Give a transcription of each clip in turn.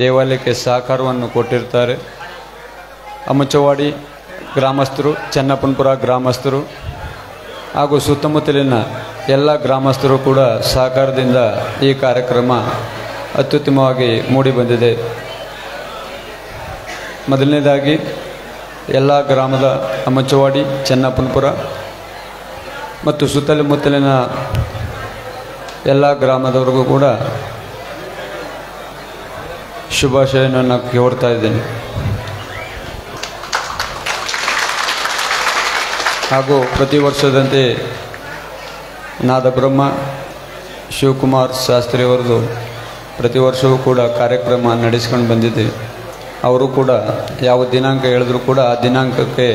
ದೇವಾಲಯಕ್ಕೆ ಸಹಕಾರವನ್ನು ಕೊಟ್ಟಿರ್ತಾರೆ. ಅಮಚವಾಡಿ ಗ್ರಾಮಸ್ಥರು, ಚನ್ನಪ್ಪನಪುರ ಗ್ರಾಮಸ್ಥರು ಹಾಗೂ ಸುತ್ತಮುತ್ತಲಿನ ಎಲ್ಲ ಗ್ರಾಮಸ್ಥರು ಕೂಡ ಸಹಕಾರದಿಂದ ಈ ಕಾರ್ಯಕ್ರಮ ಅತ್ಯುತ್ತಮವಾಗಿ ಮೂಡಿಬಂದಿದೆ. ಮೊದಲನೇದಾಗಿ ಎಲ್ಲ ಗ್ರಾಮದ ಅಮಚವಾಡಿ, ಚನ್ನಪ್ಪನಪುರ ಮತ್ತು ಸುತ್ತಮುತ್ತಲಿನ ಎಲ್ಲ ಗ್ರಾಮದವರಿಗೂ ಕೂಡ ಶುಭಾಶಯವನ್ನು ಕೋರ್ತಾ ಇದ್ದೇನೆ. ಹಾಗೂ ಪ್ರತಿ ವರ್ಷದಂತೆ ನಾದಬ್ರಹ್ಮ ಶಿವಕುಮಾರ್ ಶಾಸ್ತ್ರಿಯವರದು ಪ್ರತಿ ವರ್ಷವೂ ಕೂಡ ಕಾರ್ಯಕ್ರಮ ನಡೆಸ್ಕೊಂಡು ಬಂದಿದೆ. ಅವರು ಕೂಡ ಯಾವ ದಿನಾಂಕ ಹೇಳಿದ್ರು ಕೂಡ ಆ ದಿನಾಂಕಕ್ಕೆ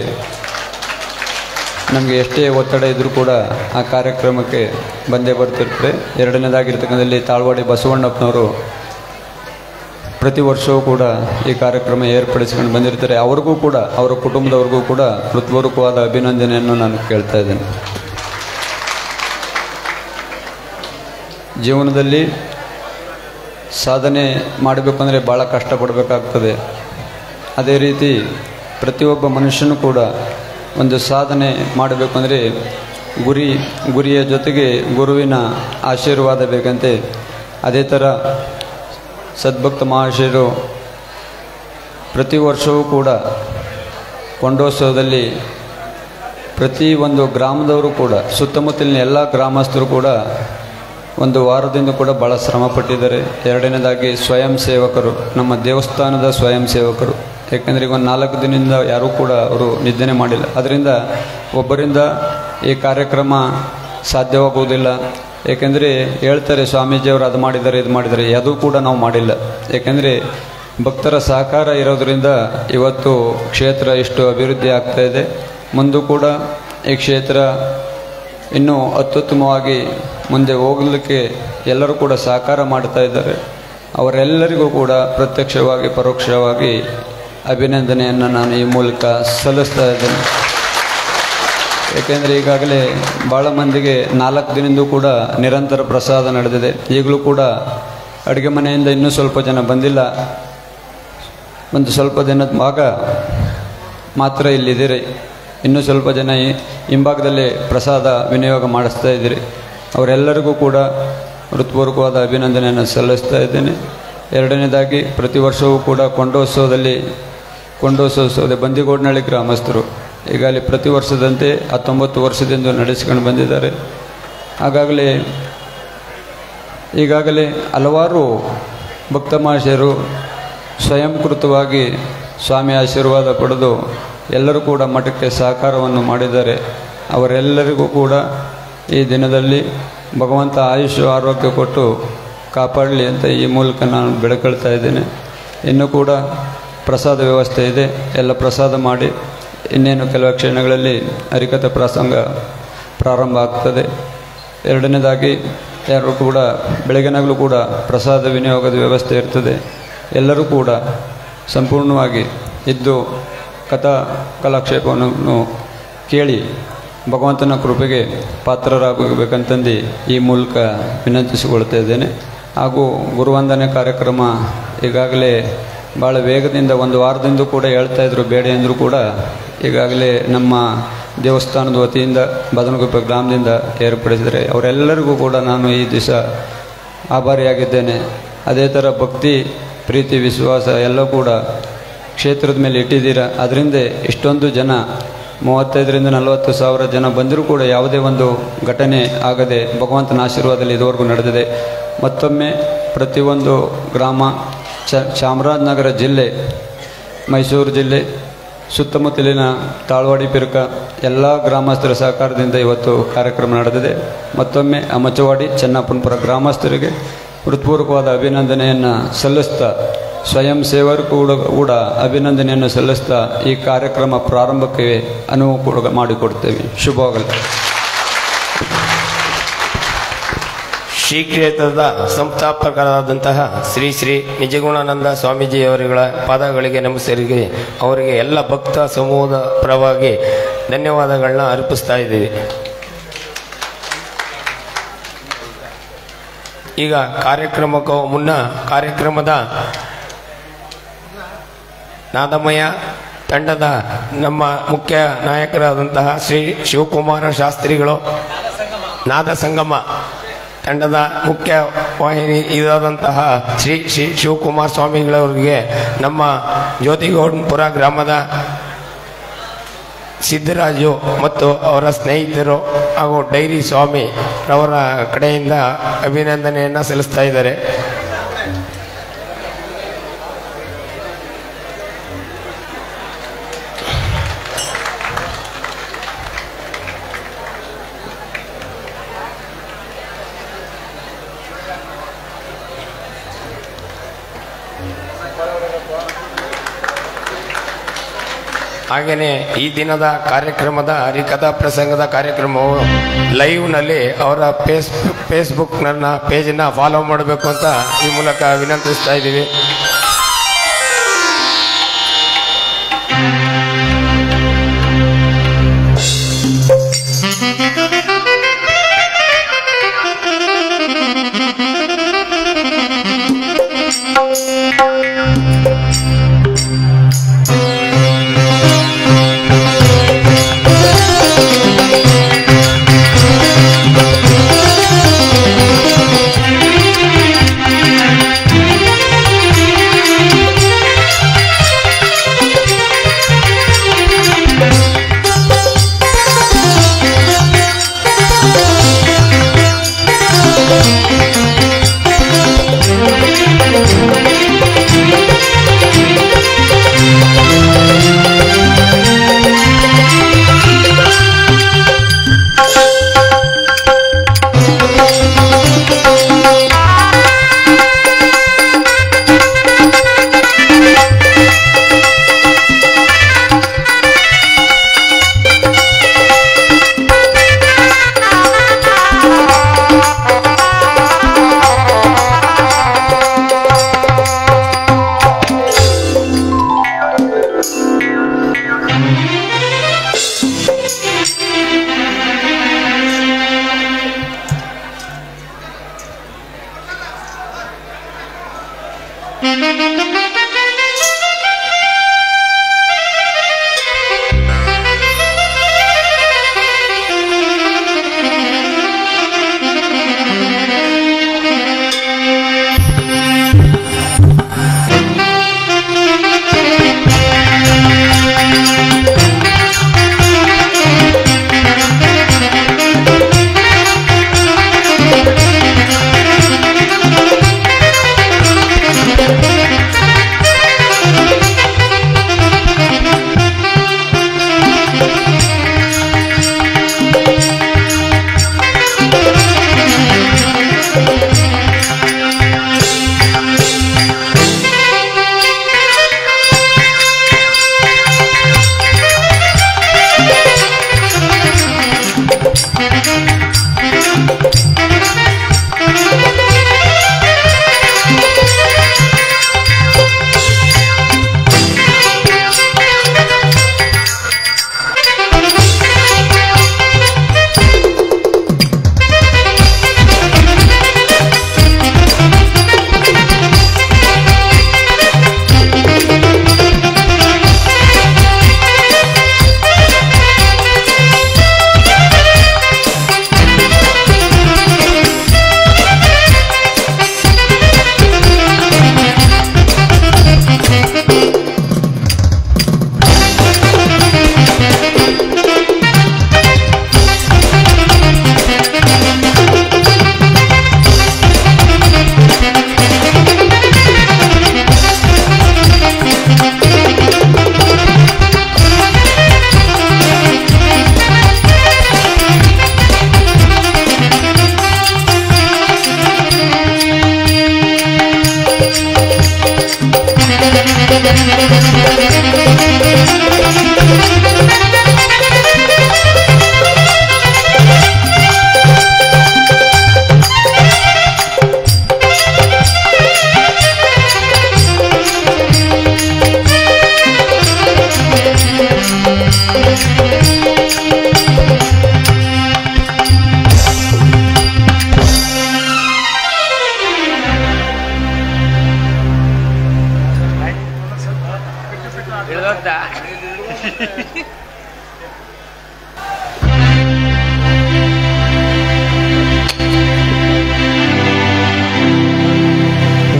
ನಮಗೆ ಎಷ್ಟೇ ಒತ್ತಡ ಇದ್ದರೂ ಕೂಡ ಆ ಕಾರ್ಯಕ್ರಮಕ್ಕೆ ಬಂದೇ ಬರ್ತಿರ್ತಾರೆ. ಎರಡನೇದಾಗಿರ್ತಕ್ಕಂಥಲ್ಲಿ ತಾಳ್ವಾಡಿ ಬಸವಣ್ಣಪ್ಪನವರು ಪ್ರತಿ ವರ್ಷವೂ ಕೂಡ ಈ ಕಾರ್ಯಕ್ರಮ ಏರ್ಪಡಿಸ್ಕೊಂಡು ಬಂದಿರ್ತಾರೆ. ಅವ್ರಿಗೂ ಕೂಡ ಅವರ ಕುಟುಂಬದವ್ರಿಗೂ ಕೂಡ ಹೃತ್ಪೂರ್ವಕವಾದ ಅಭಿನಂದನೆಯನ್ನು ನಾನು ಕೇಳ್ತಾ ಇದ್ದೇನೆ. ಜೀವನದಲ್ಲಿ ಸಾಧನೆ ಮಾಡಬೇಕಂದ್ರೆ ಭಾಳ ಕಷ್ಟಪಡಬೇಕಾಗ್ತದೆ. ಅದೇ ರೀತಿ ಪ್ರತಿಯೊಬ್ಬ ಮನುಷ್ಯನೂ ಕೂಡ ಒಂದು ಸಾಧನೆ ಮಾಡಬೇಕಂದ್ರೆ ಗುರಿಯ ಜೊತೆಗೆ ಗುರುವಿನ ಆಶೀರ್ವಾದ ಬೇಕಂತೆ. ಅದೇ ಥರ ಸದ್ಭಕ್ತ ಮಹಾಶಯರು ಪ್ರತಿ ವರ್ಷವೂ ಕೂಡ ಕೊಂಡೋತ್ಸವದಲ್ಲಿ ಪ್ರತಿ ಒಂದು ಗ್ರಾಮದವರು ಕೂಡ ಸುತ್ತಮುತ್ತಲಿನ ಎಲ್ಲ ಗ್ರಾಮಸ್ಥರು ಕೂಡ ಒಂದು ವಾರದಿಂದ ಕೂಡ ಭಾಳ ಶ್ರಮಪಟ್ಟಿದ್ದಾರೆ. ಎರಡನೇದಾಗಿ ಸ್ವಯಂ ಸೇವಕರು, ನಮ್ಮ ದೇವಸ್ಥಾನದ ಸ್ವಯಂ ಸೇವಕರು, ಯಾಕೆಂದರೆ ಈಗ ಒಂದು 4 ದಿನದಿಂದ ಯಾರೂ ಕೂಡ ಅವರು ನಿದ್ದೆನೆ ಮಾಡಿಲ್ಲ. ಅದರಿಂದ ಒಬ್ಬರಿಂದ ಈ ಕಾರ್ಯಕ್ರಮ ಸಾಧ್ಯವಾಗುವುದಿಲ್ಲ. ಏಕೆಂದರೆ ಹೇಳ್ತಾರೆ ಸ್ವಾಮೀಜಿಯವರು ಅದು ಮಾಡಿದ್ದಾರೆ ಇದು ಮಾಡಿದ್ದಾರೆ, ಅದು ಕೂಡ ನಾವು ಮಾಡಿಲ್ಲ. ಏಕೆಂದರೆ ಭಕ್ತರ ಸಹಕಾರ ಇರೋದರಿಂದ ಇವತ್ತು ಕ್ಷೇತ್ರ ಇಷ್ಟು ಅಭಿವೃದ್ಧಿ ಆಗ್ತಾ ಇದೆ. ಮುಂದೂ ಕೂಡ ಈ ಕ್ಷೇತ್ರ ಇನ್ನೂ ಅತ್ಯುತ್ತಮವಾಗಿ ಮುಂದೆ ಹೋಗಲಿಕ್ಕೆ ಎಲ್ಲರೂ ಕೂಡ ಸಹಕಾರ ಮಾಡ್ತಾ ಇದ್ದಾರೆ. ಅವರೆಲ್ಲರಿಗೂ ಕೂಡ ಪ್ರತ್ಯಕ್ಷವಾಗಿ ಪರೋಕ್ಷವಾಗಿ ಅಭಿನಂದನೆಯನ್ನು ನಾನು ಈ ಮೂಲಕ ಸಲ್ಲಿಸ್ತಾ ಇದ್ದೇನೆ. ಏಕೆಂದರೆ ಈಗಾಗಲೇ ಭಾಳ ಮಂದಿಗೆ 4 ದಿನದಿಂದ ಕೂಡ ನಿರಂತರ ಪ್ರಸಾದ ನಡೆದಿದೆ. ಈಗಲೂ ಕೂಡ ಅಡುಗೆ ಮನೆಯಿಂದ ಇನ್ನೂ ಸ್ವಲ್ಪ ಜನ ಬಂದಿಲ್ಲ. ಒಂದು ಸ್ವಲ್ಪ ದಿನದ ಭಾಗ ಮಾತ್ರ ಇಲ್ಲಿದ್ದೀರಿ. ಇನ್ನೂ ಸ್ವಲ್ಪ ಜನ ಹಿಂಭಾಗದಲ್ಲಿ ಪ್ರಸಾದ ವಿನಿಯೋಗ ಮಾಡಿಸ್ತಾ ಇದ್ದೀರಿ. ಅವರೆಲ್ಲರಿಗೂ ಕೂಡ ಹೃತ್ಪೂರ್ವಕವಾದ ಅಭಿನಂದನೆಯನ್ನು ಸಲ್ಲಿಸ್ತಾ ಇದ್ದೇನೆ. ಎರಡನೇದಾಗಿ ಪ್ರತಿ ವರ್ಷವೂ ಕೂಡ ಕೊಂಡೋತ್ಸವದ ಬಂದಿಗೋಡ್ನಳ್ಳಿ ಗ್ರಾಮಸ್ಥರು ಈಗಾಗಲೇ ಪ್ರತಿ ವರ್ಷದಂತೆ 19 ವರ್ಷದಿಂದ ನಡೆಸಿಕೊಂಡು ಬಂದಿದ್ದಾರೆ. ಈಗಾಗಲೇ ಹಲವಾರು ಭಕ್ತ ಮಹಾಶಯರು ಸ್ವಯಂಕೃತವಾಗಿ ಸ್ವಾಮಿ ಆಶೀರ್ವಾದ ಪಡೆದು ಎಲ್ಲರೂ ಕೂಡ ಮಠಕ್ಕೆ ಸಹಕಾರವನ್ನು ಮಾಡಿದ್ದಾರೆ. ಅವರೆಲ್ಲರಿಗೂ ಕೂಡ ಈ ದಿನದಲ್ಲಿ ಭಗವಂತ ಆಯುಷ್ಯ ಆರೋಗ್ಯ ಕೊಟ್ಟು ಕಾಪಾಡಲಿ ಅಂತ ಈ ಮೂಲಕ ನಾನು ಬೆಳಕಳ್ತಾ ಇದ್ದೇನೆ. ಇನ್ನೂ ಕೂಡ ಪ್ರಸಾದ ವ್ಯವಸ್ಥೆ ಇದೆ, ಎಲ್ಲ ಪ್ರಸಾದ ಮಾಡಿ ಇನ್ನೇನು ಕೆಲವು ಕ್ಷಣಗಳಲ್ಲಿ ಹರಿಕಥೆ ಪ್ರಸಂಗ ಪ್ರಾರಂಭ ಆಗ್ತದೆ. ಎರಡನೇದಾಗಿ ಯಾರು ಕೂಡ ಬೆಳಗಿನಾಗಲೂ ಕೂಡ ಪ್ರಸಾದ ವಿನಿಯೋಗದ ವ್ಯವಸ್ಥೆ ಇರ್ತದೆ. ಎಲ್ಲರೂ ಕೂಡ ಸಂಪೂರ್ಣವಾಗಿ ಇದ್ದು ಕಲಾಕ್ಷೇಪವನ್ನು ಕೇಳಿ ಭಗವಂತನ ಕೃಪೆಗೆ ಪಾತ್ರರಾಗಬೇಕಂತಂದು ಈ ಮೂಲಕ ವಿನಂತಿಸಿಕೊಳ್ತಾ ಇದ್ದೇನೆ. ಹಾಗೂ ಗುರುವಂದನೆ ಕಾರ್ಯಕ್ರಮ ಈಗಾಗಲೇ ಭಾಳ ವೇಗದಿಂದ ಒಂದು ವಾರದಿಂದ ಕೂಡ ಹೇಳ್ತಾ ಇದ್ರು, ಬೇಡ ಅಂದರೂ ಕೂಡ ಈಗಾಗಲೇ ನಮ್ಮ ದೇವಸ್ಥಾನದ ವತಿಯಿಂದ ಬದನಗುಪ್ಪೆ ಗ್ರಾಮದಿಂದ ಏರ್ಪಡಿಸಿದರೆ ಅವರೆಲ್ಲರಿಗೂ ಕೂಡ ನಾನು ಈ ದಿವಸ ಆಭಾರಿಯಾಗಿದ್ದೇನೆ. ಅದೇ ಥರ ಭಕ್ತಿ, ಪ್ರೀತಿ, ವಿಶ್ವಾಸ ಎಲ್ಲ ಕೂಡ ಕ್ಷೇತ್ರದ ಮೇಲೆ ಇಟ್ಟಿದ್ದೀರ. ಅದರಿಂದ ಇಷ್ಟೊಂದು ಜನ 35,000 ರಿಂದ 40,000 ಜನ ಬಂದರೂ ಕೂಡ ಯಾವುದೇ ಒಂದು ಘಟನೆ ಆಗದೆ ಭಗವಂತನ ಆಶೀರ್ವಾದದಲ್ಲಿ ಇದುವರೆಗೂ ನಡೆದಿದೆ. ಮತ್ತೊಮ್ಮೆ ಪ್ರತಿಯೊಂದು ಗ್ರಾಮ, ಚಾಮರಾಜನಗರ ಜಿಲ್ಲೆ, ಮೈಸೂರು ಜಿಲ್ಲೆ, ಸುತ್ತಮುತ್ತಲಿನ ತಾಳ್ವಾಡಿ ಪಿರ್ಕ ಎಲ್ಲ ಗ್ರಾಮಸ್ಥರ ಸಹಕಾರದಿಂದ ಇವತ್ತು ಕಾರ್ಯಕ್ರಮ ನಡೆದಿದೆ. ಮತ್ತೊಮ್ಮೆ ಅಮಚವಾಡಿ, ಚನ್ನಪ್ಪನಪುರ ಗ್ರಾಮಸ್ಥರಿಗೆ ಹೃತ್ಪೂರ್ವಕವಾದ ಅಭಿನಂದನೆಯನ್ನು ಸಲ್ಲಿಸ್ತಾ, ಸ್ವಯಂ ಸೇವಕರು ಕೂಡ ಅಭಿನಂದನೆಯನ್ನು ಸಲ್ಲಿಸ್ತಾ ಈ ಕಾರ್ಯಕ್ರಮ ಪ್ರಾರಂಭಕ್ಕೆ ಅನುವು ಕೂಡ ಮಾಡಿಕೊಡ್ತೇವೆ. ಶುಭವಾಗಲಿ. ಶ್ರೀ ಕ್ಷೇತ್ರದ ಸಂಸ್ಥಾಪಕರಾದಂತಹ ಶ್ರೀ ಶ್ರೀ ನಿಜಗುಣಾನಂದ ಸ್ವಾಮೀಜಿಯವರುಗಳ ಪಾದಗಳಿಗೆ ನಮಸ್ಕರಿಗೆ ಅವರಿಗೆ ಎಲ್ಲ ಭಕ್ತ ಸಮೂಹದ ಪರವಾಗಿ ಧನ್ಯವಾದಗಳನ್ನ ಅರ್ಪಿಸ್ತಾ ಇದ್ದೀವಿ. ಈಗ ಕಾರ್ಯಕ್ರಮಕ್ಕೂ ಮುನ್ನ ಕಾರ್ಯಕ್ರಮದ ನಾದಮಯ ತಂಡದ ನಮ್ಮ ಮುಖ್ಯ ನಾಯಕರಾದಂತಹ ಶ್ರೀ ಶಿವಕುಮಾರ ಶಾಸ್ತ್ರಿಗಳು, ನಾದ ಸಂಗಮ ತಂಡದ ಮುಖ್ಯ ವಾಹಿನಿ ಇದಾದಂತಹ ಶ್ರೀ ಶಿವಕುಮಾರ ಸ್ವಾಮಿಗಳವರಿಗೆ ನಮ್ಮ ಜ್ಯೋತಿಗೌಡಪುರ ಗ್ರಾಮದ ಸಿದ್ದರಾಜು ಮತ್ತು ಅವರ ಸ್ನೇಹಿತರು ಹಾಗೂ ಡೈರಿ ಸ್ವಾಮಿ ಅವರ ಕಡೆಯಿಂದ ಅಭಿನಂದನೆಯನ್ನು ಸಲ್ಲಿಸ್ತಾ ಇದ್ದಾರೆ. ಹಾಗೆಯೇ ಈ ದಿನದ ಕಾರ್ಯಕ್ರಮದ ಹರಿಕಥಾ ಪ್ರಸಂಗದ ಕಾರ್ಯಕ್ರಮವು ಲೈವ್ನಲ್ಲಿ ಅವರ ಫೇಸ್ಬುಕ್ನ ಪೇಜನ್ನು ಫಾಲೋ ಮಾಡಬೇಕು ಅಂತ ಈ ಮೂಲಕ ವಿನಂತಿಸ್ತಾ ಇದ್ದೀವಿ.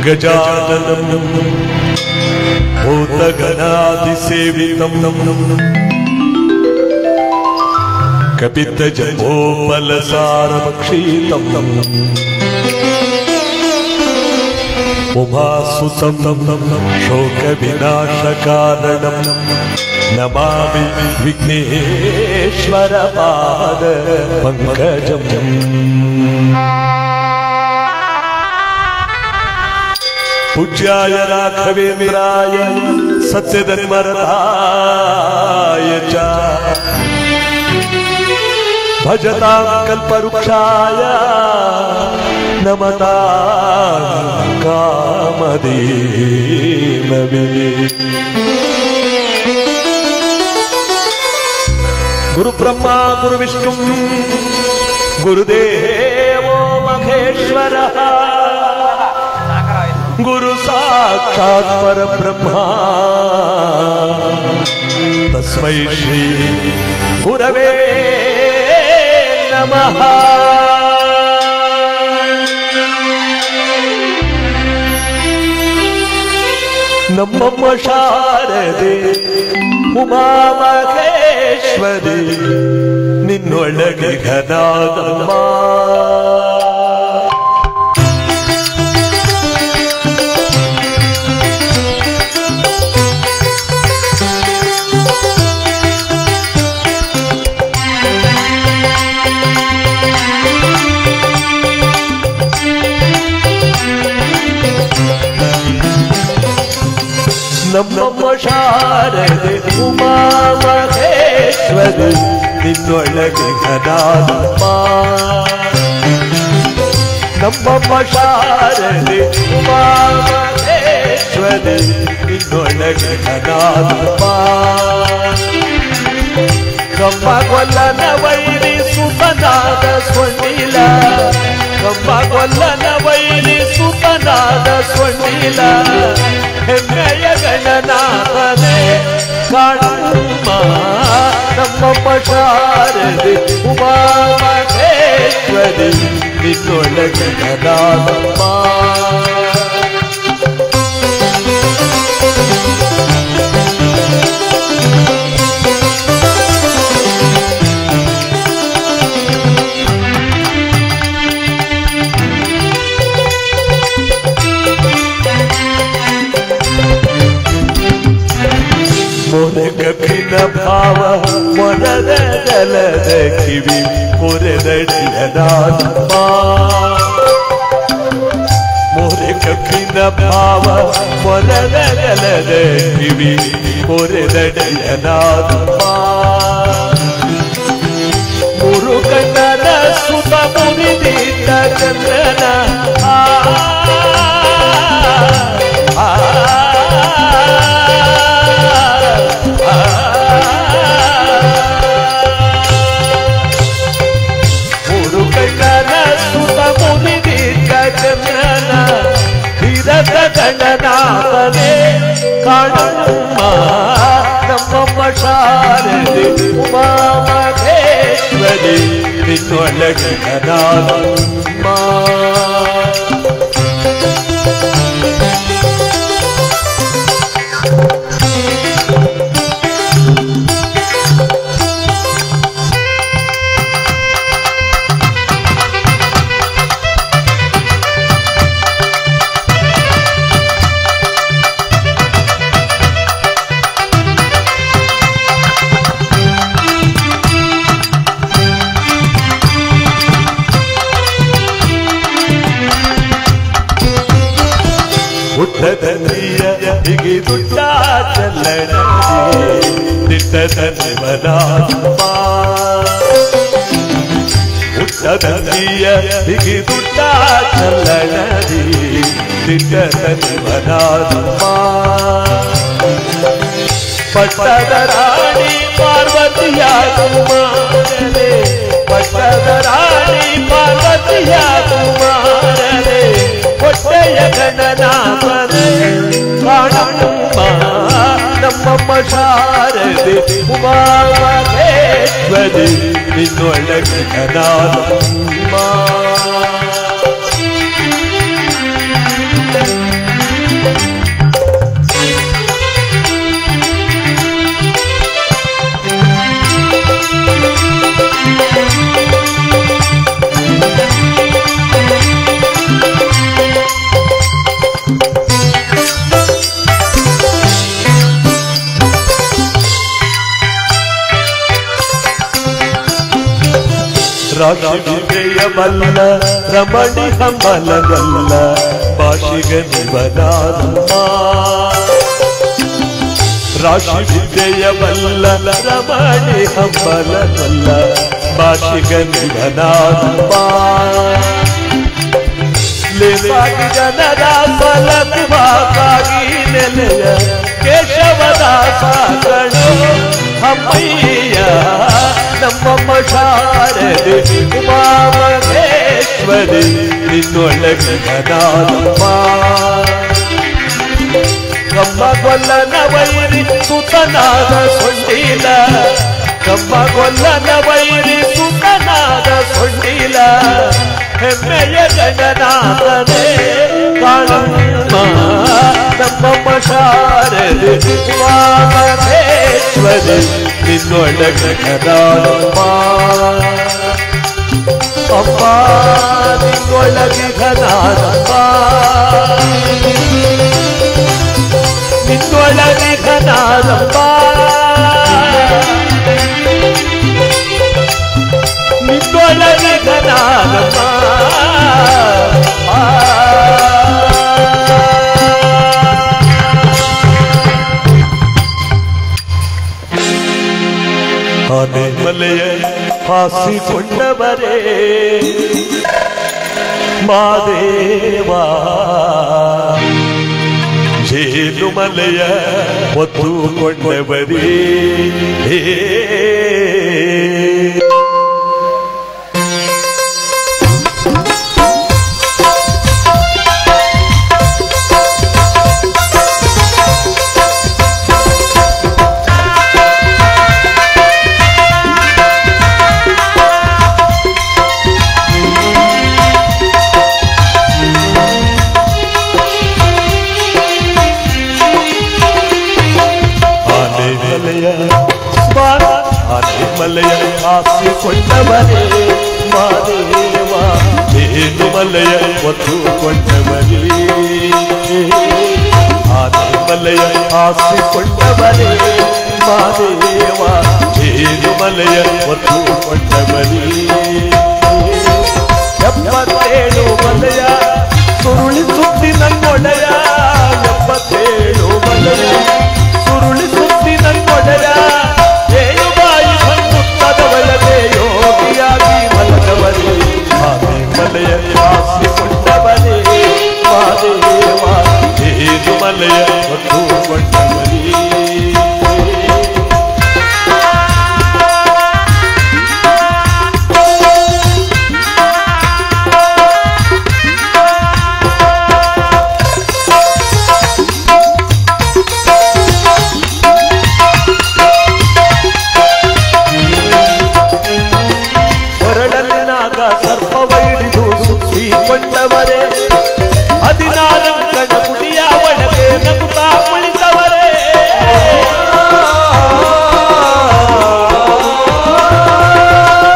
ಗಜಾನನಂ ಭೂತಗಣಾಧಿಸೇವಿತಂ ಕಪಿತಜಂಬೋಪಲಸಾರಮಕ್ಷೀತಂ ಉಮಾಸುತಂ ಶೋಕವಿನಾಶಕಾರಣಂ ನಮಾಮಿ ವಿಘ್ನೇಶ್ವರ ಪಾದ ಪಂಕಜಂ पूज्याय राघवेन्द्राय सत्यधर्मरताय च भजतां कल्पवृक्षाय नमतां कामधेनवे गुरुब्रह्मा गुरुविष्णु गुरुदेवो महेश्वरः गुरु साक्षात् परब्रह्मा तस्मै श्री गुरवे नमः। नमः शारदे उमा महेश्वरी निನ್ನೊಳಗೆ ಘನಾದಮ್ಮ ನಮ್ಮಮ್ಮ ಶಾರದೆ ಉಮಾ ಮಹೇಶ್ವರಿ ನಿನ್ನೊಳಗೆ ಘನಾದಮ್ಮ ನಮ್ಮಮ್ಮ ಶಾರದೆ ಉಮಾ ಮಹೇಶ್ವರಿ ನಿನ್ನೊಳಗೆ ಘನಾದಮ್ಮ ಕಂಬಗೊಲ್ಲನ ವೈರಿ ಸುತನಾದ ಸ್ವರ್ಣಿಲ ಕಂಬಗೊಲ್ಲನ ವೈರಿ ಸುತನಾದ ಸ್ವರ್ಣಿಲ ಹೆಮ್ಮೆಯ ಗಣನಾಥನೇ ಕಾಣಮ್ಮ ನಮ್ಮಮ್ಮ ಶಾರದೆ ಉಮಾ ಮಹೇಶ್ವರಿ ನಿನ್ನೊಳಗೆ ಘನಾದಮ್ಮ मोरे कपिन भाव मोರದ ಜಲದ ಕಿವಿ ಕೊರೆದಡಿಯನಾದಮ್ಮ मोरे कपिन भाव मोರದ ಜಲದ ಕಿವಿ ಕೊರೆದಡಿಯನಾದಮ್ಮ ಮುರುಗಣ್ಣನ ಸುತ ಮುರಿದಿದ್ದ ಚಂದ್ರನ ಗಣನಾಥನೇ ಕಾಣಮ್ಮ ನಮ್ಮಮ್ಮ ಶಾರದೆ ಉಮಾ ಮಹೇಶ್ವರಿ ನಿನ್ನೊಳಗೆ ಘನಾದಮ್ಮ ಹುಟ್ಟದಲ್ಲಿಯ ಬಿಗಿದುಟ್ಟ ಚಲ್ಲಣದಿ ದಿಟ್ಟದಲ್ಲಿ ಮನಾದಮ್ಮ ಹುಟ್ಟದಲ್ಲಿಯ ಬಿಗಿದುಟ್ಟ ಚಲ್ಲಣದಿ ದಿಟ್ಟದಲ್ಲಿ ಮನಾದಮ್ಮ ಪಟ್ಟದ ರಾಣಿ ಪಾರ್ವತಿಯ ಕುಮಾರನೇ ಪಟ್ಟದ ರಾಣಿ ಪಾರ್ವತಿಯ ಕುಮಾರನೇ ಹೊಟ್ಟೆಯ ಗಣನಾಥನೇ ಕಾಣಮ್ಮ ನಮ್ಮಮ್ಮ ಶಾರದೆ ಉಮಾಮಹೇಶ್ವರಿ ನಿನ್ನೊಳಗೆ ನಾನಮ್ಮ ರಾಶಿವಿದೆಯ ಬಲ್ಲ ರಮಣಿ ಹಂಬಲವಲ್ಲ ಭಾಷಿಗ ನಿವನಾನಮ್ಮ ರಾಶಿವಿದೆಯ ಬಲ್ಲ ರಮಣಿ ಹಂಬಲವಲ್ಲ ಭಾಷಿಗ ನಿವನಾನಮ್ಮ ಲೇಸಾಗಿ ಜನರ ಫಲದಿವಾಗಾಗಿ ನೆಲೆಯ ಕೇಶವದಾಸ ಕಣೋ ಅಮ್ಮಯ್ಯ ನಮ್ಮಮ್ಮ ಶಾರದೆ ಉಮಾಮಹೇಶ್ವರಿ ನಿನ್ನೊಳಗೆ ನಾನಮ್ಮ ಕಮ್ಮ ಗೊಲ್ಲನ ವೈರಿ ಸುತನಾದ ಸೊಂಡಿಲ ಕಮ್ಮ ಗೊಲ್ಲನ ವೈರಿ ಸುತನಾದ ಸೊಂಡಿಲ ಹೆಮ್ಮೆಯ ಗಣನಾಥನೇ ಕಾಣಮ್ಮ ನಮ್ಮಮ್ಮ ಶಾರದೆ ಉಮಾಮಹೇಶ್ವರಿ ನಿನ್ನೊಳಗೆ ನಾನಮ್ಮ ಅಮ್ಮ ನಿನ್ನೊಳಗೆ ನಾನಮ್ಮ ನಿನ್ನೊಳಗೆ ನಾನಮ್ಮ ನಿನ್ನೊಳಗೆ ನಾನಮ್ಮ ಆನೆ ಮಲೆಯ ಹಾಸಿಕೊಂಡವರೇ ಮಾದೇವಾ ಜೇನು ಮಲೆಯ ಹೊತ್ತುಕೊಂಡವರೇ ಮಲೆಯ ಹಾಸಿಕೊಂಡವರೇ ಮಾದೇವ ಜೇನು ಮಲೆಯ ಹೊತ್ತುಕೊಂಡವರೇ ಆನೆ ಮಲೆಯ ಹಾಸಿಕೊಂಡವರೇ ಮಾದೇವ ಜೇನು ಮಲೆಯ ಹೊತ್ತುಕೊಂಡವರೇ 77 ಮಲೆಯ ಸುರುಳಿ ಸುತ್ತಿ ನನ್ನೊಡೆಯ 77 ಮಲೆಯ ಸುರುಳಿ ಸುತ್ತಿ ನನ್ನೊಡೆಯ ಯೋಗಿಯಾಗಿ ಮಲಗವರೇ ಆನೆ ಮಲೆಯ ಹಾಸಿಕೊಂಡವರೇ ಮಾದೇವ ಜೇನು ಮಲೆಯ ಹೊತ್ತುಕೊಂಡವರೇ ಸರ್ಪವೈಡಿದು ಸುತ್ತಿಕೊಂಡವರೇ 16 ಅಂಕಣ ಗುಡಿಯ ಒಳಗೆ ನಗುತ್ತಾ ಕುಳಿತವರೇ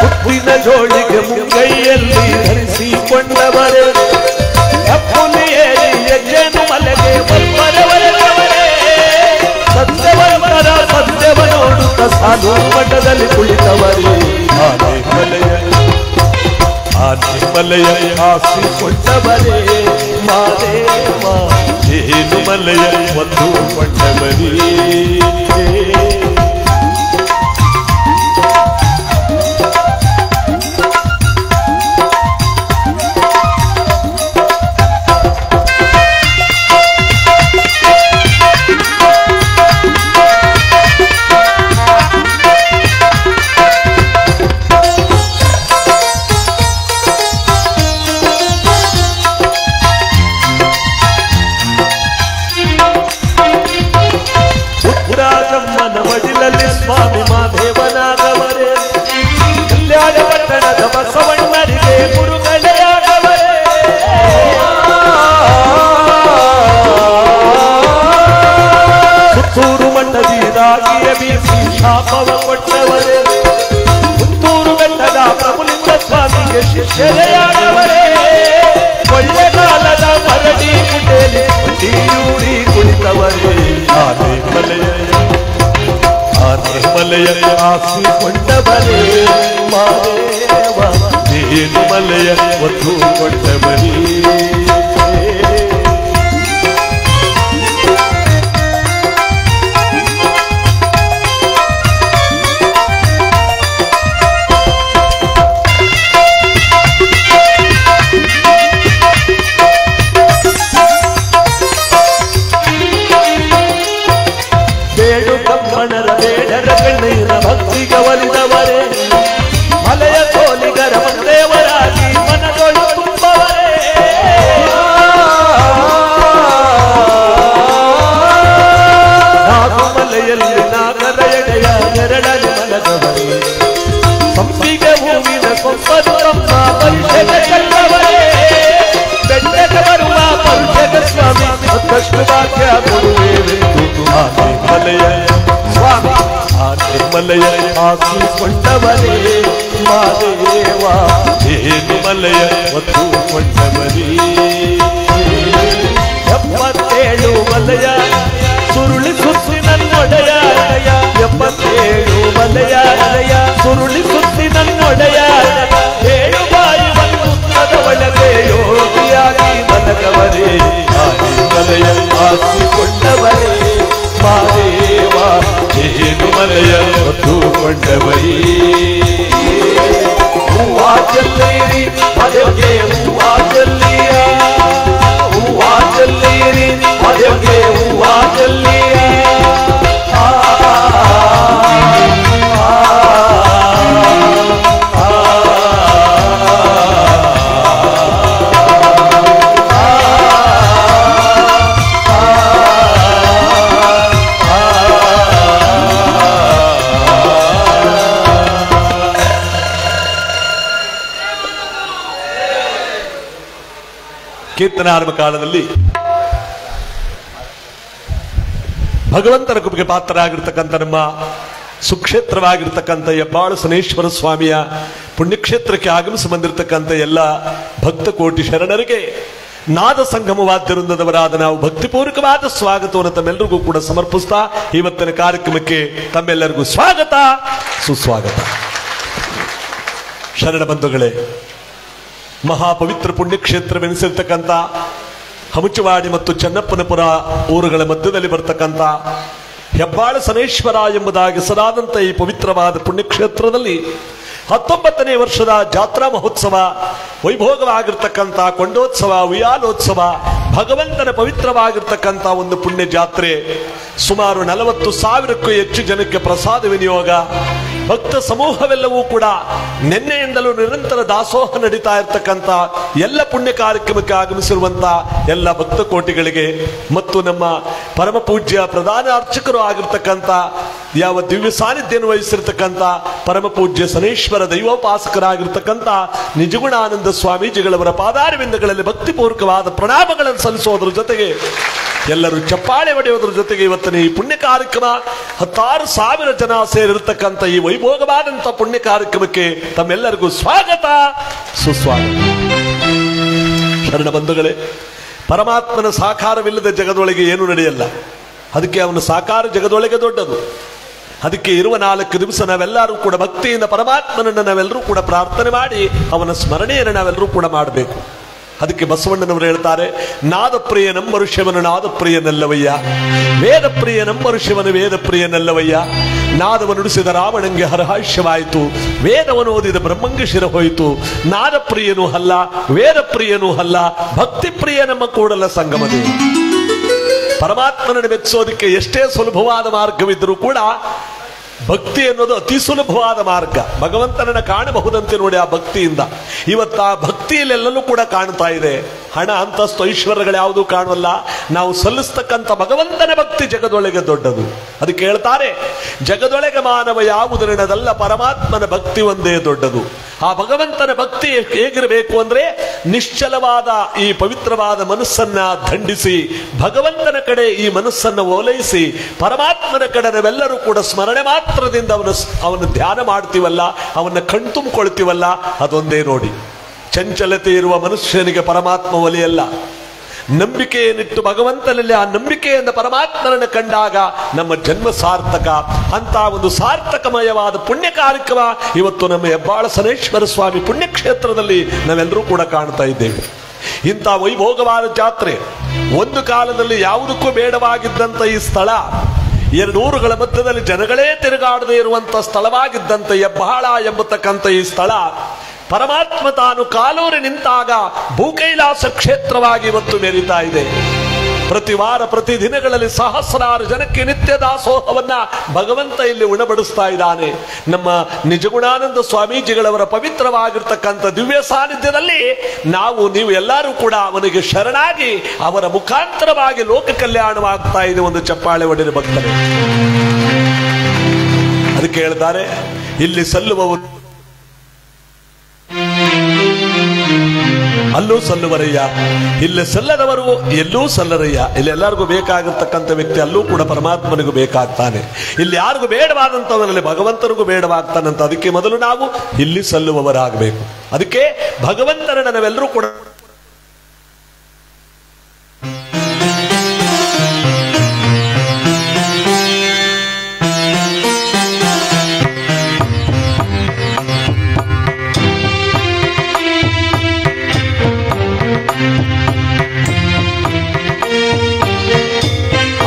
ಮುತ್ತಿನ ಜೋಳಿಗೆ ಮುಂಗೈಯಲ್ಲಿ ಧರಿಸಿಕೊಂಡವರೇ ಅಪ್ಪುಲಿಯೇರಿ ಯಜ್ಜೇನು ಮಲೆಗೆ ಒಬ್ಬರವರೇ ಸತ್ಯವಂತರ ಸತ್ಯವ ನೋಡುತ್ತ ಸಾಧು ಮಠದಲ್ಲಿ ಕುಳಿತವರೇ ಆನೆ ಮಲೆಯ ಹಾಸಿಕೊಂಡವರೇ ಮಾದೇವ ಜೇನು ಮಲೆಯ ಹೊತ್ತುಕೊಂಡವರೇ ರಾಜಮ್ಮನ ಮಡಿಲಲ್ಲಿ ಸ್ವಾಮಿ ಮಾದೇವನಾಗವರೇ, ಕಲ್ಯಾಣ ಪಟ್ಟಣದ ಬಸವಣ್ಣರಿಗೆ ಗುರುಗಳಾಗವರೇ. ಪುತ್ತೂರು ಮಠದಿ ರಾಗಿಯ ಬೀಸಿ ಶಾಪವ ಕೊಟ್ಟವರೇ, ಪುತ್ತೂರು ಬೆಟ್ಟದ ಪ್ರಭುಲಿಂಗ ಸ್ವಾಮಿಗೆ ಶಿಷ್ಯರೆಯಾಗವರೇ. ಕೊಳ್ಳೆಗಾಲದ ಮರಡಿ ಕುಟೇಲಿ ತೀಯೂರಿ ಕುಳಿತವರೇ. ಆನೆ ಮಲೆಯ ಆಸಿಕೊಂಡವರೇ ಮಾದೇವ, ತೇನು ಮಲೆಯ ಒತ್ತು ಕೊಂಡವರೇ. ಭಕ್ತಿಗೆ ಒಲಿದವರೇ, ಮಲೆಯ ತೋಲಿಗರ ದೇವರಾಗಿ ಮನದೊಳು ತುಂಬವರೇ. ನಾಗು ಮಲೆಯಲ್ಲಿ ನಾಗರ ಎಡೆಯ ನೆರಳಲ್ಲಿ ಮಲಗವರೇ, ಸಂಪಿಗೆ ಹೂವಿನ ಕೊಂಪನು ತಮ್ಮ ಪರಿಷೆಗೆ ಕಂಡವರೇ. ಬೆಟ್ಟಕ್ಕೆ ಬರುವ ಪರುಷಗ ಸ್ವಾಮಿ ಮತ್ತಷ್ಟು ವಾಕ್ಯ ಕೊಡುವೆವೆಂದು ಆನೆ ಮಲೆಯ ಸ್ವಾಮಿ, ಆನೆ ಮಲೆಯ ಆಸಿಕೊಂಡವರೇ ಮಾದೇವ, ತೇನು ಮಲೆಯ ಒತ್ತು ಕೊಂಡವರೇ. 77 ಮಲೆಯ ಸುರುಳಿ ಸುತ್ತಿ ನನ್ನೊಡೆಯ, 77 ಮಲೆಯ ಸುರುಳಿ ಸುತ್ತಿ ನನ್ನೊಡೆಯ. 7 ಬಾಯಿ ಒಂದು ಒಳಗೆ ಯೋಗಿಯಾಗಿ ಮಲಗವರೇ, ಆನೆ ಮಲೆಯ ಆಸಿಕೊಂಡವರೇ ಮಾದೇವ, ತೇನು ಮಲೆಯ ಒತ್ತು ಕೊಂಡವರೇ. ಹೂವಾ ಚೆಲ್ಲೀರಿ ಮದುವೆಗೆ ಹೂವಾ ಚೆಲ್ಲಿಯ, ಹೂವಾ ಚೆಲ್ಲೀರಿ ಮದುವೆಗೆ ಹೂವಾ ಚೆಲ್ಲಿಯ. ಕೀರ್ತನಾರಂಭ ಕಾಲದಲ್ಲಿ ಭಗವಂತನ ಕೃಪೆಗೆ ಪಾತ್ರರಾಗಿರ್ತಕ್ಕಂಥ ನಮ್ಮ ಸುಕ್ಷೇತ್ರವಾಗಿರ್ತಕ್ಕಂಥ ಹೆಬ್ಬಾಳು ಸನೇಶ್ವರ ಸ್ವಾಮಿಯ ಪುಣ್ಯಕ್ಷೇತ್ರಕ್ಕೆ ಆಗಮಿಸಿ ಬಂದಿರತಕ್ಕಂಥ ಎಲ್ಲ ಭಕ್ತ ಕೋಟಿ ಶರಣರಿಗೆ ನಾದ ಸಂಗಮವಾದ್ಯವೃಂದದವರಾದ ನಾವು ಭಕ್ತಿಪೂರ್ವಕವಾದ ಸ್ವಾಗತವನ್ನು ತಮ್ಮೆಲ್ಲರಿಗೂ ಕೂಡ ಸಮರ್ಪಿಸ್ತಾ ಇವತ್ತಿನ ಕಾರ್ಯಕ್ರಮಕ್ಕೆ ತಮ್ಮೆಲ್ಲರಿಗೂ ಸ್ವಾಗತ ಸುಸ್ವಾಗತ. ಶರಣ ಬಂಧುಗಳೇ, ಮಹಾಪವಿತ್ರ ಪುಣ್ಯಕ್ಷೇತ್ರವೆನಿಸಿರ್ತಕ್ಕಂಥ ಹಮುಚವಾಡಿ ಮತ್ತು ಚನ್ನಪ್ಪನಪುರ ಊರುಗಳ ಮಧ್ಯದಲ್ಲಿ ಬರ್ತಕ್ಕಂಥ ಹೆಬ್ಬಾಳ ಸನೇಶ್ವರ ಎಂಬುದಾಗಿ ಹೆಸರಾದಂಥ ಈ ಪವಿತ್ರವಾದ ಪುಣ್ಯಕ್ಷೇತ್ರದಲ್ಲಿ 19ನೇ ವರ್ಷದ ಜಾತ್ರಾ ಮಹೋತ್ಸವ, ವೈಭೋಗವಾಗಿರ್ತಕ್ಕಂಥ ಕೊಂಡೋತ್ಸವ, ಉಯ್ಯಾಲೋತ್ಸವ, ಭಗವಂತನ ಪವಿತ್ರವಾಗಿರ್ತಕ್ಕಂಥ ಒಂದು ಪುಣ್ಯ ಜಾತ್ರೆ. ಸುಮಾರು 40,000ಕ್ಕೂ ಹೆಚ್ಚು ಜನಕ್ಕೆ ಪ್ರಸಾದ ವಿನಿಯೋಗ, ಭಕ್ತ ಸಮೂಹವೆಲ್ಲವೂ ಕೂಡ ನಿನ್ನೆಯಿಂದಲೂ ನಿರಂತರ ದಾಸೋಹ ನಡೀತಾ ಇರ್ತಕ್ಕಂಥ ಎಲ್ಲ ಪುಣ್ಯ ಕಾರ್ಯಕ್ರಮಕ್ಕೆ ಆಗಮಿಸಿರುವಂತ ಎಲ್ಲ ಭಕ್ತ ಕೋಟಿಗಳಿಗೆ ಮತ್ತು ನಮ್ಮ ಪರಮ ಪೂಜ್ಯ ಪ್ರಧಾನ ಅರ್ಚಕರು ಆಗಿರ್ತಕ್ಕಂಥ ಯಾವ ದಿವ್ಯ ಸಾನ್ನಿಧ್ಯವನ್ನು ವಹಿಸಿರ್ತಕ್ಕಂಥ ಪರಮ ಪೂಜ್ಯ ಸನೇಶ್ವರ ದೈವೋಪಾಸಕರಾಗಿರ್ತಕ್ಕಂಥ ನಿಜಗುಣಾನಂದ ಸ್ವಾಮೀಜಿಗಳವರ ಪಾದಾರವಿಂದಗಳಲ್ಲಿ ಭಕ್ತಿಪೂರ್ವಕವಾದ ಪ್ರಣಾಮಗಳನ್ನು ಸಲ್ಲಿಸೋದ್ರ ಜೊತೆಗೆ ಎಲ್ಲರೂ ಚಪ್ಪಾಳೆ ಹೊಡೆಯೋದ್ರ ಜೊತೆಗೆ ಇವತ್ತಿನ ಈ ಪುಣ್ಯ ಕಾರ್ಯಕ್ರಮ 16,000 ಜನ ಸೇರಿರ್ತಕ್ಕಂಥ ಈ ವೈಭೋಗವಾದಂಥ ಪುಣ್ಯ ಕಾರ್ಯಕ್ರಮಕ್ಕೆ ತಮ್ಮೆಲ್ಲರಿಗೂ ಸ್ವಾಗತ ಸುಸ್ವಾಗತ. ಶರಣ ಬಂಧುಗಳೇ, ಪರಮಾತ್ಮನ ಸಾಕಾರವಿಲ್ಲದ ಜಗದೊಳಗೆ ಏನೂ ನಡೆಯಲ್ಲ. ಅದಕ್ಕೆ ಅವನ ಸಾಕಾರ ಜಗದೊಳಗೆ ದೊಡ್ಡದು. ಅದಕ್ಕೆ ಇರುವ 4 ದಿವಸ ನಾವೆಲ್ಲರೂ ಕೂಡ ಭಕ್ತಿಯಿಂದ ಪರಮಾತ್ಮನನ್ನು ನಾವೆಲ್ಲರೂ ಕೂಡ ಪ್ರಾರ್ಥನೆ ಮಾಡಿ ಅವನ ಸ್ಮರಣೆಯನ್ನು ನಾವೆಲ್ಲರೂ ಕೂಡ ಮಾಡಬೇಕು. ಅದಕ್ಕೆ ಬಸವಣ್ಣನವರು ಹೇಳ್ತಾರೆ, ನಾದಪ್ರಿಯ ನಂಬರು ಶಿವನು ನಾದಪ್ರಿಯನಲ್ಲವಯ್ಯ, ವೇದಪ್ರಿಯ ನಂಬರು ಶಿವನು ವೇದಪ್ರಿಯನಲ್ಲವಯ್ಯ. ನಾದವನ್ನು ನುಡಿಸಿದ ರಾವಣಂಗೆ ಹರಹಾಸ್ಯವಾಯಿತು, ವೇದವನ್ನು ಓದಿದ ಬ್ರಹ್ಮಂಗೆ ಶಿರ ಹೋಯಿತು. ನಾದಪ್ರಿಯನೂ ಅಲ್ಲ, ವೇದಪ್ರಿಯನೂ ಅಲ್ಲ, ಭಕ್ತಿಪ್ರಿಯ ನಮ್ಮ ಕೂಡಲ ಸಂಗಮದೇ. ಪರಮಾತ್ಮನನ್ನು ಮೆಚ್ಚಿಸೋದಕ್ಕೆ ಎಷ್ಟೇ ಸುಲಭವಾದ ಮಾರ್ಗವಿದ್ದರೂ ಕೂಡ ಭಕ್ತಿ ಅನ್ನೋದು ಅತಿ ಸುಲಭವಾದ ಮಾರ್ಗ. ಭಗವಂತನನ್ನ ಕಾಣಬಹುದಂತೆ ನೋಡಿ ಆ ಭಕ್ತಿಯಿಂದ. ಇವತ್ತು ಆ ಭಕ್ತಿಯಲ್ಲೆಲ್ಲೂ ಕೂಡ ಕಾಣ್ತಾ ಇದೆ. ಹಣ, ಅಂತಸ್ತು, ಐಶ್ವರ್ಯಗಳು ಯಾವುದೂ ಕಾಣುವಲ್ಲ. ನಾವು ಸಲ್ಲಿಸ್ತಕ್ಕಂಥ ಭಗವಂತನ ಭಕ್ತಿ ಜಗದೊಳಗೆ ದೊಡ್ಡದು. ಅದಕ್ಕೆ ಹೇಳ್ತಾರೆ, ಜಗದೊಳಗೆ ಮಾನವ ಯಾವುದರಿನದಲ್ಲ, ಪರಮಾತ್ಮನ ಭಕ್ತಿ ಒಂದೇ ದೊಡ್ಡದು. ಆ ಭಗವಂತನ ಭಕ್ತಿ ಹೇಗಿರಬೇಕು ಅಂದ್ರೆ, ನಿಶ್ಚಲವಾದ ಈ ಪವಿತ್ರವಾದ ಮನಸ್ಸನ್ನ ದಂಡಿಸಿ ಭಗವಂತನ ಕಡೆ ಈ ಮನಸ್ಸನ್ನು ಓಲೈಸಿ ಪರಮಾತ್ಮನ ಕಡೆ ನಾವೆಲ್ಲರೂ ಕೂಡ ಸ್ಮರಣೆ ಮಾತ್ರದಿಂದ ಅವನ ಧ್ಯಾನ ಮಾಡ್ತೀವಲ್ಲ, ಅವನ್ನ ಕಣ್ತುಂಬಿಕೊಳ್ತೀವಲ್ಲ, ಅದೊಂದೇ ನೋಡಿ. ಚಂಚಲತೆ ಇರುವ ಮನುಷ್ಯನಿಗೆ ಪರಮಾತ್ಮ ಒಲಿಯಲ್ಲ. ನಂಬಿಕೆಯನ್ನಿಟ್ಟು ಭಗವಂತನಲ್ಲಿ ಆ ನಂಬಿಕೆಯಿಂದ ಪರಮಾತ್ಮನನ್ನು ಕಂಡಾಗ ನಮ್ಮ ಜನ್ಮ ಸಾರ್ಥಕ. ಅಂತ ಒಂದು ಸಾರ್ಥಕಮಯವಾದ ಪುಣ್ಯ ಕಾರ್ಯಕ್ರಮ ಇವತ್ತು ನಮ್ಮ ಹೆಬ್ಬಾಳ ಸನೇಶ್ವರ ಸ್ವಾಮಿ ಪುಣ್ಯಕ್ಷೇತ್ರದಲ್ಲಿ ನಾವೆಲ್ಲರೂ ಕೂಡ ಕಾಣ್ತಾ ಇದ್ದೇವೆ. ಇಂಥ ವೈಭೋಗವಾದ ಜಾತ್ರೆ, ಒಂದು ಕಾಲದಲ್ಲಿ ಯಾವುದಕ್ಕೂ ಬೇಡವಾಗಿದ್ದಂಥ ಈ ಸ್ಥಳ, 2 ಊರುಗಳ ಮಧ್ಯದಲ್ಲಿ ಜನಗಳೇ ತಿರುಗಾಡದೇ ಇರುವಂತ ಸ್ಥಳವಾಗಿದ್ದಂಥ ಹೆಬ್ಬಾಳ ಎಂಬತಕ್ಕಂಥ ಈ ಸ್ಥಳ ಪರಮಾತ್ಮ ತಾನು ಕಾಲೂರಿ ನಿಂತಾಗ ಭೂಕೈಲಾಸ ಕ್ಷೇತ್ರವಾಗಿ ಇವತ್ತು ಮೆರೀತಾ ಇದೆ. ಪ್ರತಿ ವಾರ ಪ್ರತಿ ದಿನಗಳಲ್ಲಿ ಸಹಸ್ರಾರು ಜನಕ್ಕೆ ನಿತ್ಯ ದಾಸೋಹವನ್ನ ಭಗವಂತ ಇಲ್ಲಿ ಉಣಬಡಿಸ್ತಾ ಇದ್ದಾನೆ. ನಮ್ಮ ನಿಜಗುಣಾನಂದ ಸ್ವಾಮೀಜಿಗಳವರ ಪವಿತ್ರವಾಗಿರ್ತಕ್ಕಂಥ ದಿವ್ಯ ಸಾನ್ನಿಧ್ಯದಲ್ಲಿ ನೀವು ಎಲ್ಲರೂ ಕೂಡ ಅವನಿಗೆ ಶರಣಾಗಿ ಅವರ ಮುಖಾಂತರವಾಗಿ ಲೋಕ ಕಲ್ಯಾಣವಾಗ್ತಾ ಇದೆ. ಒಂದು ಚಪ್ಪಾಳೆ ಹೊಡೆದ ಭಕ್ತರೇ. ಅದಕ್ಕೆ ಹೇಳ್ತಾರೆ, ಇಲ್ಲಿ ಸಲ್ಲುವವರು ಅಲ್ಲೂ ಸಲ್ಲುವರಯ್ಯ, ಇಲ್ಲಿ ಸಲ್ಲದವರು ಎಲ್ಲೂ ಸಲ್ಲರಯ್ಯ. ಇಲ್ಲಿ ಎಲ್ಲರಿಗೂ ಬೇಕಾಗಿರ್ತಕ್ಕಂಥ ವ್ಯಕ್ತಿ ಅಲ್ಲೂ ಕೂಡ ಪರಮಾತ್ಮನಿಗೂ ಬೇಕಾಗ್ತಾನೆ. ಇಲ್ಲಿ ಯಾರಿಗೂ ಬೇಡವಾದಂಥವರಲ್ಲಿ ಭಗವಂತನಿಗೂ ಬೇಡವಾಗ್ತಾನಂತ. ಅದಕ್ಕೆ ಮೊದಲು ನಾವು ಇಲ್ಲಿ ಸಲ್ಲುವವರಾಗಬೇಕು. ಅದಕ್ಕೆ ಭಗವಂತನನ್ನ ನಾವೆಲ್ಲರೂ ಕೂಡ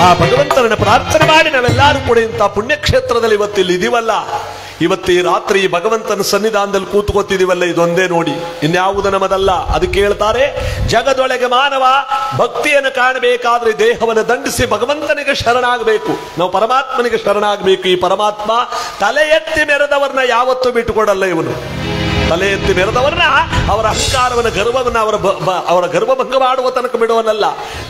ಆ ಭಗವಂತನನ್ನ ಪ್ರಾರ್ಥನೆ ಮಾಡಿ ನಾವೆಲ್ಲರೂ ಕೂಡ ಇಂಥ ಪುಣ್ಯಕ್ಷೇತ್ರದಲ್ಲಿ ಇವತ್ತಿಲ್ಲಿ ಇದೀವಲ್ಲ, ಇವತ್ತು ಈ ರಾತ್ರಿ ಭಗವಂತನ ಸನ್ನಿಧಾನದಲ್ಲಿ ಕೂತ್ಕೋತಿದೀವಲ್ಲ, ಇದೊಂದೇ ನೋಡಿ, ಇನ್ಯಾವುದು ನಮ್ಮದಲ್ಲ. ಅದಕ್ಕೆ ಹೇಳ್ತಾರೆ, ಜಗದೊಳಗೆ ಮಾನವ ಭಕ್ತಿಯನ್ನು ಕಾಣಬೇಕಾದ್ರೆ ದೇಹವನ್ನು ದಂಡಿಸಿ ಭಗವಂತನಿಗೆ ಶರಣಾಗಬೇಕು. ನಾವು ಪರಮಾತ್ಮನಿಗೆ ಶರಣಾಗಬೇಕು. ಈ ಪರಮಾತ್ಮ ತಲೆ ಎತ್ತಿ ಮೆರೆದವರನ್ನ ಯಾವತ್ತೂ ಬಿಟ್ಟುಕೊಡಲ್ಲ. ಇವನು ತಲೆ ಎತ್ತಿ ಮೆರೆದವರನ್ನ, ಅವರ ಅಹಂಕಾರವನ್ನ, ಗರ್ವವನ್ನ, ಅವರ ಗರ್ವಭಂಗ ಮಾಡುವ ತನಕ ಬಿಡುವನಲ್ಲ.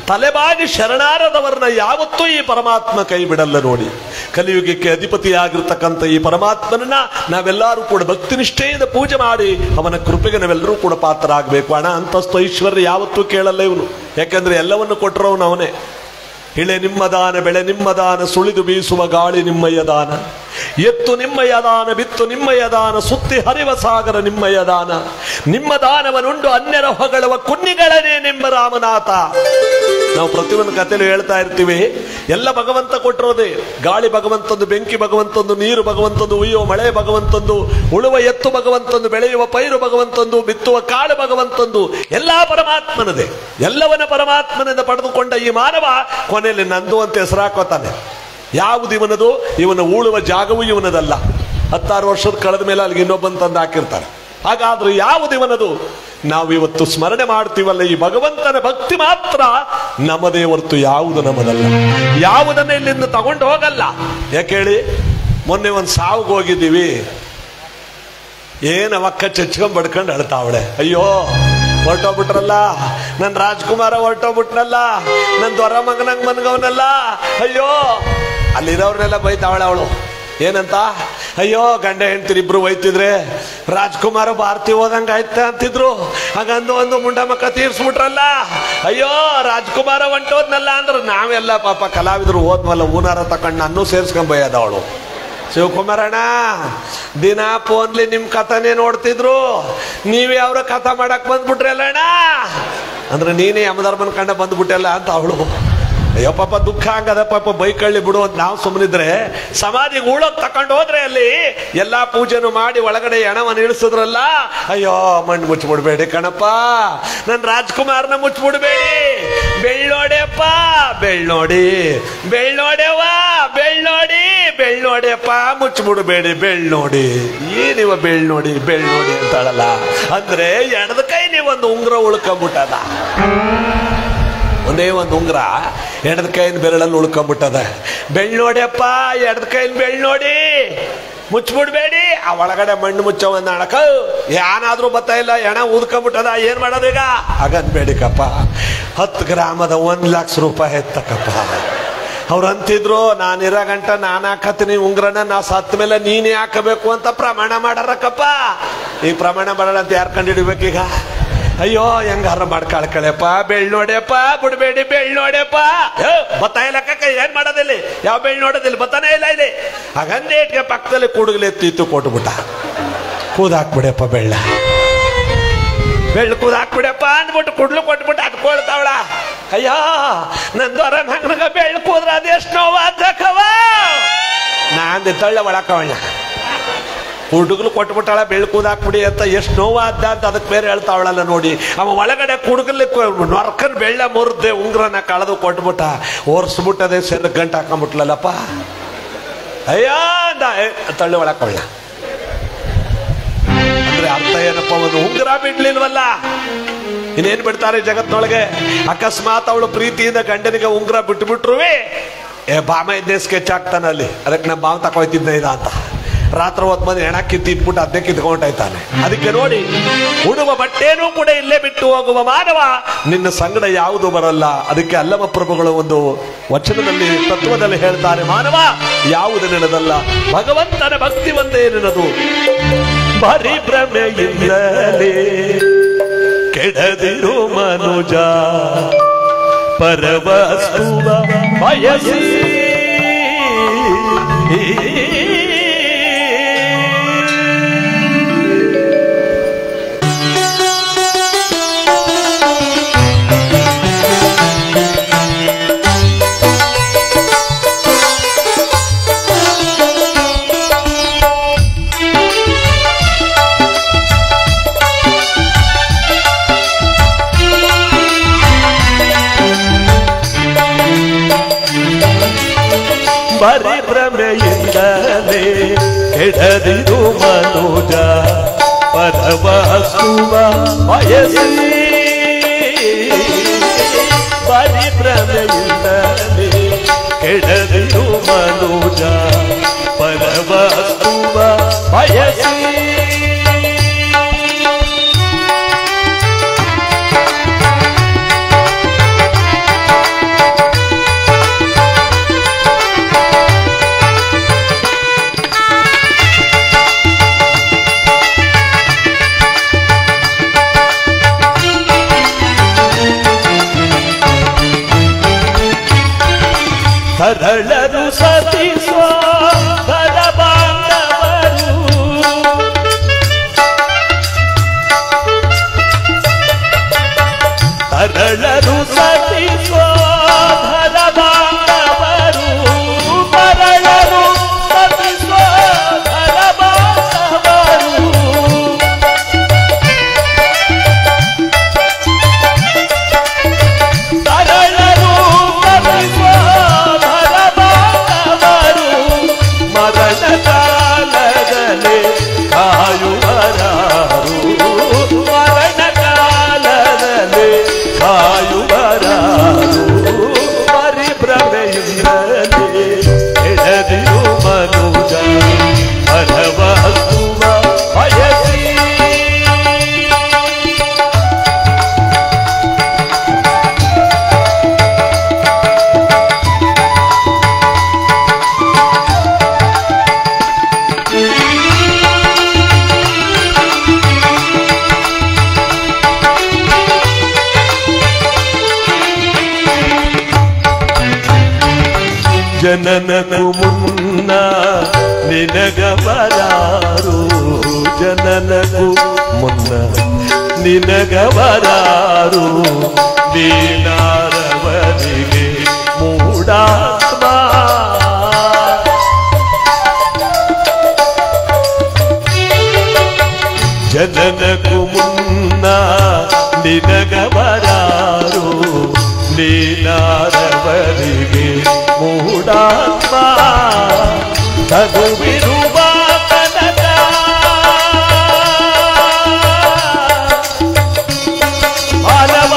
ತಲೆಬಾಗಿ ಶರಣಾರದವರನ್ನ ಯಾವತ್ತೂ ಈ ಪರಮಾತ್ಮ ಕೈ ಬಿಡಲ್ಲ. ನೋಡಿ, ಕಲಿಯುಗಕ್ಕೆ ಅಧಿಪತಿಯಾಗಿರ್ತಕ್ಕಂಥ ಈ ಪರಮಾತ್ಮನನ್ನ ನಾವೆಲ್ಲರೂ ಕೂಡ ಭಕ್ತಿ ನಿಷ್ಠೆಯಿಂದ ಪೂಜೆ ಮಾಡಿ ಅವನ ಕೃಪೆಗೆ ನಾವೆಲ್ಲರೂ ಕೂಡ ಪಾತ್ರರಾಗಬೇಕು. ಹಣ, ಅಂತಸ್ತು, ಐಶ್ವರ್ಯ ಯಾವತ್ತೂ ಕೇಳಲ್ಲ ಇವನು. ಯಾಕಂದ್ರೆ ಎಲ್ಲವನ್ನು ಕೊಟ್ಟರವನು ಅವನೇ. ಇಳೆ ನಿಮ್ಮ ದಾನ, ಬೆಳೆ ನಿಮ್ಮ ದಾನ, ಸುಳಿದು ಬೀಸುವ ಗಾಳಿ ನಿಮ್ಮಯ್ಯ ದಾನ, ಎತ್ತು ನಿಮ್ಮಯ್ಯ ದಾನ, ಬಿತ್ತು ನಿಮ್ಮಯ್ಯ ದಾನ, ಸುತ್ತಿ ಹರಿವ ಸಾಗರ ನಿಮ್ಮಯ್ಯ ದಾನ, ನಿಮ್ಮ ದಾನವನುಂಡು ಅನ್ಯರ ಹೊಗಳುವ ಕುನ್ನಿಗಳನ್ನೇ ನಿಮ್ಮ ರಾಮನಾಥ. ನಾವು ಪ್ರತಿಯೊಂದು ಕಥೆಯಲ್ಲಿ ಹೇಳ್ತಾ ಇರ್ತೀವಿ, ಎಲ್ಲ ಭಗವಂತ ಕೊಟ್ಟಿರೋದೇ. ಗಾಳಿ ಭಗವಂತಂದು, ಬೆಂಕಿ ಭಗವಂತಂದು, ನೀರು ಭಗವಂತಂದು, ಉಯ್ಯುವ ಮಳೆ ಭಗವಂತಂದು, ಉಳುವ ಎತ್ತು ಭಗವಂತಂದು, ಬೆಳೆಯುವ ಪೈರು ಭಗವಂತಂದು, ಬಿತ್ತುವ ಕಾಳು ಭಗವಂತಂದು, ಎಲ್ಲಾ ಪರಮಾತ್ಮನದೇ. ಎಲ್ಲವನ್ನ ಪರಮಾತ್ಮನಿಂದ ಪಡೆದುಕೊಂಡ ಈ ಮಾನವ ಕೊನೆಯಲ್ಲಿ ನಂದು ಅಂತ ಹೆಸರಾಕೋತಾನೆ. ಯಾವುದು ಇವನದು? ಇವನ ಉಳುವ ಜಾಗವೂ ಇವನದಲ್ಲ. 16 ವರ್ಷದ ಕಳೆದ ಮೇಲೆ ಅಲ್ಲಿಗೆ ಇನ್ನೊಬ್ಬನ್ ತಂದು ಹಾಕಿರ್ತಾರೆ. ಹಾಗಾದ್ರೆ ಯಾವುದು ಇವನದು? ನಾವು ಇವತ್ತು ಸ್ಮರಣೆ ಮಾಡ್ತೀವಲ್ಲ, ಈ ಭಗವಂತನ ಭಕ್ತಿ ಮಾತ್ರ ನಮ್ಮದೇ ಹೊರತು ಯಾವುದು ನಮ್ಮದಲ್ಲ. ಯಾವುದನ್ನ ಇಲ್ಲಿಂದ ತಗೊಂಡು ಹೋಗಲ್ಲ. ಯಾಕೆ ಹೇಳಿ, ಮೊನ್ನೆ ಒಂದು ಸಾವುಗೆ ಹೋಗಿದ್ದೀವಿ. ಅವಕ್ಕ ಚಚ್ಕೊಂಡ್ ಬಡ್ಕೊಂಡು ಅಳ್ತಾವಳೆ, ಅಯ್ಯೋ ಹೊರಟೋಗ್ಬಿಟ್ರಲ್ಲ, ನನ್ ರಾಜ್ಕುಮಾರ ಹೊರಟೋಗ್ಬಿಟ್ನಲ್ಲ, ನನ್ ದೊರ ಮಗನಂಗ್ ಮನ್ಗವನಲ್ಲ, ಅಯ್ಯೋ. ಅಲ್ಲಿರೋರ್ನೆಲ್ಲ ಬೈತಾವಳೆ ಅವಳು. ಏನಂತ? ಅಯ್ಯೋ, ಗಂಡ ಹೆಂಡ್ತಿರು ಇಬ್ರು ಒಯ್ತಿದ್ರೆ ರಾಜ್ಕುಮಾರ ಭಾರತಿ ಹೋದಂಗ ಆಯ್ತ ಅಂತಿದ್ರು, ಹಾಗಂದು ಒಂದು ಮುಂಡ ಮಕ್ಕ ತೀರ್ಸ್ಬಿಟ್ರಲ್ಲ, ಅಯ್ಯೋ ರಾಜ್ಕುಮಾರ ಹೊಂಟೋದ್ನಲ್ಲ ಅಂದ್ರೆ ನಾವೆಲ್ಲ ಪಾಪ ಕಲಾವಿದ್ರು ಹೋದ್ವಲ್ಲ ಹೂನಾರ ತಕೊಂಡ್ ನನ್ನೂ ಸೇರ್ಸ್ಕೊಂಡ್ ಬೈಯದ ಅವಳು. ಶಿವಕುಮಾರಣ್ಣ ದಿನ ಫೋನ್ಲಿ ನಿಮ್ ಕಥನೇ ನೋಡ್ತಿದ್ರು, ನೀವೇ ಅವ್ರ ಕಥಾ ಮಾಡಕ್ ಬಂದ್ಬಿಟ್ರಿ ಅಲ್ಲ ಅಣ್ಣ ಅಂದ್ರೆ ನೀನೇ ಯಮಧರ್ಮನ್ ಕಂಡ ಬಂದ್ಬಿಟ್ಟಲ್ಲ ಅಂತ ಅವಳು. ಅಯ್ಯೋ ಪಾಪ ದುಃಖ ಆಗದ, ಪಾಪ ಬೈಕಳ್ಳಿ ಬಿಡು ಅಂತ ನಾವು ಸುಮ್ಮನಿದ್ರೆ, ಸಮಾಧಿಗೆ ಉಳೋಕ್ ತಕೊಂಡು ಹೋದ್ರೆ ಅಲ್ಲಿ ಎಲ್ಲಾ ಪೂಜೆನು ಮಾಡಿ ಒಳಗಡೆ ಹೆಣವನ್ನು ಇಳಿಸಿದ್ರಲ್ಲ, ಅಯ್ಯೋ ಮಣ್ಣು ಮುಚ್ಚಿಬಿಡ್ಬೇಡಿ ಕಣಪ್ಪ, ನನ್ ರಾಜ್ಕುಮಾರ್ನ ಮುಚ್ಚಿಬಿಡ್ಬೇಡಿ, ಬೆಳ್ಳೋಡೆಯಪ್ಪ ಬೆಳ್ಳೋಡಿ, ಬೆಳ್ಳೋಡೆವ ಬೆಳ್ಳೋಡಿ, ಬೆಳ್ಳೋಡೆಯಪ್ಪ ಮುಚ್ಚಿಬಿಡ್ಬೇಡಿ, ಬೆಳ್ಳೋಡಿ. ಏನಿವ ಬೆಳ್ಳೋಡಿ ಬೆಳ್ಳೋಡಿ ಅಂತಾಳಲ್ಲ ಅಂದ್ರೆ ಎಡದ ಕೈ ನೀವೊಂದು ಉಂಗುರ ಉಳ್ಕೊಂಬಿಟ್ಟದ. ಒಂದೇ ಒಂದು ಉಂಗ್ರ ಎಡದ ಕೈಯಿಂದ ಬೆರಳಲ್ಲಿ ಉಳ್ಕೊಂಡ್ಬಿಟ್ಟದ. ಬೆಳ್ ನೋಡಿಯಪ್ಪ, ಎಡದ ಕೈಯಿಂದ ಬೆಳ್ ನೋಡಿ, ಮುಚ್ಚಿಬಿಡ್ಬೇಡಿ. ಆ ಒಳಗಡೆ ಮಣ್ಣು ಮುಚ್ಚವನ್ನ ಅಣಕ ಏನಾದ್ರೂ ಬತ್ತಾ ಇಲ್ಲ, ಎಣ ಊದ್ಕೊಂಡ್ಬಿಟ್ಟದ, ಏನ್ ಮಾಡೋದೀಗ ಹಾಗನ್ಬೇಡಿಕಪ್ಪ. 10 ಗ್ರಾಮದ 1 ಲಕ್ಷ ರೂಪಾಯಿ ಎತ್ತಕಪ್ಪ. ಅವ್ರು ಅಂತಿದ್ರು, ನಾನಿರೋ ಗಂಟ ನಾನು ಹಾಕತ್ತೀನಿ ಉಂಗ್ರನ, ನಾ ಸತ್ತ ಮೇಲೆ ನೀನೇ ಹಾಕಬೇಕು ಅಂತ ಪ್ರಮಾಣ ಮಾಡಾರಕ್ಕಪ್ಪ. ಈ ಪ್ರಮಾಣ ಮಾಡೋಣ ಅಂತ ಯಾರು ಕಂಡಿಡ್ಬೇಕೀಗ? ಅಯ್ಯೋ ಹೆಂಗಾರ ಮಾಡ್ಕೊಳ್ಕಳಪ್ಪ. ಬೆಳ್ ನೋಡ್ಯಪ್ಪ, ಬಿಡ್ಬೇಡಿ, ಬೆಳ್ ನೋಡ್ಯಪ್ಪ. ಬತ್ತಾ ಇಲ್ಲ ಕಕ್ಕ, ಏನ್ ಮಾಡೋದಿಲ್ಲಿ? ಯಾವ ಬೆಳ್ ನೋಡೋದಿಲ್ಲ, ಬತ್ತಾನೇ ಇಲ್ಲ ಇಲ್ಲಿ. ಹಾಗಂದೇ ಇಟ್ಗೆ ಪಕ್ಕದಲ್ಲಿ ಕೂಡುಗಲೆ ಎತ್ತಿತ್ತು ಕೊಟ್ಬಿಟ್ಟ. ಕೂದಾಕ್ಬಿಡಪ್ಪ ಬೆಳ್ಳ, ಬೆಳ್ಳು ಕೂದಾಕ್ಬಿಡಪ್ಪ ಅಂದ್ಬಿಟ್ಟು ಕುಡ್ಲು ಕೊಟ್ಬಿಟ್ಟು ಅಟ್ಕೊಳ್ತಾವಳ. ಅಯ್ಯೋ ನಂದವರ ನಂಗ ಬೆಳ್ಳು ಕೂದ್ರ ಅದೆಷ್ಟು ನೋವಾದಕವ. ನಾಂದೆ ತಳ್ಳ ಒಳಕವಳ, ಹುಡುಗಲು ಕೊಟ್ಬಿಟ್ಟಾಳ ಬೆಳ್ಳು ಕೂದಾಕ್ಬಿಡಿ ಅಂತ. ಎಷ್ಟು ನೋವಾದ ಅಂತ ಅದಕ್ಕೆ ಬೇರೆ ಹೇಳ್ತಾವಳಲ್ಲ ನೋಡಿ. ಅವ ಒಳಗಡೆ ಕುಡುಗಲ್ಲಿ ನೊರ್ಕನ್ ಬೆಳ್ಳ ಮುರ್ದೆ ಉಂಗ್ರನ ಕಳೆದು ಕೊಟ್ಬಿಟ್ಟ. ಒರ್ಸ್ಬಿಟ್ಟದೆ ಸೆರ್ ಗಂಟು ಹಾಕೊಂಡ್ಬಿಟ್ಲಲ್ಲಪ್ಪ. ಅಯ್ಯೋ ಅಂದ ತಳ್ಳಿ ಒಳಕವಳ. ಅಂದ್ರೆ ಅರ್ಥ ಏನಪ್ಪ, ಒಂದು ಉಂಗುರ ಬಿಡ್ಲಿಲ್ವಲ್ಲ, ಇನ್ನೇನ್ ಬಿಡ್ತಾರೆ ಜಗತ್ತಿನೊಳಗೆ? ಅಕಸ್ಮಾತ್ ಅವಳು ಪ್ರೀತಿಯಿಂದ ಗಂಡನಿಗೆ ಉಂಗುರ ಬಿಟ್ಬಿಟ್ರುವೆ, ಬಾಮ ಇದ್ದೇ ಸ್ಕೆಚ್ ಆಗ್ತಾನಲ್ಲಿ. ಅದಕ್ಕೆ ನಮ್ಮ ಬಾವು ತಕೊಯ್ತಿದ್ದ ಇದ ಅಂತ. ರಾತ್ರಿ ಹೊತ್ತು ಬಂದು ಹೆಣ ಕಿತ್ತಿಟ್ಬಿಟ್ಟು ಅದೇ ಕಿತ್ಕೊಂಡಾಯ್ತಾನೆ. ಅದಕ್ಕೆ ನೋಡಿ, ಉಡುವ ಬಟ್ಟೆನೂ ಕೂಡ ಇಲ್ಲೇ ಬಿಟ್ಟು ಹೋಗುವ ಮಾನವ, ನಿನ್ನ ಸಂಗಡ ಯಾವುದು ಬರಲ್ಲ. ಅದಕ್ಕೆ ಅಲ್ಲಮ ಪ್ರಭುಗಳು ಒಂದು ವಚನದಲ್ಲಿ ತತ್ವದಲ್ಲಿ ಹೇಳ್ತಾರೆ, ಮಾನವ ಯಾವುದು ನಿನ್ನದಲ್ಲ, ಭಗವಂತನ ಭಕ್ತಿ ಒಂದೇ ನಿನ್ನದು. ಪರಿಭ್ರಮೆಯಿಂದಲೇ ಕೆಡದಿರು ಮನುಜ, ಪರವಸ್ತುವ ಬಯಸಿ ಪರಿಭ್ರಮೆಯಿಂದಲೇ ಕೆಡದಿರು ಮನುಜ, ಪರವಸ್ತುವ ಬಯಸಿ. ಪರಿಭ್ರಮೆಯಿಂದಲೇ ಕೆಡದಿರು ಮನುಜ, ಪರವಸ್ತುವ ಬಯಸಿ. ಸರಳರು ಸತಿಸುವ ಬಾಂಧವರು, ಸರಳರು ಸತಿಸುವ ಬಾಂಧವರು, ಮರಳರು ಸತಿಸುವ ಬಾಂಧವರು. ಜನನಕ್ಕೂ ಮುನ್ನ ನಿನಗವರಾರು, ಜನನಕ್ಕೂ ಮುನ್ನ ನಿನಗವರಾರು, ನೀನಾರವರಿಗೆ ಮೂಢಾತ್ಮ. ಜನನಕ್ಕೂ ಮುನ್ನ ನಿನಗವರಾರು, ನೀನಾರವರಿಗೆ ಮೂಢಾತ್ಮ. ತನುವಿರುವ ಕನಕ ಮಾನವ,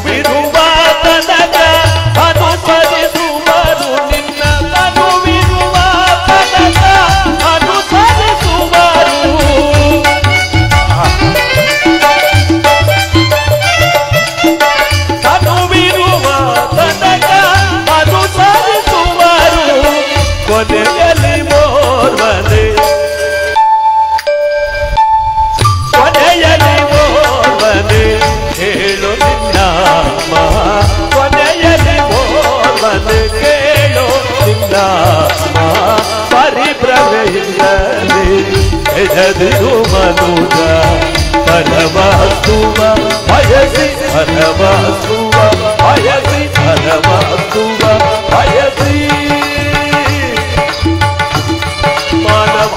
ತನುವಿರುವ ತನಕ ಅನುಸರಿಸುವರು ನಿನ್ನ ತನುವಿರುವ ತನಕ ಅನುಸರಿಸುವರು ತನುವಿರುವ ತನಕ ಅನುಸರಿಸುವರು ಕೊನೆಯಲ್ಲಿ ಮೋರ್ವನೆ ಕೊನೆಯಲ್ಲಿ ಮೋರ್ವನೆ ಹೇಳು ನಿನ್ನ ಕೊನೆಯಲ್ಲಿ ಮೋರ್ವನೆ ಕೇಳು ನಿನ್ನ ಪರಿಭ್ರಮೆಯಿಂದಲೇ ಎದೆದಿರು ಮನುಜ ಪರಮಾಸ್ತುವ ಬಯಸಿ ಪರಮಾಸ್ತುವ ಬಯಸಿ ಪರಮಾಸ್ತುವ ಬಯಸಿ ಮಾನವ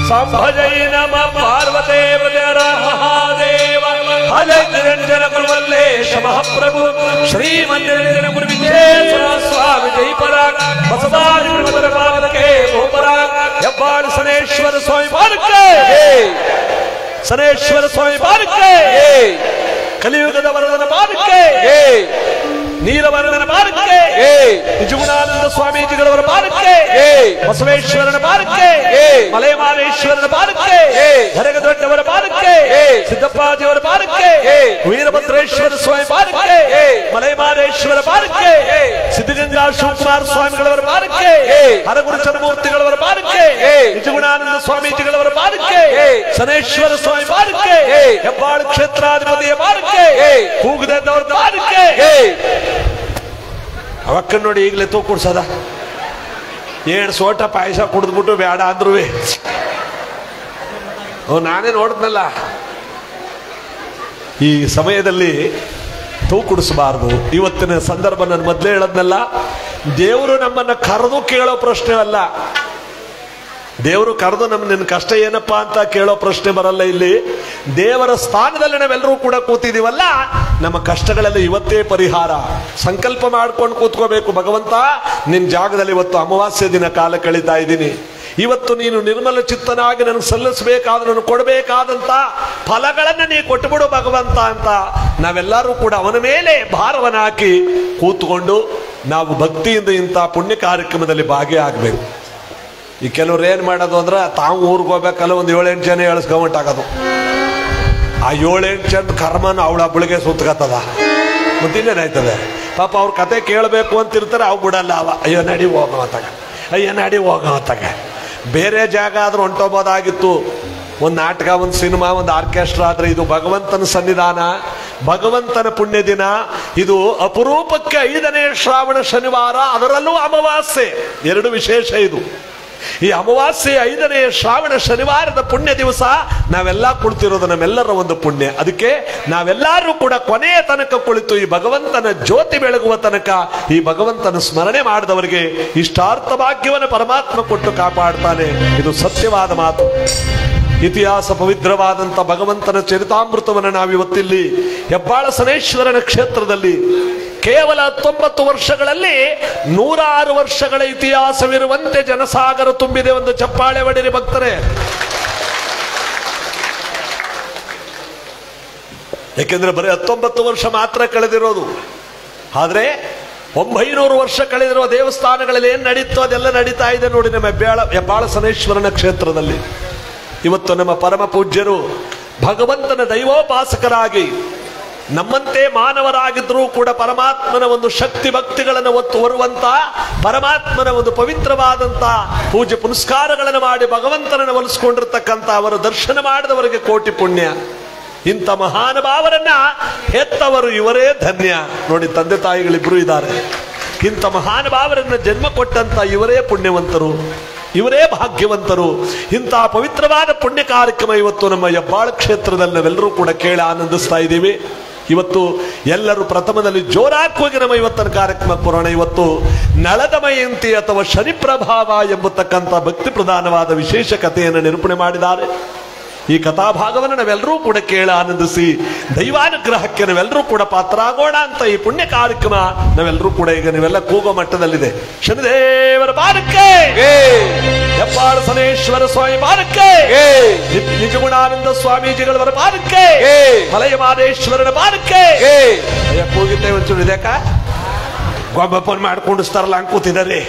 ಸಂಭಜೈ ನಮ ಪಾರ್ವತೇ ಪದರ ಮಹಾದೇವ ಹಲೈ ನಿರಂಜನ ಗುರುವಲ್ಲೇಶ ಮಹಾಪ್ರಭು ಶ್ರೀಮಂದಿರ ಗುರುವಿಜೇಶ್ವರ ಸ್ವಾಮಿ ಜೈ ಪರಾಗ್ ಬಸವಾದಿ ಗುರುವರ ಪಾದಕ್ಕೆ ಬಹುಪರಾಗ್ ಹೆಬ್ಬಾಳು ಸನೇಶ್ವರ ಸ್ವಾಮಿ ಪಾದಕ್ಕೆ ಸನೇಶ್ವರ ಸ್ವಾಮಿ ಪಾದಕ್ಕೆ ಕಲಿಯುಗದ ವರದನ ಪಾದಕ್ಕೆ ನೀಲವರ್ಣನ ಪಾದಕ್ಕೆ ನಿಜಗುಣಾನಂದ ಸ್ವಾಮೀಜಿಗಳವರ ಪಾದಕ್ಕೆ ಬಸವೇಶ್ವರನ ಪಾದಕ್ಕೆ ಮಲೆಮಾಲೇಶ್ವರನ ಪಾದಕ್ಕೆ ಧರೆಗದೊಡ್ಡವರ ಪಾದಕ್ಕೆ ಸಿದ್ದಪ್ಪಾಜಿಯವರ ಪಾದಕ್ಕೆ ವೀರಭದ್ರೇಶ್ವರ ಸ್ವಾಮಿ ಪಾದಕ್ಕೆ ಮಲೆಮಾಲೇಶ್ವರ ಪಾದಕ್ಕೆ ಸಿದ್ಧಗಂಗಾ ಶಿವಕುಮಾರ ಸ್ವಾಮಿಗಳವರ ಪಾದಕ್ಕೆ ಹರಗುರು ಚನ್ನಮೂರ್ತಿಗಳವರ ಪಾದಕ್ಕೆ ನಿಜಗುಣಾನಂದ ಸ್ವಾಮೀಜಿಗಳವರ ಪಾದಕ್ಕೆ ಸನೇಶ್ವರ ಸ್ವಾಮಿ ಪಾದಕ್ಕೆ ಹೆಬ್ಬಾಳು ಕ್ಷೇತ್ರಾಧಿಪತಿಯ ಪಾದಕ್ಕೆ ಕೂಗದವರ ಪಾದಕ್ಕೆ ಅವಕ್ಕ ನೋಡಿ ಈಗಲೇ ತೂ ಕುಡ್ಸದ ಏಳು ಸೋಟ ಪಾಯಸ ಕುಡಿದ್ಬಿಟ್ಟು ಬೇಡ ಅಂದ್ರು ನಾನೇ ನೋಡಿದ್ನಲ್ಲ. ಈ ಸಮಯದಲ್ಲಿ ತೂ ಕುಡಿಸಬಾರ್ದು. ಇವತ್ತಿನ ಸಂದರ್ಭ ನಾನು ಮೊದಲೇ ಹೇಳದ್ನಲ್ಲ, ದೇವರು ನಮ್ಮನ್ನ ಕರೆದು ಕೇಳೋ ಪ್ರಶ್ನೆ ಅಲ್ಲ. ದೇವರು ಕರೆದು ನಿನ್ನ ಕಷ್ಟ ಏನಪ್ಪಾ ಅಂತ ಕೇಳೋ ಪ್ರಶ್ನೆ ಬರಲ್ಲ. ಇಲ್ಲಿ ದೇವರ ಸ್ಥಾನದಲ್ಲಿ ನಾವೆಲ್ಲರೂ ಕೂಡ ಕೂತಿದೀವಲ್ಲ, ನಮ್ಮ ಕಷ್ಟಗಳೆಲ್ಲ ಇವತ್ತೇ ಪರಿಹಾರ. ಸಂಕಲ್ಪ ಮಾಡ್ಕೊಂಡು ಕೂತ್ಕೋಬೇಕು. ಭಗವಂತ ನಿನ್ನ ಜಾಗದಲ್ಲಿ ಇವತ್ತು ಅಮಾವಾಸ್ಯೆ ದಿನ ಕಾಲ ಕಳೀತಾ ಇದ್ದೀನಿ, ಇವತ್ತು ನೀನು ನಿರ್ಮಲ ಚಿತ್ತನಾಗಿ ನನಗೆ ಸಲ್ಲಿಸಬೇಕಾದ, ನನಗೆ ಕೊಡಬೇಕಾದಂತ ಫಲಗಳನ್ನ ನೀ ಕೊಟ್ಟುಬಿಡು ಭಗವಂತ ಅಂತ ನಾವೆಲ್ಲರೂ ಕೂಡ ಅವನ ಮೇಲೆ ಭಾರವನ್ನು ಹಾಕಿ ಕೂತ್ಕೊಂಡು ನಾವು ಭಕ್ತಿಯಿಂದ ಇಂಥ ಪುಣ್ಯ ಕಾರ್ಯಕ್ರಮದಲ್ಲಿ ಭಾಗಿಯಾಗಬೇಕು. ಈ ಕೆಲವ್ರು ಏನ್ ಮಾಡೋದು ಅಂದ್ರೆ, ತಾವು ಊರಿಗೆ ಹೋಗ್ಬೇಕಲ್ಲ ಒಂದು 7-8 ಜನ ಎಳಿಸ್ಕೊಂಬಿಟ್ಟಾಗೋದು. ಆ 7-8 ಜನ ಕರ್ಮನ ಅವಳ ಹಬ್ಬಳಿಗೆ ಸುತ್ತಕತ್ತದ. ಮತ್ತಿನ್ನೇನಾಯ್ತದೆ ಪಾಪ ಅವ್ರ ಕತೆ ಕೇಳಬೇಕು ಅಂತಿರ್ತಾರೆ, ಅವು ಬಿಡಲ್ಲ. ಅಯ್ಯೋ ನಡಿ ಹೋಗೋತ್ತಾಗ, ಅಯ್ಯೋ ನಡಿ ಹೋಗೋತ್ತಾಗ. ಬೇರೆ ಜಾಗ ಆದ್ರೂ ಹೊಂಟೋಬೋದಾಗಿತ್ತು. ಒಂದು ನಾಟಕ, ಒಂದು ಸಿನಿಮಾ, ಒಂದು ಆರ್ಕೆಸ್ಟ್ರಾ ಆದ್ರೆ ಇದು ಭಗವಂತನ ಸನ್ನಿಧಾನ, ಭಗವಂತನ ಪುಣ್ಯ ದಿನ. ಇದು ಅಪರೂಪಕ್ಕೆ 5ನೇ ಶ್ರಾವಣ ಶನಿವಾರ, ಅದರಲ್ಲೂ ಅಮಾವಾಸ್ಯೆ. 2 ವಿಶೇಷ ಇದು. ಈ ಅಮಾವಾಸ್ಯೆ 5ನೇ ಶ್ರಾವಣ ಶನಿವಾರದ ಪುಣ್ಯ ದಿವಸ ನಾವೆಲ್ಲ ಕುಳಿತಿರೋದು ನಮ್ಮೆಲ್ಲರ ಒಂದು ಪುಣ್ಯ. ಅದಕ್ಕೆ ನಾವೆಲ್ಲರೂ ಕೂಡ ಕೊನೆಯ ತನಕ ಕುಳಿತು ಈ ಭಗವಂತನ ಜ್ಯೋತಿ ಬೆಳಗುವ ತನಕ ಈ ಭಗವಂತನ ಸ್ಮರಣೆ ಮಾಡಿದವರಿಗೆ ಇಷ್ಟಾರ್ಥ ಭಾಗ್ಯವನ್ನು ಪರಮಾತ್ಮ ಕೊಟ್ಟು ಕಾಪಾಡ್ತಾನೆ. ಇದು ಸತ್ಯವಾದ ಮಾತು. ಇತಿಹಾಸ ಪವಿತ್ರವಾದಂಥ ಭಗವಂತನ ಚರಿತಾಮೃತವನ್ನು ನಾವಿವತ್ತಿಲ್ಲಿ ಹೆಬ್ಬಾಳ ಸನೇಶ್ವರನ ಕ್ಷೇತ್ರದಲ್ಲಿ ಕೇವಲ 19 ವರ್ಷಗಳಲ್ಲಿ 106 ವರ್ಷಗಳ ಇತಿಹಾಸವಿರುವಂತೆ ಜನಸಾಗರ ತುಂಬಿದೆ. ಒಂದು ಚಪ್ಪಾಳೆ ಹೊಡಿರಿ ಭಕ್ತರೇ. ಯಾಕೆಂದ್ರೆ ಬರೀ 19 ವರ್ಷ ಮಾತ್ರ ಕಳೆದಿರೋದು. ಆದ್ರೆ 900 ವರ್ಷ ಕಳೆದಿರುವ ದೇವಸ್ಥಾನಗಳಲ್ಲಿ ಏನ್ ನಡೀತೋ ಅದೆಲ್ಲ ನಡೀತಾ ಇದೆ ನೋಡಿ ನಮ್ಮ ಹೆಬ್ಬಾಳ ಸನೇಶ್ವರನ ಕ್ಷೇತ್ರದಲ್ಲಿ. ಇವತ್ತು ನಮ್ಮ ಪರಮ ಪೂಜ್ಯರು ಭಗವಂತನ ದೈವೋಪಾಸಕರಾಗಿ ನಮ್ಮಂತೆ ಮಾನವರಾಗಿದ್ರೂ ಕೂಡ ಪರಮಾತ್ಮನ ಒಂದು ಶಕ್ತಿ ಭಕ್ತಿಗಳನ್ನು ಒತ್ತು ಹೊರುವಂತ, ಪರಮಾತ್ಮನ ಒಂದು ಪವಿತ್ರವಾದಂತ ಪೂಜೆ ಪುನಸ್ಕಾರಗಳನ್ನು ಮಾಡಿ ಭಗವಂತನನ್ನು ಒಲಿಸ್ಕೊಂಡಿರ್ತಕ್ಕಂಥ ಅವರ ದರ್ಶನ ಮಾಡಿದವರಿಗೆ ಕೋಟಿ ಪುಣ್ಯ. ಇಂಥ ಮಹಾನುಭಾವರನ್ನ ಹೆತ್ತವರು ಇವರೇ ಧನ್ಯ ನೋಡಿ. ತಂದೆ ತಾಯಿಗಳಿಬ್ರು ಇದ್ದಾರೆ. ಇಂಥ ಮಹಾನುಭಾವರನ್ನ ಜನ್ಮ ಕೊಟ್ಟಂತ ಇವರೇ ಪುಣ್ಯವಂತರು, ಇವರೇ ಭಾಗ್ಯವಂತರು. ಇಂತಹ ಪವಿತ್ರವಾದ ಪುಣ್ಯ ಕಾರ್ಯಕ್ರಮ ಇವತ್ತು ನಮ್ಮ ಹೆಬ್ಬಾಳ ಕ್ಷೇತ್ರದಲ್ಲಿ ನಾವೆಲ್ಲರೂ ಕೂಡ ಕೇಳಿ ಆನಂದಿಸ್ತಾ ಇದ್ದೀವಿ. ಇವತ್ತು ಎಲ್ಲರೂ ಪ್ರಥಮದಲ್ಲಿ ಜೋರಾಗಿ ಹೋಗಿ ನಮ್ಮ ಇವತ್ತಿನ ಕಾರ್ಯಕ್ರಮ ಪುರಾಣ ಇವತ್ತು ನಳದಮಯಂತಿ ಅಥವಾ ಶನಿ ಪ್ರಭಾವ ಎಂಬತಕ್ಕಂಥ ಭಕ್ತಿ ಪ್ರಧಾನವಾದ ವಿಶೇಷ ಕಥೆಯನ್ನು ನಿರೂಪಣೆ ಮಾಡಿದ್ದಾರೆ. ಈ ಕಥಾಭಾಗವನ್ನು ನಾವೆಲ್ಲರೂ ಕೂಡ ಕೇಳ ಆನಂದಿಸಿ ದೈವಾನುಗ್ರಹಕ್ಕೆ ನಾವೆಲ್ಲರೂ ಕೂಡ ಪಾತ್ರರಾಗೋಣ ಅಂತ ಈ ಪುಣ್ಯ ಕಾರ್ಯಕ್ರಮ ನಾವೆಲ್ಲರೂ ಕೂಡ ಈಗ ನೀವೆಲ್ಲ ಕೂಗೋ ಮಟ್ಟದಲ್ಲಿದೆ. ಶನಿದೇವರ ಬಾರಕ್ಕೆ, ಹೆಬ್ಬಾಳ ಸನೇಶ್ವರ ಸ್ವಾಮಿ ಬಾರಕ್ಕೆ, ನಿಜಗುಣಾನಂದ ಸ್ವಾಮೀಜಿಗಳವರ ಬಾರಕ್ಕೆ, ಮಲಯ ಮಾದೇಶ್ವರನ ಬಾರಕ್ಕೆ. ಕೂಗಿದ್ದೆ ಒಂಚೂರು ಇದಕ್ಕ ಗೊಂಬಪ್ಪನ್ ಮಾಡ್ಕೊಂಡಿಸ್ತಾರಲ್ಲ ಹಂಗೆ ಕೂತಿದ್ದಾರೆ.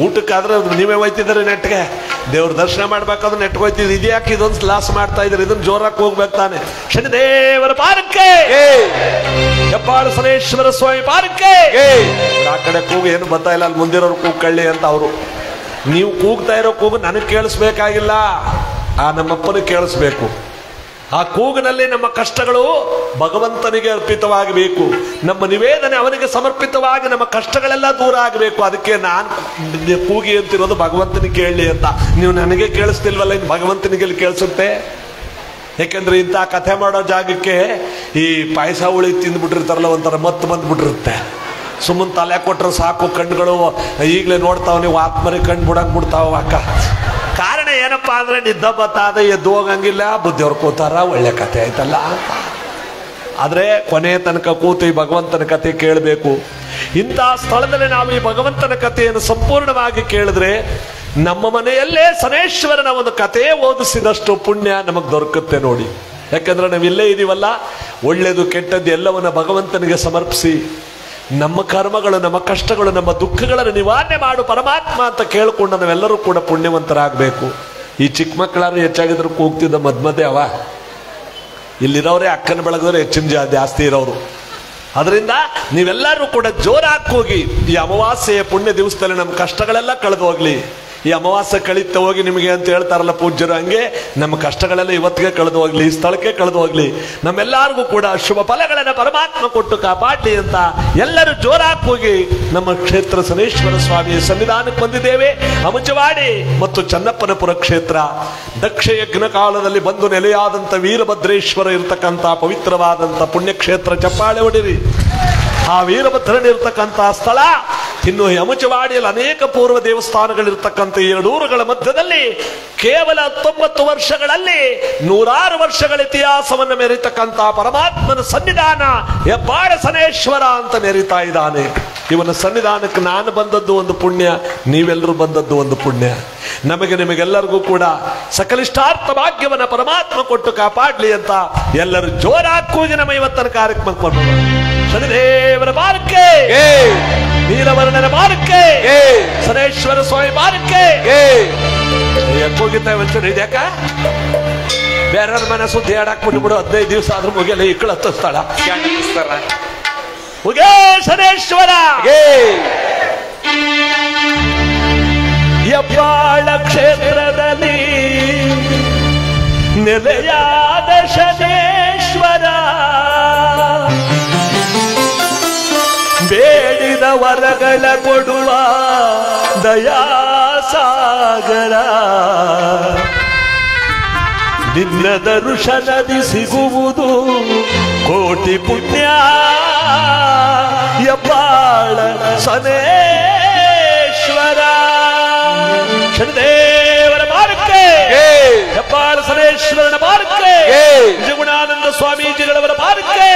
ಊಟಕ್ಕಾದ್ರೆ ನೀವೇ ಹೋಯ್ತಿದ್ದಾರೆ ನೆಟ್ಗೆ, ದೇವ್ರ ದರ್ಶನ ಮಾಡ್ಬೇಕಾದ್ರೆ ನೆಟ್ಗೆ ಹೋಯ್ತಿದ್ರು. ಇದ್ಯಾಕೆ ಇದೊಂದು ಲಾಸ್ ಮಾಡ್ತಾ ಇದ್ದಾರೆ, ಇದನ್ನ ಜೋರಾಗಿ ಹೋಗ್ಬೇಕು ತಾನೆ. ಶನಿದೇವರ ಪಾರಕ್ಕೆ, ಹೆಬ್ಬಾಳ ಸನೇಶ್ವರ ಸ್ವಾಮಿ ಪಾರಕ್ಕೆ. ಆ ಕಡೆ ಕೂಗು ಏನು ಬರ್ತಾ ಇಲ್ಲ, ಅಲ್ಲಿ ಮುಂದಿರೋರು ಕೂಗು ಕಳ್ಳಿ ಅಂತ ಅವರು. ನೀವು ಕೂಗ್ತಾ ಇರೋ ಕೂಗು ನನಗೆ ಕೇಳಿಸ್ಬೇಕಾಗಿಲ್ಲ, ಆ ನಮ್ಮಪ್ಪನಿಗೆ ಕೇಳಿಸ್ಬೇಕು. ಆ ಕೂಗಿನಲ್ಲಿ ನಮ್ಮ ಕಷ್ಟಗಳು ಭಗವಂತನಿಗೆ ಅರ್ಪಿತವಾಗಬೇಕು, ನಮ್ಮ ನಿವೇದನೆ ಅವನಿಗೆ ಸಮರ್ಪಿತವಾಗಿ ನಮ್ಮ ಕಷ್ಟಗಳೆಲ್ಲ ದೂರ ಆಗಬೇಕು. ಅದಕ್ಕೆ ನಾನು ಕೂಗಿ ಅಂತಿರೋದು ಭಗವಂತನಿಗೆ ಕೇಳಲಿ ಅಂತ. ನೀವು ನನಗೆ ಕೇಳಿಸ್ತಿಲ್ವಲ್ಲ, ಇನ್ನು ಭಗವಂತನಿಗೆ ಕೇಳಿಸುತ್ತೆ. ಯಾಕೆಂದ್ರೆ ಇಂಥ ಕಥೆ ಮಾಡೋ ಜಾಗಕ್ಕೆ ಈ ಪಾಯಸ ಹುಳಿ ತಿಂದ್ಬಿಟ್ಟಿರ್ತಾರಲ್ಲ, ಒಂಥರ ಮತ್ತು ಬಂದ್ಬಿಟ್ಟಿರುತ್ತೆ. ಸುಮ್ಮನೆ ತಲೆ ಕೊಟ್ಟರೆ ಸಾಕು, ಕಣ್ಣುಗಳು ಈಗಲೇ ನೋಡ್ತಾವ, ನೀವು ಆತ್ಮರಿ ಕಣ್ಣು ಬಿಡಂಗ್ ಬಿಡ್ತಾವ ಅಕ್ಕ. ಕಾರಣ ಏನಪ್ಪಾ ಅಂದ್ರೆ ನಿದ್ದೆ ಬತ್ತಾದ ಎದ್ದು ಹೋಗಂಗಿಲ್ಲ, ಬುದ್ಧಿಯವ್ರು ಕೂತಾರ, ಒಳ್ಳೆ ಕಥೆ ಆಯ್ತಲ್ಲ ಅಂತ. ಆದ್ರೆ ಕೊನೆಯ ತನಕ ಕೂತು ಈ ಭಗವಂತನ ಕಥೆ ಕೇಳಬೇಕು. ಇಂಥ ಸ್ಥಳದಲ್ಲಿ ನಾವು ಈ ಭಗವಂತನ ಕಥೆಯನ್ನು ಸಂಪೂರ್ಣವಾಗಿ ಕೇಳಿದ್ರೆ ನಮ್ಮ ಮನೆಯಲ್ಲೇ ಸನೇಶ್ವರನ ಒಂದು ಕಥೆ ಓದಿಸಿದಷ್ಟು ಪುಣ್ಯ ನಮಗೆ ದೊರಕುತ್ತೆ ನೋಡಿ. ಯಾಕಂದ್ರೆ ನಾವಿಲ್ಲೇ ಇದೀವಲ್ಲ, ಒಳ್ಳೇದು ಕೆಟ್ಟದ್ದು ಎಲ್ಲವನ್ನ ಭಗವಂತನಿಗೆ ಸಮರ್ಪಿಸಿ ನಮ್ಮ ಕರ್ಮಗಳು, ನಮ್ಮ ಕಷ್ಟಗಳು, ನಮ್ಮ ದುಃಖಗಳನ್ನು ನಿವಾರಣೆ ಮಾಡು ಪರಮಾತ್ಮ ಅಂತ ಕೇಳಿಕೊಂಡು ನಾವೆಲ್ಲರೂ ಕೂಡ ಪುಣ್ಯವಂತರಾಗಬೇಕು. ಈ ಚಿಕ್ಕ ಮಕ್ಕಳಾರು ಹೆಚ್ಚಾಗಿದ್ರು ಕೂಗ್ತಿದ್ದ ಮಧ್ಯ ಅವ, ಇಲ್ಲಿರೋರೇ ಅಕ್ಕನ ಬೆಳಗೋರು ಹೆಚ್ಚಿನ ಜಾಸ್ತಿ ಇರೋರು. ಅದರಿಂದ ನೀವೆಲ್ಲರೂ ಕೂಡ ಜೋರಾಗಿ ಹೋಗಿ ಈ ಅಮಾವಾಸ್ಯೆಯ ಪುಣ್ಯ ದಿವಸದಲ್ಲಿ ನಮ್ಮ ಕಷ್ಟಗಳೆಲ್ಲ ಕಳೆದು ಹೋಗ್ಲಿ. ಈ ಅಮಾವಾಸ್ಯೆ ಕಳೀತಾ ಹೋಗಿ ನಿಮಗೆ ಅಂತ ಹೇಳ್ತಾರಲ್ಲ ಪೂಜ್ಯರು, ಹಂಗೆ ನಮ್ಮ ಕಷ್ಟಗಳೆಲ್ಲ ಇವತ್ತಿಗೆ ಕಳೆದು ಹೋಗ್ಲಿ, ಈ ಸ್ಥಳಕ್ಕೆ ಕಳೆದು ಹೋಗ್ಲಿ, ನಮ್ಮೆಲ್ಲರಿಗೂ ಕೂಡ ಶುಭ ಫಲಗಳನ್ನು ಪರಮಾತ್ಮ ಕೊಟ್ಟು ಕಾಪಾಡಲಿ ಅಂತ ಎಲ್ಲರೂ ಜೋರಾಗಿ ಹೋಗಿ ನಮ್ಮ ಕ್ಷೇತ್ರ ಸನೇಶ್ವರ ಸ್ವಾಮಿಯ ಸನ್ನಿಧಾನಕ್ಕೆ ಬಂದಿದ್ದೇವೆ. ಅಮುಚವಾಡಿ ಮತ್ತು ಚನ್ನಪ್ಪನಪುರ ಕ್ಷೇತ್ರ ದಕ್ಷ ಯಜ್ಞ ಕಾಲದಲ್ಲಿ ಬಂದು ನೆಲೆಯಾದಂಥ ವೀರಭದ್ರೇಶ್ವರ ಇರ್ತಕ್ಕಂಥ ಪವಿತ್ರವಾದಂಥ ಪುಣ್ಯಕ್ಷೇತ್ರ. ಚಪ್ಪಾಳೆ ಹೊಡಿರಿ. ಆ ವೀರಭದ್ರನಿರ್ತಕ್ಕಂಥ ಸ್ಥಳ ಇನ್ನು ಯಮಚವಾಡಿಯಲ್ಲಿ ಅನೇಕ ಪೂರ್ವ ದೇವಸ್ಥಾನಗಳಿರ್ತಕ್ಕಂಥ 2 ಊರುಗಳ ಮಧ್ಯದಲ್ಲಿ ಕೇವಲ 19 ವರ್ಷಗಳಲ್ಲಿ 100 ವರ್ಷಗಳ ಇತಿಹಾಸವನ್ನು ಮೆರೀತಕ್ಕಂಥ ಪರಮಾತ್ಮನ ಸನ್ನಿಧಾನ ಹೆಬ್ಬಾಳ ಸನೇಶ್ವರ ಅಂತ ಮೆರೀತಾ ಇದ್ದಾನೆ. ಇವನ ಸನ್ನಿಧಾನಕ್ಕೆ ನಾನು ಬಂದದ್ದು ಒಂದು ಪುಣ್ಯ, ನೀವೆಲ್ಲರೂ ಬಂದದ್ದು ಒಂದು ಪುಣ್ಯ. ನಿಮಗೆಲ್ಲರಿಗೂ ಕೂಡ ಸಕಲಿಷ್ಟಾರ್ಥ ಭಾಗ್ಯವನ್ನ ಪರಮಾತ್ಮ ಕೊಟ್ಟು ಕಾಪಾಡ್ಲಿ ಅಂತ ಎಲ್ಲರೂ ಜೋರಾಗಿ ಕೂಗಿ ನಮ್ಮ ಇವತ್ತಿನ ಕಾರ್ಯಕ್ರಮಕ್ಕೆ ಬರೋಣ. ಶನಿದೇವರ ಬಾರಕ್ಕೆ, ನೀಲವರ್ಣನ ಬಾರಕ್ಕೆ, ಸನೇಶ್ವರ ಸ್ವಾಮಿ ಬಾರಕ್ಕೆ. ಹೋಗಿದ್ದ ಒಂಚೂರು ಇದ್ಯಾಕ ಬೇರೆಯವ್ರ ಮನೆ ಸುದ್ದಿ ಆಡಾಕ್ ಬಿಟ್ಬಿಡು. 15 ದಿವಸ ಆದ್ರೂ ಮುಗಿಯಲ್ಲ, ಇಕ್ಕಳು ಹತ್ತಿಸ್ತಾಳ ಮುಗೇ ಶನೇಶ್ವರ. ಹೆಬ್ಬಾಳ ಕ್ಷೇತ್ರದಲ್ಲಿ ನೆಲೆಯಾದ ಶನೇಶ್ವರ, ಬೇಡಿದ ವರಗಳ ಕೊಡುವ ದಯಾಸಾಗರ. ನಿನ್ನ ದರ್ಶನದಿ ಸಿಗುವುದು ಕೋಟಿ ಪುಣ್ಯ. ಹೆಬ್ಬಾಳ ಸನೇಶ್ವರ ಶನಿದೇವರ ಮಾರ್ಗಕ್ಕೆ, ಹೆಬ್ಬಾಳ ಸನೇಶ್ವರನ ಮಾರ್ಗಕ್ಕೆ, ನಿಜಗುಣಾನಂದ ಸ್ವಾಮೀಜಿಗಳವರ ಮಾರ್ಗಕ್ಕೆ.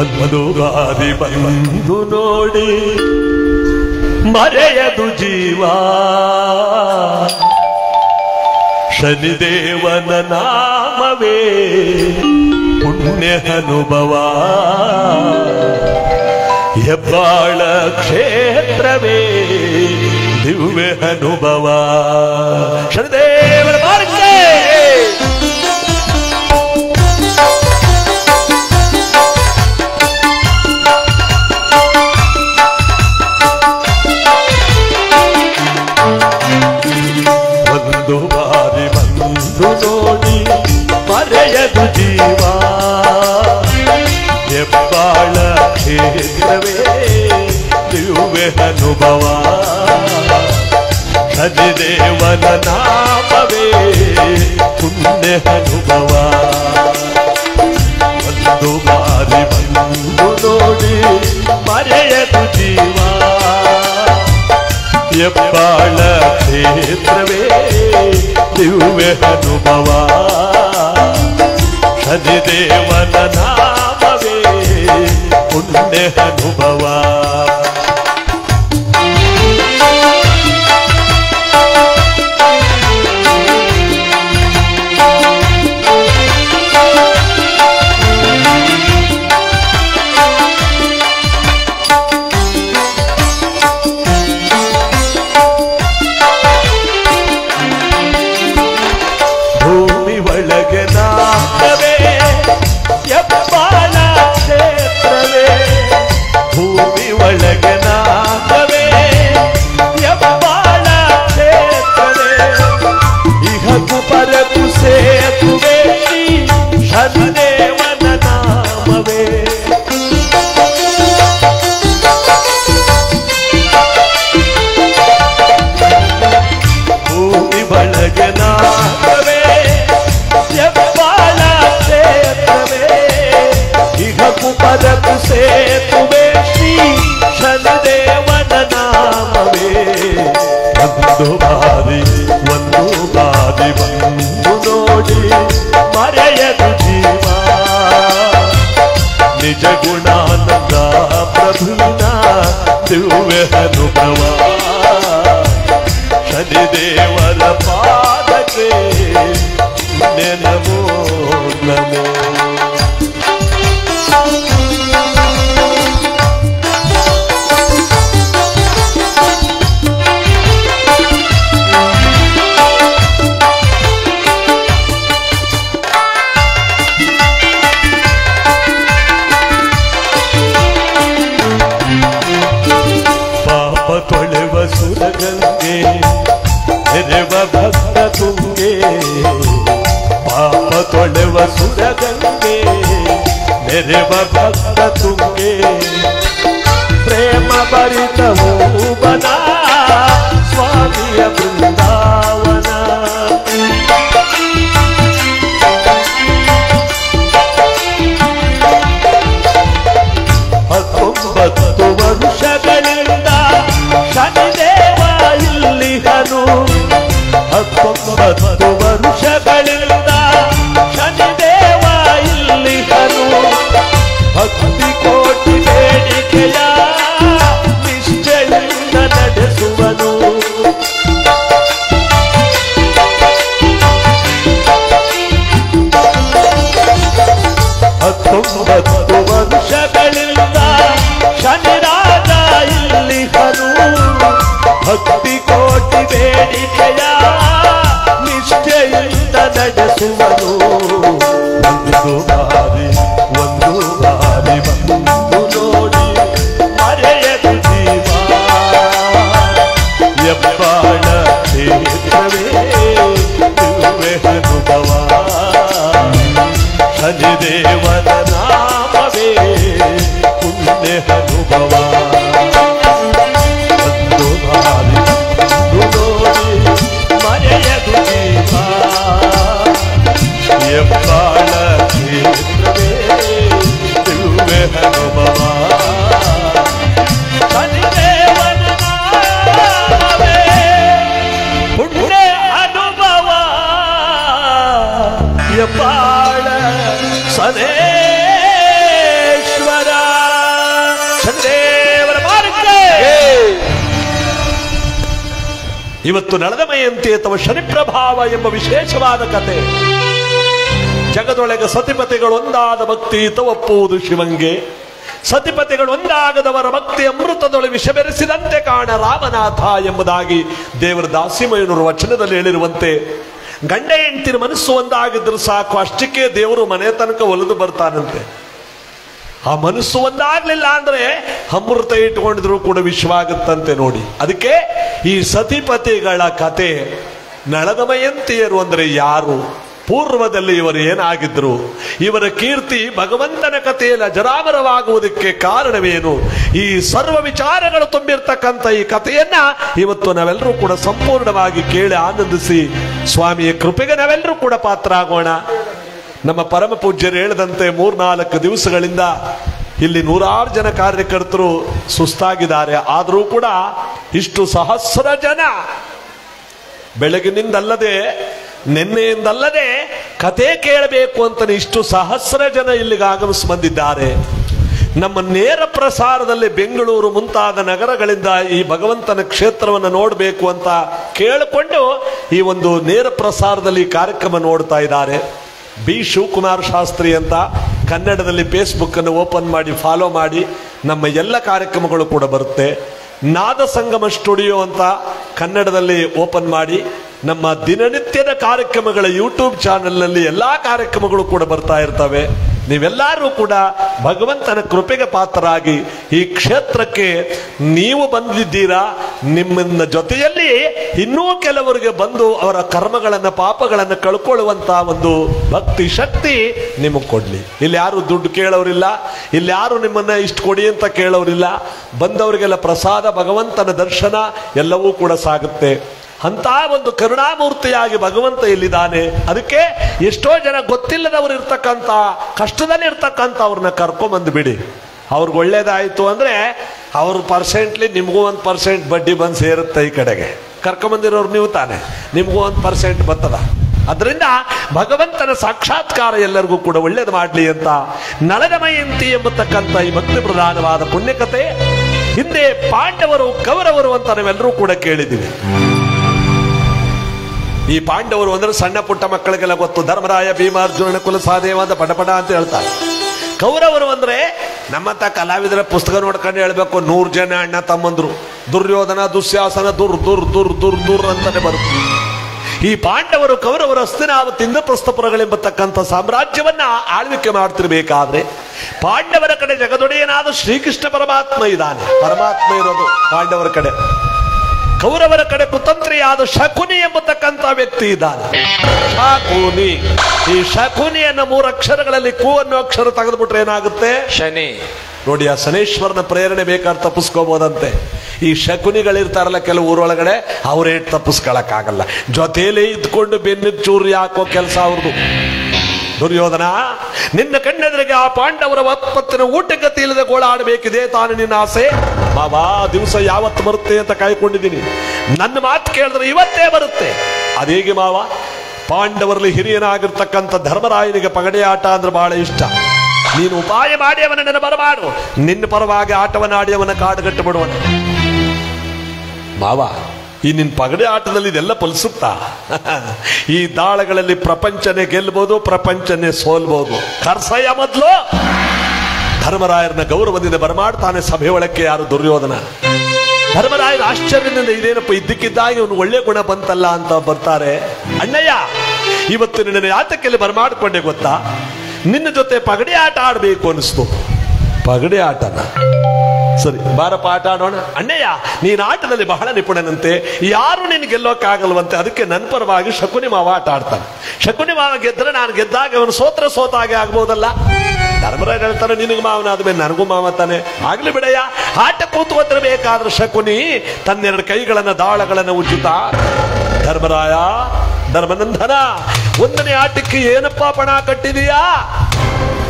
ಒಂದು ಬಾರಿ ಬಂದು ನೋಡಿ ಮರೆಯದು ಜೀವ, ಶನಿದೇವನ ನಾಮವೇ ಪುಣ್ಯ ಅನುಭವ. ಹೆಬ್ಬಾಳ ಕ್ಷೇತ್ರವೇ ದಿವ್ಯ ಅನುಭವ. ಶನಿದೇವನ ಮಾರ್ಗಕ್ಕೆ ಒಂದು ಬಾರಿ ಬಂದು ನೋಡಿ ಮರೆಯದು ಜೀವ, ಹೆಬ್ಬಾಳ ಕ್ಷೇತ್ರವೇ ದಿವ್ಯ ಅನುಭವ ಶನಿದೇವನ ನಾಮವೇ ಪುಣ್ಯ ಅನುಭವ ಒಂದು ಬಾರಿ ಬಂದು ನೋಡಿ ಮರೆಯದು ಜೀವ ಹೆಬ್ಬಾಳ ಕ್ಷೇತ್ರವೇ ದಿವ್ಯ ಅನುಭವ ಶನಿದೇವನ ನಾಮವೇ ಪುಣ್ಯ ಅನುಭವ ಶನಿದೇವನ ನಾಮವೇ ಭೂಮಿ ಒಳಗೆ ನಾಮವೇ ಹೆಬ್ಬಾಳ ಕ್ಷೇತ್ರವೇ ಇಹಕು ಪರಕು ಸೇತುವೆ ಶ್ರೀ ಶನಿದೇವನ ನಾಮವೇ ಒಂದು ಬಾರಿ ಬಂದು ನೋಡಿ ಮರೆಯದು ಜೀವ ನಿಜ ಗುಣಾನಂದ ಪ್ರಭುವಿನ ದಿವ್ಯ ಅನುಭವ ಶನಿದೇವರ ಪಾದಕ್ಕೆ ನಮೋ ನಮೋ ತೊಳೆವ ಸುರಗಂಗೆ ನೆರೆವ ಭಕ್ತ ತುಂಗೆ ಪಾಪ ತೊಳೆವ ಸುರಗಂಗೆ ನೆರೆವ ಭಕ್ತ ತುಂಗೆ ಪ್ರೇಮ ಭರಿತವೋ ಬನ ಸ್ವಾಮಿಯ ಬೃಂದಾವನ ಹತ್ತೊಂಬತ್ತು ವರ್ಷಗಳಿಂದ ಶನಿದೇವ ಇಲ್ಲಿಹನು 19 ವರ್ಷಗಳಿಂದ ಶನಿದೇವ ಇಲ್ಲಿಹನು ಭಕ್ತಿ ಕೋಟಿ ಬೇಡಿಕೆಯ ನಿಷ್ಠೆಯಿಂದ ನಡೆಸುವನು ಹತ್ತೊಂಬತ್ತು ವರ್ಷಗಳಿಂದ ಶನಿರಾಜ ಇಲ್ಲಿಹನು ಭಕ್ತಿ ಕೋಟಿ ಬೇಡಿಕೆಯ ನಿಷ್ಠೆಯಿಂದ ನಡೆಸುವನು ಒಂದು ಬಾರಿ ಬಂದು ನೋಡಿ ಮರೆಯದು ಜೀವ ಹೆಬ್ಬಾಳ ಕ್ಷೇತ್ರವೇ ದಿವ್ಯ ಅನುಭವ ಶನಿದೇವನ ನಾಮವೇ ಪುಣ್ಯ ಅನುಭವ ಒಂದು ಬಾರಿ ನೋಡಿ ಮರೆಯದು ಜೀವ ಹೆಬ್ಬಾಳ ಕ್ಷೇತ್ರವೇ ದಿವ್ಯ ಅನುಭವ ಶನಿದೇವನ ನಾಮವೇ ಪುಣ್ಯ ಅನುಭವ ಹೆಬ್ಬಾಳ ಸನೇಶ್ವರ ಶನಿದೇವರ ಮಾರ್ಗಕ್ಕೆ ಇವತ್ತು ನಳದಮಯಂತಿ ಅಥವಾ ಶನಿ ಪ್ರಭಾವ ಎಂಬ ವಿಶೇಷವಾದ ಕತೆ ಜಗದೊಳಗೆ ಸತಿಪತಿಗಳೊಂದಾದ ಭಕ್ತಿ ತವಪ್ಪುವುದು ಶಿವಂಗೆ ಸತಿಪತಿಗಳೊಂದಾಗದವರ ಭಕ್ತಿ ಅಮೃತದೊಳಗೆ ವಿಷ ಬೆರೆಸಿದಂತೆ ಕಾಣ ರಾಮನಾಥ ಎಂಬುದಾಗಿ ದೇವರ ದಾಸಿಮಯ್ಯನವರು ವಚನದಲ್ಲಿ ಹೇಳಿರುವಂತೆ ಗಂಡ ಹೆಂಡತಿರ ಮನಸ್ಸು ಒಂದಾಗಿದ್ರು ಸಾಕು, ಅಷ್ಟಕ್ಕೆ ದೇವರು ಮನೆ ತನಕ ಒಲಿದು ಬರ್ತಾನಂತೆ. ಆ ಮನಸ್ಸು ಒಂದಾಗ್ಲಿಲ್ಲ ಅಂದ್ರೆ ಅಮೃತ ಇಟ್ಕೊಂಡಿದ್ರು ಕೂಡ ವಿಶ್ವಾಗುತ್ತಂತೆ ನೋಡಿ. ಅದಕ್ಕೆ ಈ ಸತಿಪತಿಗಳ ಕತೆ ನಳದಮಯಂತಿಯರು ಅಂದ್ರೆ ಯಾರು, ಪೂರ್ವದಲ್ಲಿ ಇವರು ಏನಾಗಿದ್ರು, ಇವರ ಕೀರ್ತಿ ಭಗವಂತನ ಕಥೆಯಲ್ಲಿ ಅಜರಾಮರವಾಗುವುದಕ್ಕೆ ಕಾರಣವೇನು, ಈ ಸರ್ವ ವಿಚಾರಗಳು ತುಂಬಿರ್ತಕ್ಕಂಥ ಈ ಕಥೆಯನ್ನ ಇವತ್ತು ನಾವೆಲ್ಲರೂ ಕೂಡ ಸಂಪೂರ್ಣವಾಗಿ ಕೇಳಿ ಆನಂದಿಸಿ ಸ್ವಾಮಿಯ ಕೃಪೆಗೆ ನಾವೆಲ್ಲರೂ ಕೂಡ ಪಾತ್ರ ಆಗೋಣ. ನಮ್ಮ ಪರಮ ಪೂಜ್ಯರು ಹೇಳಿದಂತೆ 3-4 ದಿವಸಗಳಿಂದ ಇಲ್ಲಿ 100 ಜನ ಕಾರ್ಯಕರ್ತರು ಸುಸ್ತಾಗಿದ್ದಾರೆ. ಆದರೂ ಕೂಡ ಇಷ್ಟು ಸಹಸ್ರ ಜನ ಬೆಳಗಿನಿಂದಲ್ಲದೆ ನಿನ್ನೆಯಿಂದಲ್ಲದೆ ಕತೆ ಕೇಳಬೇಕು ಅಂತ ಇಷ್ಟು ಸಹಸ್ರ ಜನ ಇಲ್ಲಿಗೆ ಆಗಮಿಸಿ ಬಂದಿದ್ದಾರೆ. ನಮ್ಮ ನೇರ ಪ್ರಸಾರದಲ್ಲಿ ಬೆಂಗಳೂರು ಮುಂತಾದ ನಗರಗಳಿಂದ ಈ ಭಗವಂತನ ಕ್ಷೇತ್ರವನ್ನು ನೋಡಬೇಕು ಅಂತ ಕೇಳಿಕೊಂಡು ಈ ಒಂದು ನೇರ ಪ್ರಸಾರದಲ್ಲಿ ಕಾರ್ಯಕ್ರಮ ನೋಡ್ತಾ ಇದ್ದಾರೆ. ಬಿ ಶಿವಕುಮಾರ್ ಶಾಸ್ತ್ರಿ ಅಂತ ಕನ್ನಡದಲ್ಲಿ ಫೇಸ್ಬುಕ್ ಅನ್ನು ಓಪನ್ ಮಾಡಿ ಫಾಲೋ ಮಾಡಿ ನಮ್ಮ ಎಲ್ಲ ಕಾರ್ಯಕ್ರಮಗಳು ಕೂಡ ಬರುತ್ತೆ. ನಾದ ಸಂಗಮ ಸ್ಟುಡಿಯೋ ಅಂತ ಕನ್ನಡದಲ್ಲಿ ಓಪನ್ ಮಾಡಿ ನಮ್ಮ ದಿನನಿತ್ಯದ ಕಾರ್ಯಕ್ರಮಗಳ ಯೂಟ್ಯೂಬ್ ಚಾನೆಲ್ನಲ್ಲಿ ಎಲ್ಲ ಕಾರ್ಯಕ್ರಮಗಳು ಕೂಡ ಬರ್ತಾ ಇರ್ತವೆ. ನೀವೆಲ್ಲರೂ ಕೂಡ ಭಗವಂತನ ಕೃಪೆಗೆ ಪಾತ್ರರಾಗಿ ಈ ಕ್ಷೇತ್ರಕ್ಕೆ ನೀವು ಬಂದಿದ್ದೀರಾ. ನಿಮ್ಮ ಜೊತೆಯಲ್ಲಿ ಇನ್ನೂ ಕೆಲವರಿಗೆ ಬಂದು ಅವರ ಕರ್ಮಗಳನ್ನು ಪಾಪಗಳನ್ನು ಕಳ್ಕೊಳ್ಳುವಂತ ಒಂದು ಭಕ್ತಿ ಶಕ್ತಿ ನಿಮಗೆ ಕೊಡ್ಲಿ. ಇಲ್ಲಿ ಯಾರು ದುಡ್ಡು ಕೇಳೋರಿಲ್ಲ, ಇಲ್ಲಿ ಯಾರು ನಿಮ್ಮನ್ನ ಇಷ್ಟು ಕೊಡಿ ಅಂತ ಕೇಳೋರಿಲ್ಲ. ಬಂದವರಿಗೆಲ್ಲ ಪ್ರಸಾದ, ಭಗವಂತನ ದರ್ಶನ ಎಲ್ಲವೂ ಕೂಡ ಸಾಗುತ್ತೆ. ಅಂತ ಒಂದು ಕರುಣಾಮೂರ್ತಿಯಾಗಿ ಭಗವಂತ ಇಲ್ಲಿದ್ದಾನೆ. ಅದಕ್ಕೆ ಎಷ್ಟೋ ಜನ ಗೊತ್ತಿಲ್ಲದವರು ಇರ್ತಕ್ಕಂಥ, ಕಷ್ಟದಲ್ಲಿ ಇರ್ತಕ್ಕಂಥ ಅವ್ರನ್ನ ಕರ್ಕೊಂಬಂದು ಬಿಡಿ. ಅವ್ರಿಗೆ ಒಳ್ಳೇದಾಯ್ತು ಅಂದ್ರೆ ಅವ್ರ ಪರ್ಸೆಂಟ್ಲಿ ನಿಮಗೂ 1% ಬಡ್ಡಿ ಬಂದು ಸೇರುತ್ತೆ. ಈ ಕಡೆಗೆ ಕರ್ಕೊಂಬಂದಿರೋರು ನೀವು ತಾನೆ, ನಿಮಗೂ 1% ಬರ್ತದ. ಅದರಿಂದ ಭಗವಂತನ ಸಾಕ್ಷಾತ್ಕಾರ ಎಲ್ಲರಿಗೂ ಕೂಡ ಒಳ್ಳೇದು ಮಾಡಲಿ ಅಂತ ನಳನಮಯಂತಿ ಎಂಬತಕ್ಕಂಥ ಈ ಭಕ್ತಿ ಪ್ರಧಾನವಾದ ಪುಣ್ಯಕತೆ. ಹಿಂದೆ ಪಾಂಡವರು ಕೌರವರು ಅಂತ ನಾವೆಲ್ಲರೂ ಕೂಡ ಕೇಳಿದ್ದೀವಿ. ಈ ಪಾಂಡವರು ಅಂದ್ರೆ ಸಣ್ಣ ಪುಟ್ಟ ಮಕ್ಕಳಿಗೆಲ್ಲ ಗೊತ್ತು. ಧರ್ಮರಾಯ, ಭೀಮ, ಅರ್ಜುನ, ಕುಲ ಸಹದೇವ ಅಂತ ಪಟಪಟ ಅಂತ ಹೇಳ್ತಾರೆ. ಕೌರವರು ಅಂದ್ರೆ ನಮ್ಮಂತ ಕಲಾವಿದರ ಪುಸ್ತಕ ನೋಡ್ಕೊಂಡು ಹೇಳ್ಬೇಕು, 100 ಜನ ಅಣ್ಣ ತಮ್ಮಂದ್ರು, ದುರ್ಯೋಧನ, ದುಶ್ಯಾಸನ, ದುರ್ ದುರ್ ದುರ್ ದುರ್ ದುರ್ ಅಂತಾನೆ ಬರುತ್ತೆ. ಈ ಪಾಂಡವರು ಕೌರವರು ಹಸ್ತಿನಾವತಿ ಇಂದ್ರಪ್ರಸ್ಥಪುರಗಳೆಂಬತಕ್ಕಂಥ ಸಾಮ್ರಾಜ್ಯವನ್ನ ಆಳ್ವಿಕೆ ಮಾಡ್ತಿರ್ಬೇಕಾದ್ರೆ ಪಾಂಡವರ ಕಡೆ ಜಗದೊಡೆಯನಾದ ಶ್ರೀಕೃಷ್ಣ ಪರಮಾತ್ಮ ಇದ್ದಾನೆ. ಪರಮಾತ್ಮ ಇರೋದು ಪಾಂಡವರ ಕಡೆ. ಕೌರವರ ಕಡೆ ಕುತಂತ್ರಿಯಾದ ಶಕುನಿ ಎಂಬತಕ್ಕಂಥ ವ್ಯಕ್ತಿ ಇದ್ದಾನೆ. ಶಕುನಿ. ಈ ಶಕುನಿ ಅನ್ನೋ 3 ಅಕ್ಷರಗಳಲ್ಲಿ ಕು ಅನ್ನೋ ಅಕ್ಷರ ತೆಗೆದುಬಿಟ್ರೆ ಏನಾಗುತ್ತೆ? ಶನಿ. ನೋಡಿ, ಆ ಶನೇಶ್ವರನ ಪ್ರೇರಣೆ ಬೇಕಾದ್ರೆ ತಪ್ಪಿಸ್ಕೋಬಹುದಂತೆ. ಈ ಶಕುನಿಗಳಿರ್ತಾರಲ್ಲ ಕೆಲವು ಊರೊಳಗಡೆ, ಅವರೇ ತಪ್ಪಿಸ್ಕೊಳಕ್ಕಾಗಲ್ಲ. ಜೊತೆಯಲ್ಲಿ ಇದ್ಕೊಂಡು ಬೆನ್ನಿದ ಚೂರಿ ಹಾಕೋ ಕೆಲಸ ಅವ್ರದ್ದು. ದುರ್ಯೋಧನ, ನಿನ್ನ ಕಣ್ಣೆದುರಿಗೆ ಆ ಪಾಂಡವರ ಒಪ್ಪತ್ತಿನ ಊಟಗತಿ ಇಲ್ಲದೆ ಗೋಳಾಡಬೇಕಿದೆ ತಾನು ನಿನ್ನ ಆಸೆ. ಬಾಬಾ, ದಿವಸ ಯಾವತ್ತು ಬರುತ್ತೆ ಅಂತ ಕಾಯ್ಕೊಂಡಿದ್ದೀನಿ. ನನ್ನ ಮಾತು ಕೇಳಿದ್ರೆ ಇವತ್ತೇ ಬರುತ್ತೆ. ಅದೇಗೆ ಮಾವ? ಪಾಂಡವರಲ್ಲಿ ಹಿರಿಯನಾಗಿರ್ತಕ್ಕಂಥ ಧರ್ಮರಾಯನಿಗೆ ಪಗಡೆ ಆಟ ಅಂದ್ರೆ ಬಹಳ ಇಷ್ಟ. ನೀನು ಉಪಾಯ ಮಾಡಿ ಅವನನ್ನು ಬರಮಾಡು, ನಿನ್ನ ಪರವಾಗಿ ಆಟವನ್ನಾಡಿ ಅವನ ಕಾಡುಗಟ್ಟು ಬಿಡುವನು. ಮಾವ, ಈ ನಿನ್ನ ಪಗಡೆ ಆಟದಲ್ಲಿ ಇದೆಲ್ಲ ಫಲಿಸುತ್ತಾ? ಈ ದಾಳಗಳಲ್ಲಿ ಪ್ರಪಂಚನೇ ಗೆಲ್ಬಹುದು, ಪ್ರಪಂಚನೇ ಸೋಲ್ಬಹುದು. ಕರ್ಸಯ್ಯ ಮೊದಲು ಧರ್ಮರಾಯರನ್ನ ಗೌರವದಿಂದ ಬರಮಾಡ್ತಾನೆ ಸಭೆ ಒಳಕ್ಕೆ. ಯಾರು? ದುರ್ಯೋಧನ. ಧರ್ಮರಾಯರ ಆಶ್ಚರ್ಯದಿಂದ ಇದೇನಪ್ಪ ಇದ್ದಕ್ಕಿದ್ದಾಗಿ ಅವನು ಒಳ್ಳೆ ಗುಣ ಬಂತಲ್ಲ ಅಂತ ಬರ್ತಾರೆ. ಅಣ್ಣಯ್ಯ, ಇವತ್ತು ನಿನ್ನ ಯಾತಕ್ಕೆಲ್ಲಿ ಬರಮಾಡ್ಕೊಂಡೆ ಗೊತ್ತಾ? ನಿನ್ನ ಜೊತೆ ಪಗಡೆ ಆಟ ಆಡಬೇಕು ಅನಿಸ್ತು. ಪಗಡೆ ಆಟನ? ಸರಿ, ಬಾರಪ್ಪ ಆಟ ಆಡೋಣ. ಅಣ್ಣಯ್ಯ, ನೀನು ಆಟದಲ್ಲಿ ಬಹಳ ನಿಪುಣನಂತೆ, ಯಾರು ನಿನ್ ಗೆಲ್ಲೋಕ್ಕಾಗಲ್ವಂತೆ. ಅದಕ್ಕೆ ನನ್ನ ಪರವಾಗಿ ಶಕುನಿ ಮಾವ ಆಟ ಆಡ್ತಾನೆ. ಶಕುನಿ ಮಾವ ಗೆದ್ರೆ ನಾನು ಗೆದ್ದಾಗ ಅವನು ಸೋತಾಗೆ ಆಗ್ಬೋದಲ್ಲ. ಧರ್ಮರಾಯ ಹೇಳ್ತಾನೆ, ನಿನಗೂ ಮಾವನಾದ್ಮೇಲೆ ನನಗೂ ಮಾವ ತಾನೆ, ಆಗ್ಲಿ ಬಿಡಯ್ಯ. ಆಟ ಕೂತ್ಕೊತಿರ್ಬೇಕಾದ್ರೆ ಶಕುನಿ ತನ್ನೆರಡು ಕೈಗಳನ್ನ ದಾಳಗಳನ್ನ ಉಜ್ಜುತ್ತಾ, ಧರ್ಮರಾಯ, ಧರ್ಮನಂದನ, 1ನೇ ಆಟಕ್ಕೆ ಏನಪ್ಪಾ ಪಣ ಕಟ್ಟಿದೀಯಾ?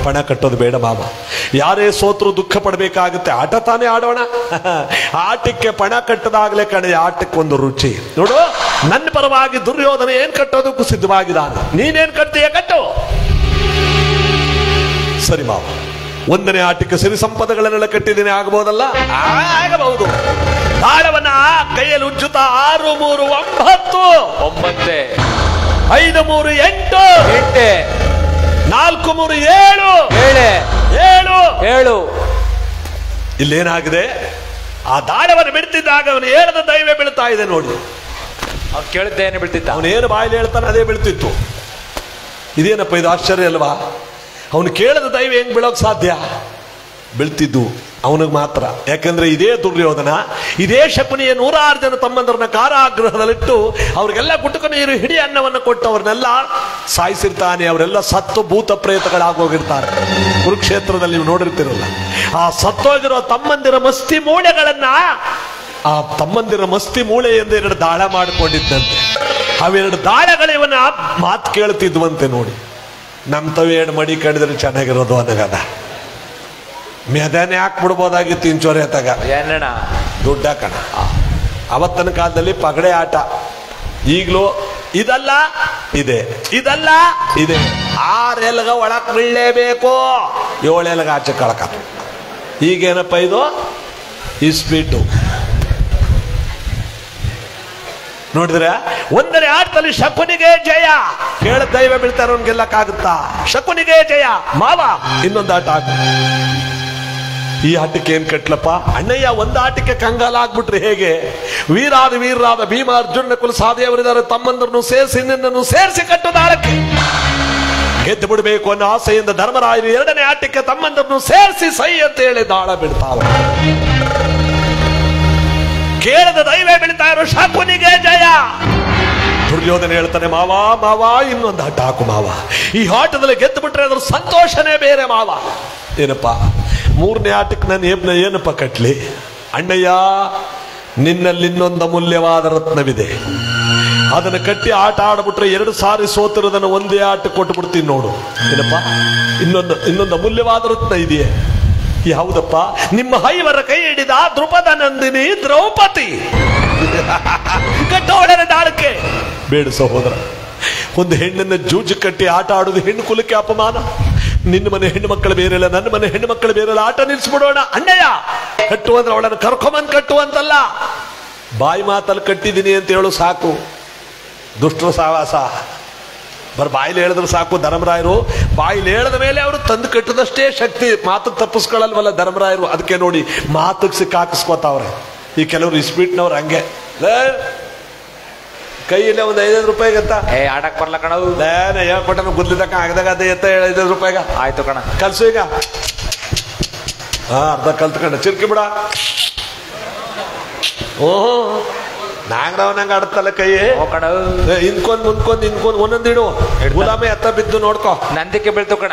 ಪಣ ಕಟ್ಟೋದು ಬೇಡ ಮಾವ, ಯಾರೇ ಸೋತ್ರು ದುಃಖ ಪಡಬೇಕಾಗುತ್ತೆ. ಆಟ ತಾನೇ ಆಡೋಣ. ಆಟಕ್ಕೆ ಪಣ ಕಟ್ಟದಾಗ್ಲೇ ಕಣೆ ಆಟಕ್ಕೊಂದು ರುಚಿ. ನೋಡು, ನನ್ನ ಪರವಾಗಿ ದುರ್ಯೋಧನ ಏನ್ ಕಟ್ಟೋದಕ್ಕೂ ಸಿದ್ಧವಾಗಿದ್ದಾನೆ. ನೀನೇನ್ ಕಟ್ತೀಯ? ಕಟ್ಟು. ಸರಿ ಮಾವ, 1ನೇ ಆಟಕ್ಕೆ ಸಿರಿ ಸಂಪದಗಳನ್ನೆಲ್ಲ ಕಟ್ಟಿದ್ದೀನಿ, ಆಗಬಹುದಲ್ಲ? ಆಗಬಹುದು. ತಾಳವನ್ನ ಕೈಯಲ್ಲಿ ಉಜ್ಜುತ್ತಾ 6 3 9 9 5 3 8 4 3 7 7. ಇಲ್ಲೇನಾಗಿದೆ? ಆ ದಾಳವನ್ನು ಬಿಡ್ತಿದ್ದಾಗ ಅವನು ಹೇಳದ ದೈವ ಬೀಳ್ತಾ ಇದೆ ನೋಡಿ. ಅವ್ನು ಕೇಳಿದ್ದೇನೆ ಬೀಳ್ತಿದ್ದ. ಅವನೇನು ಬಾಯಲ್ಲಿ ಹೇಳ್ತಾನೆ ಅದೇ ಬೀಳ್ತಿತ್ತು. ಇದೇನಪ್ಪ ಇದು? ಆಶ್ಚರ್ಯ ಅಲ್ವಾ? ಅವನು ಕೇಳದ ದೈವ ಹೆಂಗ್ ಬೀಳೋಕ್ ಸಾಧ್ಯ? ಬೀಳ್ತಿದ್ದು. ಅವನಿಗೆ ಮಾತ್ರ. ಯಾಕಂದ್ರೆ ಇದೇ ದುರ್ಯೋಧನ, ಇದೇ ಶಕುನಿಯ 106 ಜನ ತಮ್ಮಂದರನ್ನ ಕಾರಾಗೃಹದಲ್ಲಿಟ್ಟು ಅವ್ರಿಗೆಲ್ಲ ಗುಟುಕ ನೀರು ಹಿಡಿ ಅನ್ನವನ್ನು ಕೊಟ್ಟು ಅವ್ರನ್ನೆಲ್ಲ ಸಾಯಿಸಿರ್ತಾನೆ. ಅವರೆಲ್ಲ ಸತ್ತು ಭೂತ ಪ್ರೇತಗಳಾಗೋಗಿರ್ತಾರೆ. ಕುರುಕ್ಷೇತ್ರದಲ್ಲಿ ನೀವು ನೋಡಿರ್ತಿರಲ್ಲ, ಆ ಸತ್ತೋಗಿರೋ ತಮ್ಮಂದಿರ ಮಸ್ತಿ ಮೂಳೆಗಳನ್ನ, ಆ ತಮ್ಮಂದಿರ ಮಸ್ತಿ ಮೂಳೆ ಎಂದು 2 ದಾಳ ಮಾಡಿಕೊಂಡಿದ್ದಂತೆ. ಅವೆರಡು ದಾಳಗಳು ಇವನ ಮಾತು ಕೇಳ್ತಿದ್ವಂತೆ. ನೋಡಿ, ನಮ್ಮ ತವ 2 ಮಡಿ ಕಡಿದ್ರೆ ಚೆನ್ನಾಗಿರೋದು ಅನ್ನಗದ. ಮೆದನೆ ಹಾಕ್ಬಿಡ್ಬೋದಾಗಿತ್ತು ಇಂಚೋರೆ ತಗ ಏನಣ್ಣ ದುಡ್ಡ ಕಣ. ಅವತ್ತನ ಕಾಲದಲ್ಲಿ ಪಗಡೆ ಆಟ. ಈಗಲೂ ಇದಲ್ಲ ಇದೆ, ಇದಲ್ಲ ಇದೆ. 6 ಎಲ್ಗ ಒಳಕ್ ಬೀಳಲೇಬೇಕು, 7 ಎಲ್ಗ ಆಚೆ ಕಳಕ. ಈಗೇನಪ್ಪ ಇದು ಇಸ್ಪೀಟು. ನೋಡಿದ್ರೆ ಒಂದನೇ ಆಟದಲ್ಲಿ ಶಕುನಿಗೆ ಜಯ. ಕೇಳ ದೈವ ಬೀಳ್ತಾರೆ ಅವ್ನ್ ಗೆಲ್ಲಕ್ಕಾಗುತ್ತಾ? ಶಕುನಿಗೆ ಜಯ ಮಾವ. ಇನ್ನೊಂದು ಆಟ ಆಗ. ಈ ಆಟಕ್ಕೆ ಏನ್ ಕಟ್ಲಪ್ಪ ಅಣ್ಣಯ್ಯ? ಒಂದು ಆಟಕ್ಕೆ ಕಂಗಾಲಾಗ್ಬಿಟ್ರೆ ಹೇಗೆ? ವೀರಾದ ಭೀಮ ಅರ್ಜುನ ಕುಲ ಸಾಧೆಯವರಿದ್ದಾರೆ. ತಮ್ಮಂದ್ರನ್ನು ಸೇರಿಸಿ ನಿನ್ನನ್ನು ಸೇರಿಸಿ ಕಟ್ಟುದಾಳಕ್ಕೆ ಗೆದ್ದು ಬಿಡಬೇಕು ಅನ್ನೋ ಆಸೆಯಿಂದ ಧರ್ಮರಾಯರು 2ನೇ ಆಟಕ್ಕೆ ತಮ್ಮಂದ್ರನ್ನು ಸೇರಿಸಿ ಸೈ ಅಂತ ಹೇಳಿ ದಾಳ ಬಿಡ್ತಾವ. ಕೇಳದ ದೈವ ಬೀಳ್ತಾ ಇರೋ ಶಕುನಿಗೆ ಜಯ. ದುರ್ಯೋಧನ ಹೇಳ್ತಾನೆ, ಮಾವ ಮಾವ ಇನ್ನೊಂದು ಆಟ ಹಾಕು ಮಾವ. ಈ ಆಟದಲ್ಲಿ ಗೆದ್ದು ಬಿಟ್ರೆ ಅದ್ರ ಸಂತೋಷನೇ ಬೇರೆ ಮಾವ. ಏನಪ್ಪ 3ನೇ ಆಟಕ್ಕೆ ನಾನು ಏನಪ್ಪ ಕಟ್ಲಿ? ಅಣ್ಣಯ್ಯ, ನಿನ್ನಲ್ಲಿ ಇನ್ನೊಂದು ಅಮೂಲ್ಯವಾದ ರತ್ನವಿದೆ. ಅದನ್ನು ಕಟ್ಟಿ ಆಟ ಆಡ್ಬಿಟ್ರೆ 2 ಸಾರಿ ಸೋತಿರೋದನ್ನು ಒಂದೇ ಆಟ ಕೊಟ್ಟು ಬಿಡ್ತೀನಿ ನೋಡು. ಏನಪ್ಪ ಇನ್ನೊಂದು ಅಮೂಲ್ಯವಾದ ರತ್ನ ಇದೆಯೇ? ಯಾವುದಪ್ಪ? ನಿಮ್ಮ ಹೈವರ ಕೈ ಹಿಡಿದ ದ್ರುಪದ ನಂದಿನಿ ದ್ರೌಪದಿ. ಕಟ್ಟೋಳನ ದಾಳಕ್ಕೆ ಬೇಡ ಸಹೋದರ. ಒಂದು ಹೆಣ್ಣನ್ನು ಜೂಜು ಕಟ್ಟಿ ಆಟ ಆಡುವುದು ಹೆಣ್ಣು ಕುಲಕ್ಕೆ ಅಪಮಾನ. ನಿನ್ನ ಮನೆ ಹೆಣ್ಣು ಮಕ್ಕಳು ಬೇರೆಲ್ಲ, ನನ್ನ ಮನೆ ಹೆಣ್ಣು ಮಕ್ಕಳು ಬೇರೆಲ್ಲ. ಆಟ ನಿಲ್ಸ್ಬಿಡೋಣ ಅಣ್ಣಯ್ಯ. ಕಟ್ಟುವಂದ್ರೆ ಅವಳನ್ನು ಕರ್ಕೊಂಬಂದು ಕಟ್ಟುವಂತಲ್ಲ, ಬಾಯಿ ಮಾತಲ್ಲಿ ಕಟ್ಟಿದ್ದೀನಿ ಅಂತ ಹೇಳು ಸಾಕು. ದುಷ್ಟರ ಸಹವಾಸ ಬಾಯಿಲಿ ಹೇಳಿದ್ರು ಸಾಕು. ಧರ್ಮರಾಯರು ಬಾಯಿಲಿ ಹೇಳಿದ ಮೇಲೆ ಅವರು ತಂದು ಕಟ್ಟದಷ್ಟೇ ಶಕ್ತಿ. ಮಾತು ತಪ್ಪಿಸ್ಕೊಳ್ಳಲ್ವಲ್ಲ ಧರ್ಮರಾಯರು. ಅದಕ್ಕೆ ನೋಡಿ ಮಾತಿಗೆ ಸಿಕ್ಕಾಕಿಸ್ಕೋತಾವ್ರೆ ಈ ಕೆಲವರು ಇಸ್ಪೀಟ್ನವ್ರು. ಹಂಗೆ ಕೈಯಲ್ಲೇ ಒಂದು 5 ರೂಪಾಯಿಗೆ ಎತ್ತ ಆಡಕ್ ಬರ್ಲ ಕಣ. ಹೇಳ್ಕೊಟ್ಟ ಗುದ್ಲಿದಕ್ಕ ಆಗದಾಗ ಅದೇ ಎತ್ತ 5 ರೂಪಾಯಿಗ ಆಯ್ತು ಕಣ. ಕಲ್ಸು ಈಗ. ಅರ್ಧ ಕಲ್ತ್ಕೊಂಡ ಚಿರ್ಕಿ ಬಿಡ. ಓಹೋ, ನಾಗರಾವ್ ಆಡುತ್ತಲ್ಲ ಕೈ. ಇಂದ್ಕೊಂಡ್ ಒಂದೊಂದಿಡು. ಗುಲಾಮಿ ಎತ್ತ ಬಿದ್ದು ನೋಡ್ಕೊ. ನಂದಿಕೆ ಬೀಳ್ತು ಕಣ.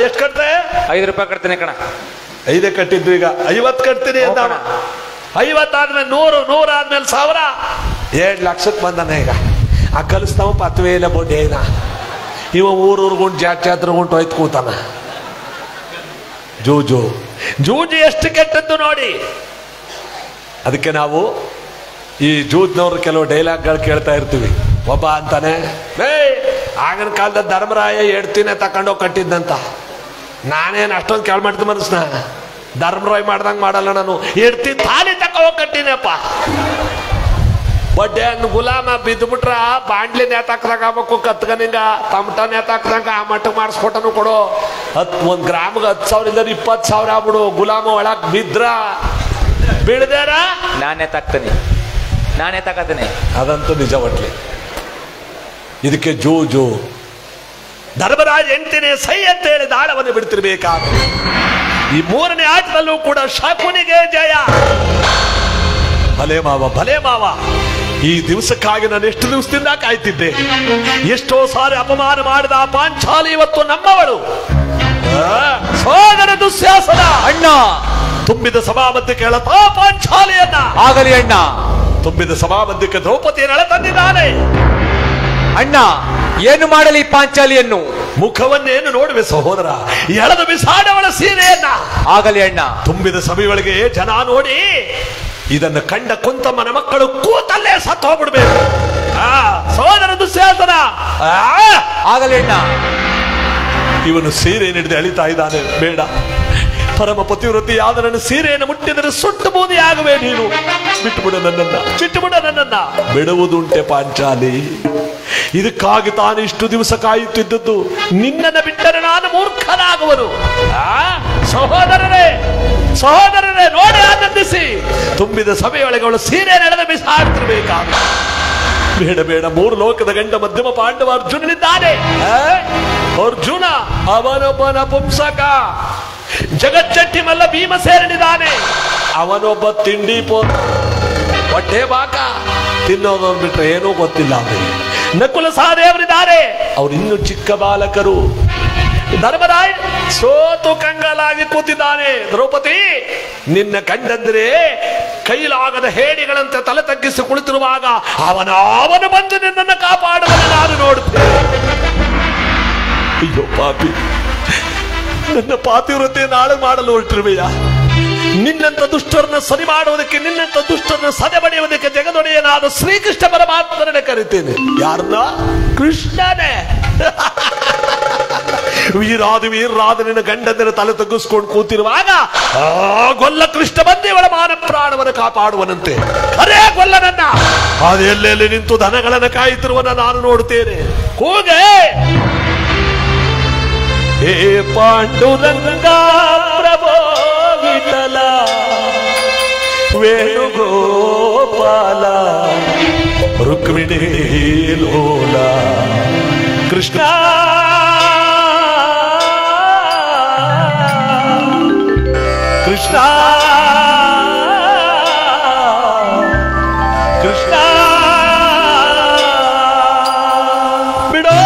ಎಷ್ಟು ಕಟ್ತೆ? 5 ರೂಪಾಯಿ ಕಟ್ತೀನಿ ಕಣ. 5 ಕಟ್ಟಿದ್ದು, ಈಗ 50 ಕಟ್ತೀನಿ ಅಂತ. 50 ಆದ್ಮೇಲೆ 100, 100 ಆದ್ಮೇಲೆ 1000, 7 ಲಕ್ಷಕ್ಕೆ ಬಂದಾನೆ ಈಗ. ಆ ಕಲಿಸ್ತಾವ ಪತ್ವೇ ಇಲ್ಲ ಬೊಡ್ಡಿ ಏನ. ಇವ ಊರೂರ್ಗುಂಟು ಜಾತ್ರೆಗುಂಟು ಹೋಯ್ತು ಕೂತಾನ. ಜೂಜು ಎಷ್ಟು ಕೆಟ್ಟದ್ದು ನೋಡಿ. ಅದಕ್ಕೆ ನಾವು ಈ ಜೂಜ್ನವ್ರು ಕೆಲವು ಡೈಲಾಗ್ಗಳು ಕೇಳ್ತಾ ಇರ್ತೀವಿ. ಒಬ್ಬ ಅಂತಾನೆ, ಆಗಿನ ಕಾಲದ ಧರ್ಮರಾಯ 2 ತಿನ್ನೆ ತಕೊಂಡೋಗಿ ಕಟ್ಟಿದ್ದಂತ. ನಾನೇನು ಅಷ್ಟೊಂದು ಕೇಳ ಮಾಡ್ತೀನಿ ಮನಸ್ನ. ಧರ್ಮರಾಯ ಮಾಡ್ದಂಗೆ ಮಾಡಲ್ಲ ನಾನು. 2 ತಿನ್ ತಾಲಿ ತಕೊಂಡೋಗಿ ಕಟ್ಟಿನಪ್ಪ. ಬಡ್ಡೆ ಅನ್ನು ಗುಲಾಮ ಬಿದ್ದು ಬಿಟ್ರ ಬಾಂಡ್ಲಿ ನೇತಾಕ್ದಂಗ ಆಗ್ಬೇಕು. ಕತ್ಕನಿಂಗ ತಮಟ ನೇತಾಕ್ದಂಗ ಆ ಮಟ್ಟಕ್ಕೆ ಮಾಡಿಸ್ಕೊಟ್ಟನು ಕೊಡು. 1 ಗ್ರಾಮ್ಗೆ 10,000 ಇಲ್ಲ 20,000 ಆಗ್ಬಿಡು. ಗುಲಾಮ ಒಳಗ್ ಬಿದ್ರ ಬೀಳ್ದಾರ ನಾನೇ ತಾಕತೀನಿ. ಅದಂತೂ ನಿಜ ಒಟ್ಲಿ. ಇದಕ್ಕೆ ಜೂಜು. ಧರ್ಮರಾಜ 8ನೇ ಸೈ ಅಂತ ಹೇಳಿ ದಾಳವನ್ನು ಬಿಡ್ತಿರ್ಬೇಕಾದ. ಈ 3ನೇ ಆಟದಲ್ಲೂ ಕೂಡ ಶಕುನಿಗೆ ಜಯ. ಭಲೇ ಮಾವ. ಈ ದಿವಸಕ್ಕಾಗಿ ನಾನು ಎಷ್ಟು ದಿವಸದಿಂದ ಕಾಯ್ತಿದ್ದೆ. ಎಷ್ಟೋ ಸಾರಿ ಅಪಮಾನ ಮಾಡಿದ ಪಾಂಚಾಲಿ ಇವತ್ತು ನಮ್ಮವಳು. ಸೋದರ ದುಶ್ಯಾಸನ ಅಣ್ಣ ತುಂಬಿದ ಸಭಾಮಧ್ಯಕ್ಕೆ ಎಳತಾ ಪಾಂಚಾಲಿಯನ್ನ. ಆಗಲಿ ಅಣ್ಣ. ತುಂಬಿದ ಸಭಾಮಧ್ಯಕ್ಕೆ ದ್ರೌಪದಿಯನ್ನು ಎಳೆತಂದಿದ್ದಾನೆ. ಅಣ್ಣ ಏನು ಮಾಡಲಿ ಪಾಂಚಾಲಿಯನ್ನು? ಮುಖವನ್ನೇನು ನೋಡುವೆ ಸಹೋದರ? ಎಳೆದು ಬಿಸಾಡವಳ ಸೀರೆಯನ್ನ. ಆಗಲಿ ಅಣ್ಣ. ತುಂಬಿದ ಸಭೆಯೊಳಗೆ ಜನ ನೋಡಿ ಇದನ್ನು ಕಂಡ ಕುಂತಮ್ಮನ ಮಕ್ಕಳು ಕೂತಲ್ಲೇ ಸತ್ತು ಹೋಗ್ಬಿಡ್ಬೇಕು. ಸಹೋದರ ದುಶ್ಯಾಸನ. ಆಗಲಿ ಅಣ್ಣ. ಇವನು ಸೀರೆ ಹಿಡಿದು ಎಳಿತಾ ಇದ್ದಾನೆ. ಬೇಡ, ಪರಮ ಪತಿವ್ರತಿಯಾದ ನನ್ನ ಸೀರೆಯನ್ನು ಮುಟ್ಟಿದರೆ ಸುಟ್ಟು ಬೂದಿ ಆಗುವೆ ನೀನು. ಬಿಟ್ಟುಬಿಡ ನನ್ನನ್ನ. ಬಿಡುವುದುಂಟೆ ಪಾಂಚಾಲಿ. ಇದಕ್ಕಾಗಿ ತಾನು ಇಷ್ಟು ದಿವಸ ಕಾಯುತ್ತಿದ್ದದ್ದು. ನಿನ್ನನ್ನು ಬಿಟ್ಟರೆ ನಾನು ಮೂರ್ಖನಾಗುವನು. ಸಹೋದರರೇ ನೋಡಿ ಆನಂದಿಸಿ. ತುಂಬಿದ ಸಭೆಯೊಳಗೆ ಅವಳು ಸೀರೆ ನಡೆದ ಬಿಸಾಡ್ತಿರ್ಬೇಕಾಗ. ಬೇಡ 3 ಲೋಕದ ಗಂಡ ಮಧ್ಯಮ ಪಾಂಡವ ಅರ್ಜುನನಿದ್ದಾನೆ. ಅರ್ಜುನ ಅವನೊಬ್ಬನ ಪುಂಸಕ. ಜಗಜ್ಜಟ್ಟಿ ಮಲ್ಲ ಭೀಮಸೇನಿದ್ದಾನೆ, ಅವನೊಬ್ಬ ತಿಂಡಿ ಹೊಟ್ಟೆ ಬಾಕ ತಿನ್ನೋದನ್ನು ಬಿಟ್ರೆ ಏನೂ ಗೊತ್ತಿಲ್ಲ ಅವನಿಗೆ. ನಕುಲ ಸಹದೇವರಿದ್ದಾರೆ, ಅವ್ರು ಇನ್ನೂ ಚಿಕ್ಕ ಬಾಲಕರು. ಧರ್ಮರಾಯ ಸೋತು ಕಂಗಾಲಾಗಿ ಕೂತಿದ್ದಾನೆ. ದ್ರೌಪದಿ ನಿನ್ನ ಕಂಡಂದ್ರೆ ಕೈಲಾಗದ ಹೇಡಿಗಳಂತೆ ತಲೆ ತಗ್ಗಿಸಿ ಕುಳಿತಿರುವಾಗ ಅವನು ಬಂದು ನಿನ್ನನ್ನು ಕಾಪಾಡುವನು ನಾನು ನೋಡುತ್ತೇನೆ. ಅಯ್ಯೋ ಪಾಪಿ, ನನ್ನ ಪಾತಿವ್ರತೆ ನಾಳೆ ಮಾಡಲು ಹೊರಟಿರುವೆಯಾ? ನಿನ್ನಂತ ದುಷ್ಟರನ್ನ ಸರಿ ಮಾಡುವುದಕ್ಕೆ, ನಿನ್ನಂತ ದುಷ್ಟರನ್ನ ಸದೆ ಬಡಿಯುವುದಕ್ಕೆ ಜಗದೊಡೆಯನಾದ ಶ್ರೀಕೃಷ್ಣ ಪರಮಾತ್ಮರನ್ನೇ ಕರಿತೇನೆ. ಯಾರನ್ನ? ಕೃಷ್ಣನೇ. ವೀರಾದಿ ನಿನ್ನ ಗಂಡಂದಿನ ತಲೆ ತಗ್ಗಿಸ್ಕೊಂಡು ಕೂತಿರುವಾಗ ಗೊಲ್ಲ ಕೃಷ್ಣ ಬಂದು ಇವಳ ಮಾನ ಪ್ರಾಣವನ್ನು ಕಾಪಾಡುವನಂತೆ. ಅರೇ ಗೊಲ್ಲನನ್ನ ಅದೆಲ್ಲೆಲ್ಲಿ ನಿಂತು ದನಗಳನ್ನು ಕಾಯುತ್ತಿರುವನ್ನ ನಾನು ನೋಡುತ್ತೇನೆ. ಕೂಗೆ ಹೇ ಪಾಂಡುರಂಗ ಪ್ರಭೋ ವಿಠಲ ವೇಣುಗೋಪಾಲ ರುಕ್ಮಿಣಿ ಲೋಲ ಕೃಷ್ಣ ಕೃಷ್ಣ ಕೃಷ್ಣ ಬಿಡೋ.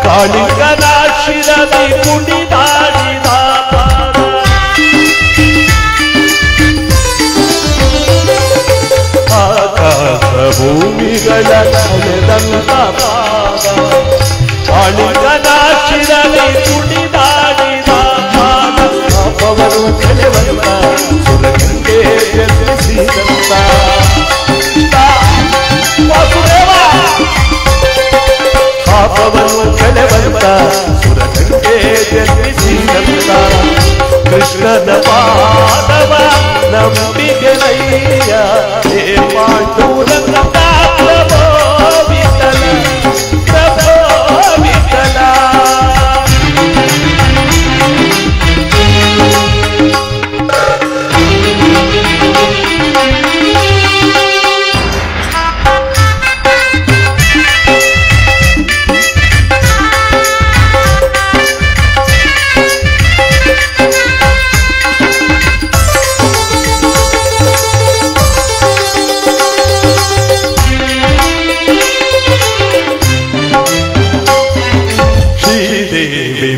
ಕಾಳಿಂಗನಾಶಿರದಿ ಕುಣಿದಾಡಿದ ಆಕಾಶ ಭೂಮಿಗಳ ಕಳೆದಂತ ಪಾದ ಕಾಳಿಂಗನಾಶಿರದಿ ಕುಣಿದಾಡಿದ ಪಾಪವರು ಕೆಳವಂತ ಸುರಗಂಗೆ ಜನ್ಮಿಸಿದಂತ ಪಾಪವನ್ನು ಕೆಳವಂತ ಸುರಗಂಗೆ ಜನ್ಮಿಸಿದಂತ ಕೃಷ್ಣನ ಪಾದವ ನಂಬಿಗೆನಯ್ಯ. ಹೇ ಪಾಂಡುರಂಗ ಪ್ರಭೋ ವಿಠಲ ಪ್ರಭೋ ವಿಠಲ.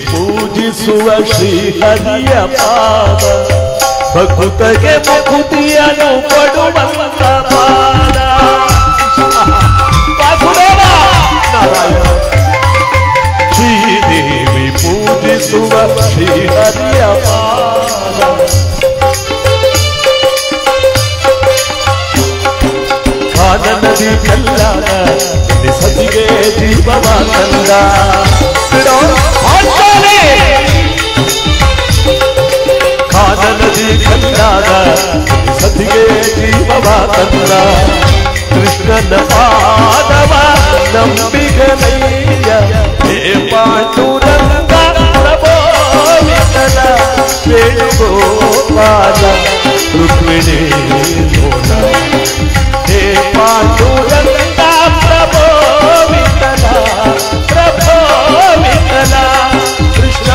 ಪೂಜಿಸುವ ಶ್ರೀಹರಿಯ ಪಾದ ಭಕ್ತಗೆ ಮುಕುತಿಯನ್ನು ಕೊಡುವಂತ ಪಾದ. ಶ್ರೀದೇವಿ ಪೂಜಿಸುವ ಶ್ರೀಹರಿಯ ಪಾದ ಕಾನನದಿ ಕಲ್ಲಾದ ಸತಿಗೆ ಜೀವವ ತಂದ. ಕಾನನದಿ ಕಲ್ಲಾದ ಸತಿಗೆ ಜೀವವ ತಂದ. ಕೃಷ್ಣನ ಪಾದವ ನಂಬಿಗನಯ್ಯ. ಹೇ ಪಾಂಡುರಂಗ ಪ್ರಭೋ ವಿಠಲ ವೇಣುಗೋಪಾಲ ರುಕ್ಮಿಣಿ ಲೋಲ. ಹೇ ಪಾಂಡುರಂಗ ಪ್ರಭೋ ವಿಠಲ ಪ್ರಭೋ ವಿಠಲ ಕೃಷ್ಣ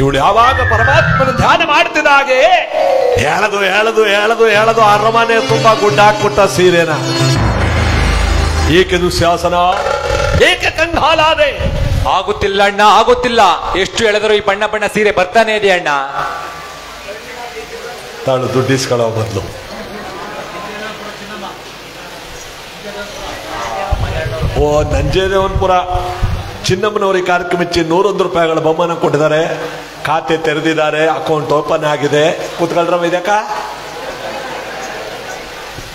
ಇವಳು ಯಾವಾಗ ಪರಮಾತ್ಮನ ಧ್ಯಾನ ಮಾಡ್ತಿದ್ದಾಗೆ ಹೇಳದು ಅರಮನೆ ತುಂಬಾ ಗುಡ್ಡ ಹಾಕ್ಬಿಟ್ಟ ಸೀರೆನ. ಏಕೆ ದುಶ್ಯಾಸನ, ಏಕೆ ಕಂಗಾಲಾದೆ? ಆಗುತ್ತಿಲ್ಲ ಅಣ್ಣ, ಆಗುತ್ತಿಲ್ಲ. ಎಷ್ಟು ಎಳೆದರೂ ಈ ಬಣ್ಣ ಬಣ್ಣ ಸೀರೆ ಬರ್ತಾನೆ ಇದೆ ಅಣ್ಣ. ತಾಳು ದುಡ್ಡಿಸ್ಕೊಳ್ಳೋ ಬದಲು ಓ ನಂಜೇದೇವನ್ಪುರ ಚಿನ್ನಮ್ಮನವರಿಗೆ ಕಾರ್ಯಕ್ರಮ ಹೆಚ್ಚಿ 101 ರೂಪಾಯಿಗಳ ಬಹುಮಾನ ಕೊಟ್ಟಿದ್ದಾರೆ. ಖಾತೆ ತೆರೆದಿದ್ದಾರೆ, ಅಕೌಂಟ್ ಓಪನ್ ಆಗಿದೆ. ಕೂತ್ಕೊಳ್ರ ಇದಕ್ಕ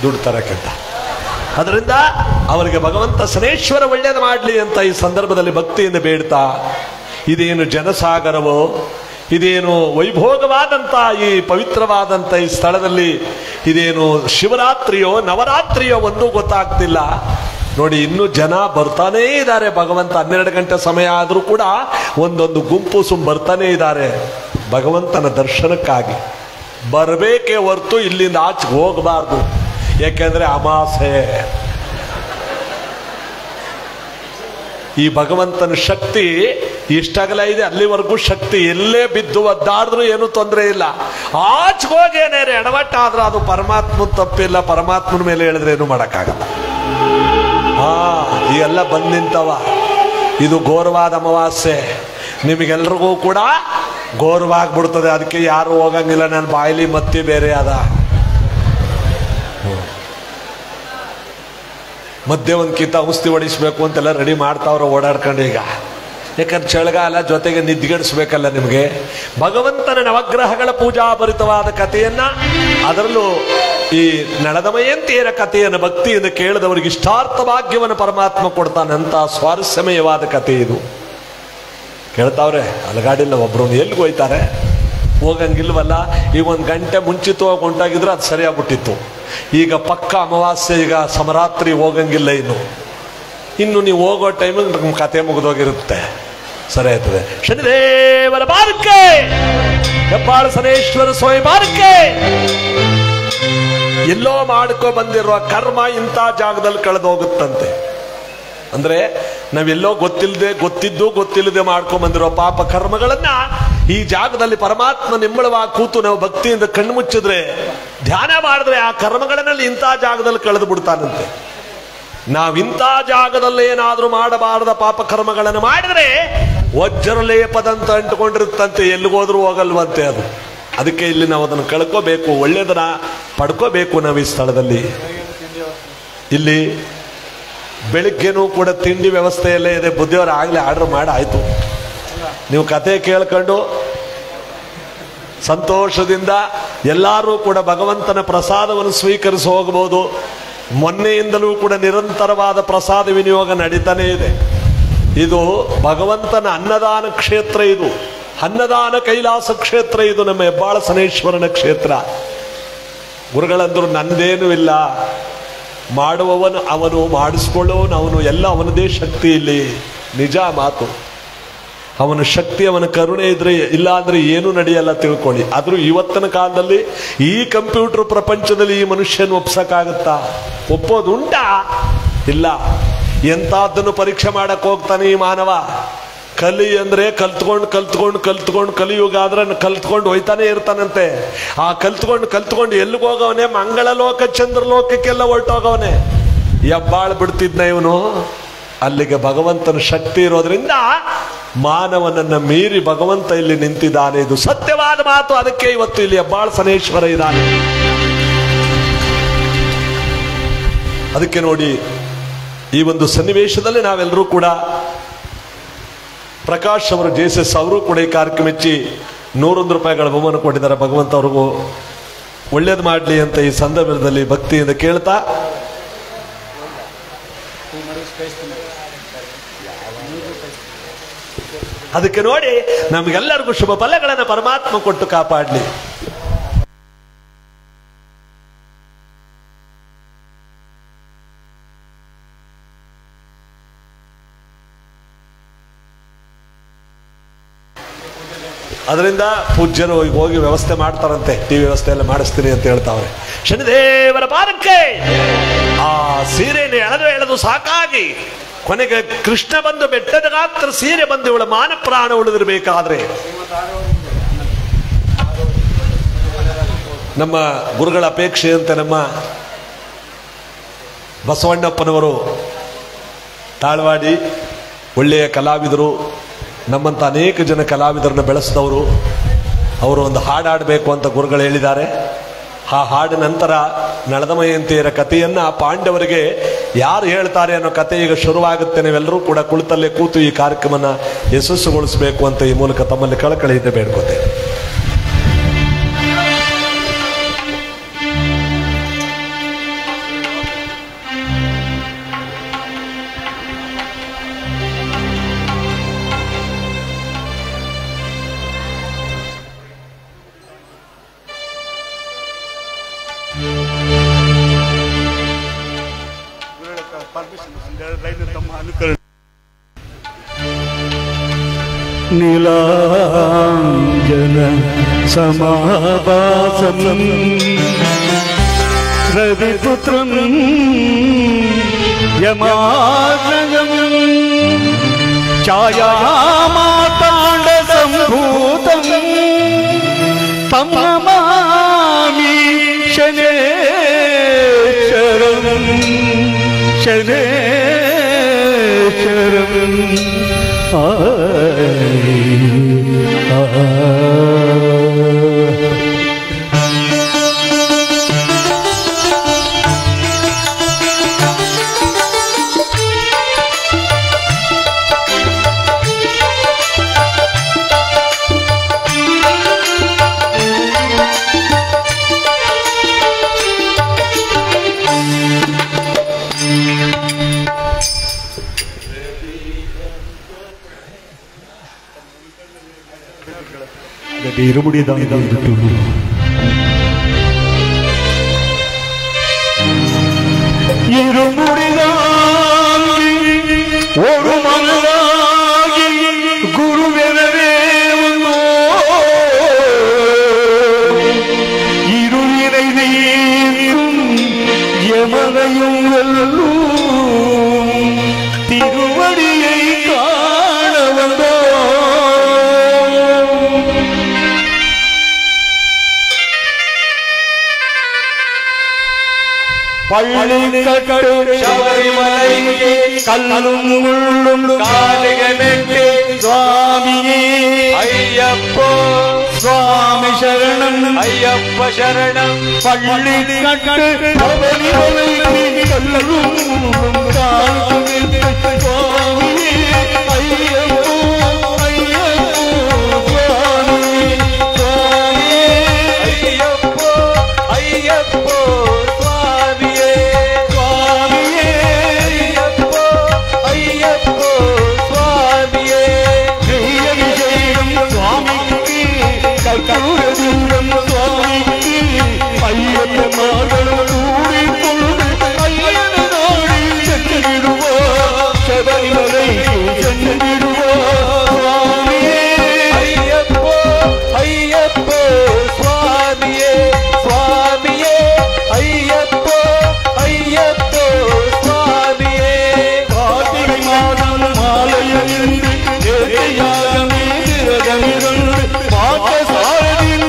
ದುಡ್ಡು ತರಕ್ಕಿಂತ. ಅದರಿಂದ ಅವರಿಗೆ ಭಗವಂತ ಶನೇಶ್ವರ ಒಳ್ಳೇದು ಮಾಡಲಿ ಅಂತ ಈ ಸಂದರ್ಭದಲ್ಲಿ ಭಕ್ತಿಯಿಂದ ಬೇಡ್ತಾ, ಇದೇನು ಜನಸಾಗರವೋ, ಇದೇನು ವೈಭೋಗವಾದಂಥ ಈ ಪವಿತ್ರವಾದಂಥ ಈ ಸ್ಥಳದಲ್ಲಿ ಇದೇನು ಶಿವರಾತ್ರಿಯೋ ನವರಾತ್ರಿಯೋ ಒಂದೂ ಗೊತ್ತಾಗ್ತಿಲ್ಲ. ನೋಡಿ, ಇನ್ನೂ ಜನ ಬರ್ತಾನೇ ಇದ್ದಾರೆ. ಭಗವಂತ 12 ಗಂಟೆ ಸಮಯ ಆದರೂ ಕೂಡ ಒಂದೊಂದು ಗುಂಪು ಬರ್ತಾನೇ ಇದ್ದಾರೆ ಭಗವಂತನ ದರ್ಶನಕ್ಕಾಗಿ. ಬರಬೇಕೇ ಹೊರತು ಇಲ್ಲಿಂದ ಆಚೆ ಹೋಗಬಾರ್ದು. ಯಾಕೆಂದ್ರೆ ಅಮಾಸೆ. ಈ ಭಗವಂತನ ಶಕ್ತಿ ಇಷ್ಟಾಗಲ ಇದೆ, ಅಲ್ಲಿವರೆಗೂ ಶಕ್ತಿ ಎಲ್ಲೇ ಬಿದ್ದು ಒದ್ದಾಡಿದ್ರು ಏನೂ ತೊಂದರೆ ಇಲ್ಲ. ಆಚೆ ಹೋಗೇನೇರೆ ಎಡವಟ್ಟಾದ್ರೂ ಅದು ಪರಮಾತ್ಮನ ತಪ್ಪಿಲ್ಲ. ಪರಮಾತ್ಮನ ಮೇಲೆ ಹೇಳಿದ್ರೆ ಏನು ಮಾಡೋಕ್ಕಾಗಲ್ಲ. ಈ ಎಲ್ಲ ಬಂದ್ ನಿಂತವ. ಇದು ಘೋರವಾದ ಅಮಾವಾಸ್ಯೆ. ನಿಮಗೆಲ್ರಿಗೂ ಕೂಡ ಘೋರವಾಗ್ಬಿಡ್ತದೆ. ಅದಕ್ಕೆ ಯಾರು ಹೋಗಂಗಿಲ್ಲ. ನನ್ನ ಬಾಯಿಲಿ ಮತ್ತಿ ಬೇರೆ ಅದ. ಮಧ್ಯೆ ಒಂದ್ಕಿಂತ ಔಷಧಿ ಹೊಡಿಸ್ಬೇಕು ಅಂತೆಲ್ಲ ರೆಡಿ ಮಾಡ್ತಾವ್ರ ಓಡಾಡ್ಕೊಂಡು. ಈಗ ಯಾಕಂದ್ರೆ ಚಳಿಗಾಲ, ಜೊತೆಗೆ ನಿದ್ಗೆಡಿಸ್ಬೇಕಲ್ಲ ನಿಮಗೆ. ಭಗವಂತನ ನವಗ್ರಹಗಳ ಪೂಜಾಭರಿತವಾದ ಕಥೆಯನ್ನ, ಅದರಲ್ಲೂ ಈ ನಳದಮಯಂತಿಯರ ಕಥೆಯನ್ನು ಭಕ್ತಿಯಿಂದ ಕೇಳಿದವರಿಗೆ ಇಷ್ಟಾರ್ಥ ಭಾಗ್ಯವನ್ನು ಪರಮಾತ್ಮ ಕೊಡ್ತಾನಂತ ಸ್ವಾರಸ್ಯಮಯವಾದ ಕಥೆ ಇದು. ಕೇಳ್ತಾವ್ರೆ, ಅಲಗಾಡಿಲ್ಲ ಒಬ್ರು ಎಲ್ಲಿಗೆ ಹೋಯ್ತಾರೆ, ಹೋಗಂಗಿಲ್ವಲ್ಲ. ಈಗ 1 ಗಂಟೆ ಮುಂಚಿತವಾಗಿ ಹೊಂಟಾಗಿದ್ರೆ ಅದು ಸರಿಯಾಗ್ಬಿಟ್ಟಿತ್ತು. ಈಗ ಪಕ್ಕ ಅಮಾವಾಸ್ಯೆ, ಈಗ ಸಮರಾತ್ರಿ ಹೋಗಂಗಿಲ್ಲ. ಇನ್ನು ನೀವು ಹೋಗೋ ಟೈಮಿಗೆ ನಮ್ಮ ಕತೆ ಮುಗಿದೋಗಿರುತ್ತೆ. ಸರಿ ಆಯ್ತದೆ. ಶನಿದೇವರ ಬಾರಕ್ಕೆ, ಹೆಬ್ಬಾಳ ಶನೇಶ್ವರ ಸ್ವಾಮಿ ಬಾರಕ್ಕೆ. ಎಲ್ಲೋ ಮಾಡ್ಕೊ ಬಂದಿರುವ ಕರ್ಮ ಇಂಥ ಜಾಗದಲ್ಲಿ ಕಳೆದೋಗುತ್ತಂತೆ. ಅಂದ್ರೆ ನಾವೆಲ್ಲೋ ಗೊತ್ತಿಲ್ಲದೆ ಮಾಡ್ಕೊಂಡ್ ಬಂದಿರೋ ಪಾಪ ಕರ್ಮಗಳನ್ನ ಈ ಜಾಗದಲ್ಲಿ ಪರಮಾತ್ಮ ನಿಮ್ಮಳವಾಗಿ ಕೂತು ನಾವು ಭಕ್ತಿಯಿಂದ ಕಣ್ಣು ಮುಚ್ಚಿದ್ರೆ, ಧ್ಯಾನ ಮಾಡಿದ್ರೆ ಆ ಕರ್ಮಗಳನ್ನಲ್ಲಿ ಇಂಥ ಜಾಗದಲ್ಲಿ ಕಳೆದು ಬಿಡ್ತಾನಂತೆ. ನಾವಿಂಥ ಜಾಗದಲ್ಲಿ ಏನಾದ್ರೂ ಮಾಡಬಾರದ ಪಾಪ ಕರ್ಮಗಳನ್ನು ಮಾಡಿದ್ರೆ ವಜ್ರ ಲೇಪದಂತ ಅಂಟುಕೊಂಡಿರುತ್ತಂತೆ, ಎಲ್ಲಿಗೋದ್ರೂ ಹೋಗಲ್ವಂತೆ ಅದು. ಅದಕ್ಕೆ ಇಲ್ಲಿ ನಾವು ಅದನ್ನು ಕಳ್ಕೋಬೇಕು, ಒಳ್ಳೆಯದನ್ನ ಪಡ್ಕೋಬೇಕು. ನಾವು ಈ ಸ್ಥಳದಲ್ಲಿ ಇಲ್ಲಿ ಬೆಳಿಗ್ಗೆನೂ ಕೂಡ ತಿಂಡಿ ವ್ಯವಸ್ಥೆಯಲ್ಲೇ ಇದೆ. ಬುದ್ಧಿಯವರು ಆಗ್ಲೇ ಆರ್ಡರ್ ಮಾಡಾಯ್ತು. ನೀವು ಕತೆ ಕೇಳ್ಕೊಂಡು ಸಂತೋಷದಿಂದ ಎಲ್ಲರೂ ಕೂಡ ಭಗವಂತನ ಪ್ರಸಾದವನ್ನು ಸ್ವೀಕರಿಸಿ ಹೋಗಬಹುದು. ಮೊನ್ನೆಯಿಂದಲೂ ಕೂಡ ನಿರಂತರವಾದ ಪ್ರಸಾದ ವಿನಿಯೋಗ ನಡೀತಾನೇ ಇದೆ. ಇದು ಭಗವಂತನ ಅನ್ನದಾನ ಕ್ಷೇತ್ರ. ಇದು ಅನ್ನದಾನ ಕೈಲಾಸ ಕ್ಷೇತ್ರ. ಇದು ನಮ್ಮ ಹೆಬ್ಬಾಳ ಶನೇಶ್ವರನ ಕ್ಷೇತ್ರ. ಗುರುಗಳಂದ್ರು ನಂದೇನೂ ಇಲ್ಲ, ಮಾಡುವವನು ಅವನು, ಮಾಡಿಸ್ಕೊಳ್ಳೋನು ಅವನು, ಎಲ್ಲ ಅವನದೇ ಶಕ್ತಿ ಇಲ್ಲಿ. ನಿಜ ಮಾತು. ಅವನ ಶಕ್ತಿ, ಅವನ ಕರುಣೆ ಇದ್ರೆ, ಇಲ್ಲ ಅಂದ್ರೆ ಏನೂ ನಡೆಯಲ್ಲ ತಿಳ್ಕೊಳ್ಳಿ. ಆದ್ರೂ ಇವತ್ತಿನ ಕಾಲದಲ್ಲಿ ಈ ಕಂಪ್ಯೂಟರ್ ಪ್ರಪಂಚದಲ್ಲಿ ಈ ಮನುಷ್ಯನ ಒಪ್ಸಕ್ಕಾಗತ್ತಾ? ಒಪ್ಪೋದುಂಟಾ? ಇಲ್ಲ. ಎಂಥದ್ದನ್ನು ಪರೀಕ್ಷೆ ಮಾಡಕ್ ಹೋಗ್ತಾನೆ ಈ ಮಾನವ. ಕಲಿ ಅಂದ್ರೆ ಕಲ್ತ್ಕೊಂಡು ಕಲಿಯುಗ ಆದ್ರೆ ಕಲ್ತ್ಕೊಂಡು ಹೋಯ್ತಾನೆ ಇರ್ತಾನಂತೆ. ಆ ಕಲ್ತ್ಕೊಂಡು ಎಲ್ಲಿಗೆ ಹೋಗವನೆ? ಮಂಗಳ ಲೋಕ ಚಂದ್ರಲೋಕಕ್ಕೆಲ್ಲ ಹೊರಟೋಗವನೆ. ಹೆಬ್ಬಾಳ್ ಬಿಡ್ತಿದ್ನ ಇವನು. ಅಲ್ಲಿಗೆ ಭಗವಂತನ ಶಕ್ತಿ ಇರೋದ್ರಿಂದ ಮಾನವನನ್ನ ಮೀರಿ ಭಗವಂತ ಇಲ್ಲಿ ನಿಂತಿದ್ದಾನೆ. ಇದು ಸತ್ಯವಾದ ಮಾತು. ಅದಕ್ಕೆ ಇವತ್ತು ಇಲ್ಲಿ ಹೆಬ್ಬಾಳ ಶನೇಶ್ವರ ಇದ್ದಾನೆ. ಅದಕ್ಕೆ ನೋಡಿ, ಈ ಒಂದು ಸನ್ನಿವೇಶದಲ್ಲಿ ನಾವೆಲ್ಲರೂ ಕೂಡ ಪ್ರಕಾಶ್ ಅವರು, JSS ಅವರು ಕೂಡ ಈ ಕಾರ್ಯಕ್ರಮ ಹೆಚ್ಚಿ 101 ರೂಪಾಯಿಗಳ ಬಹುಮಾನ ಕೊಟ್ಟಿದ್ದಾರೆ. ಭಗವಂತ ಅವ್ರಿಗೂ ಒಳ್ಳೇದು ಮಾಡಲಿ ಅಂತ ಈ ಸಂದರ್ಭದಲ್ಲಿ ಭಕ್ತಿಯಿಂದ ಕೇಳ್ತಾ, ಅದಕ್ಕೆ ನೋಡಿ ನಮ್ಗೆಲ್ಲರಿಗೂ ಶುಭ ಫಲಗಳನ್ನು ಪರಮಾತ್ಮ ಕೊಟ್ಟು ಕಾಪಾಡಲಿ. ಅದರಿಂದ ಪೂಜ್ಯರು ಹೋಗಿ ವ್ಯವಸ್ಥೆ ಮಾಡ್ತಾರಂತೆ. ಟಿವಿ ವ್ಯವಸ್ಥೆ ಎಲ್ಲ ಮಾಡಿಸ್ತೀನಿ ಅಂತ ಹೇಳ್ತಾವ್ರೆ. ಶನಿದೇವರ ಪಾದಕ್ಕೆ ಆ ಸೀರೆಯನ್ನು ಎಳೆದು ಸಾಕಾಗಿ ಕೊನೆಗೆ ಕೃಷ್ಣ ಬಂದು ಬೆಟ್ಟದ ಗಾತ್ರ ಸೀರೆ ಬಂದು ಇವಳ ಮಾನ ಪ್ರಾಣ ಉಳಿದಿರ್ಬೇಕಾದ್ರೆ ನಮ್ಮ ಗುರುಗಳ ಅಪೇಕ್ಷೆಯಂತೆ ನಮ್ಮ ಬಸವಣ್ಣಪ್ಪನವರು ತಾಳ್ವಾಡಿ ಒಳ್ಳೆಯ ಕಲಾವಿದರು, ನಮ್ಮಂಥ ಅನೇಕ ಜನ ಕಲಾವಿದರನ್ನ ಬೆಳೆಸಿದವರು. ಅವರು ಒಂದು ಹಾಡಾಡಬೇಕು ಅಂತ ಗುರುಗಳು ಹೇಳಿದ್ದಾರೆ. ಆ ಹಾಡಿನ ನಂತರ ನಳದಮಯಂತಿಯರ ಕಥೆಯನ್ನ ಪಾಂಡವರಿಗೆ ಯಾರು ಹೇಳ್ತಾರೆ ಅನ್ನೋ ಕಥೆ ಈಗ ಶುರುವಾಗುತ್ತೆ. ನೀವೆಲ್ಲರೂ ಕೂಡ ಕುಳಿತಲ್ಲೇ ಕೂತು ಈ ಕಾರ್ಯಕ್ರಮನ ಯಶಸ್ಸುಗೊಳಿಸಬೇಕು ಅಂತ ಈ ಮೂಲಕ ತಮ್ಮಲ್ಲಿ ಕಳಕಳಿಯಿಂದ ಬೇಡ್ಕೋತೇವೆ. ನೀಲಾಂಜನ ಸಮಾಭಾಸಂ ರವಿಪುತ್ರಂ ಯಮಾಗ್ರಜಂ ಛಾಯಾಮಾತಾಂಡ ಸಂಭೂತಂ ತಂ ನಮಾಮಿ ಶನೇಶ್ವರಂ ಶನೇಶ್ವರಂ. இருமுடிதான் ஒரு மனதாகி குருவெனவே இருவினை நீக்கும் யமனையும் வெல்லும் திருவடியை காண வந்தோ. பள்ளி கட்டு சபரிமலைக்கு கல்லும் முள்ளும் காலிகமெட்டு சுவாமியே ஐயப்போ சுவாமி சரணம் ஐயப்ப சரணம். பள்ளி கட்டு சபரிமலைக்கு கல்லும் முள்ளும் காலிகமெட்டு சுவாமியே ஐயப்போ ஐயப்போ சுவாமி ஐயப்போ ஐயப்போ பாட்ட சாரதின்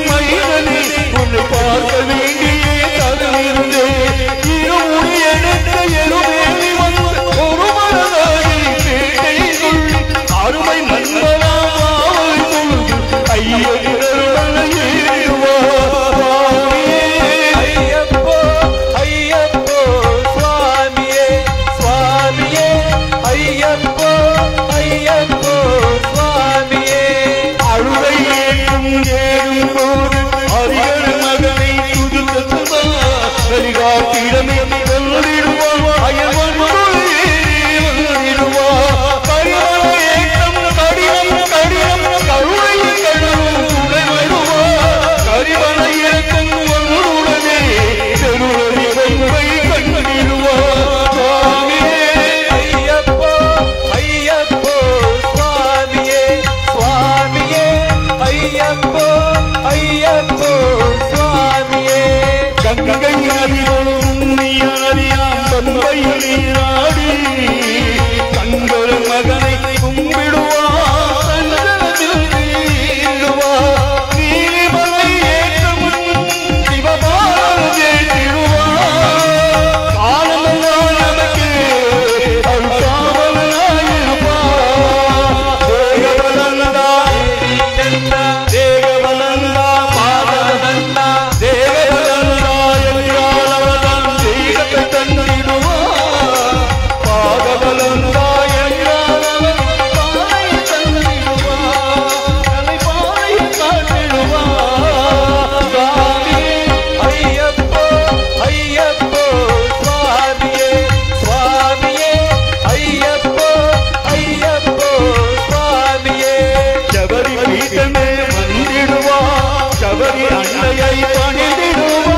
பணிந்திடுவார்.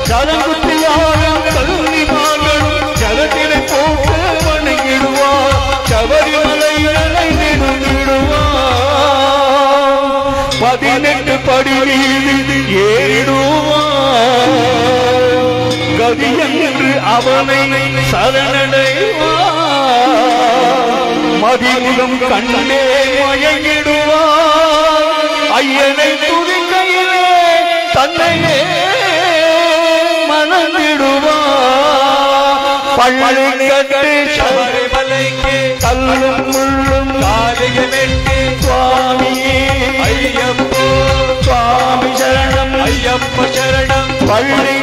சரங்குத்தியாரும் கல்விமார்களும் ஜலத்தினை போட்டு வணங்கிடுவார். சபரிமலைகளை நெடுங்கிடுவார். 18 படி மீது ஏறிடுவார். கதி என்று அவனை சரணடைவார். மதிமுகம் கண்டே மயங்கிடுவார். ஐயனை துதிக்கையிலே தன்னையே மணந்திடுவார். பள்ளி கட்டு சபரிமலைக்கு கல்லும் முள்ளும் காலிகமெட்டி சுவாமியே ஐயப்போ சுவாமி சரணம் ஐயப்ப சரணம் பள்ளி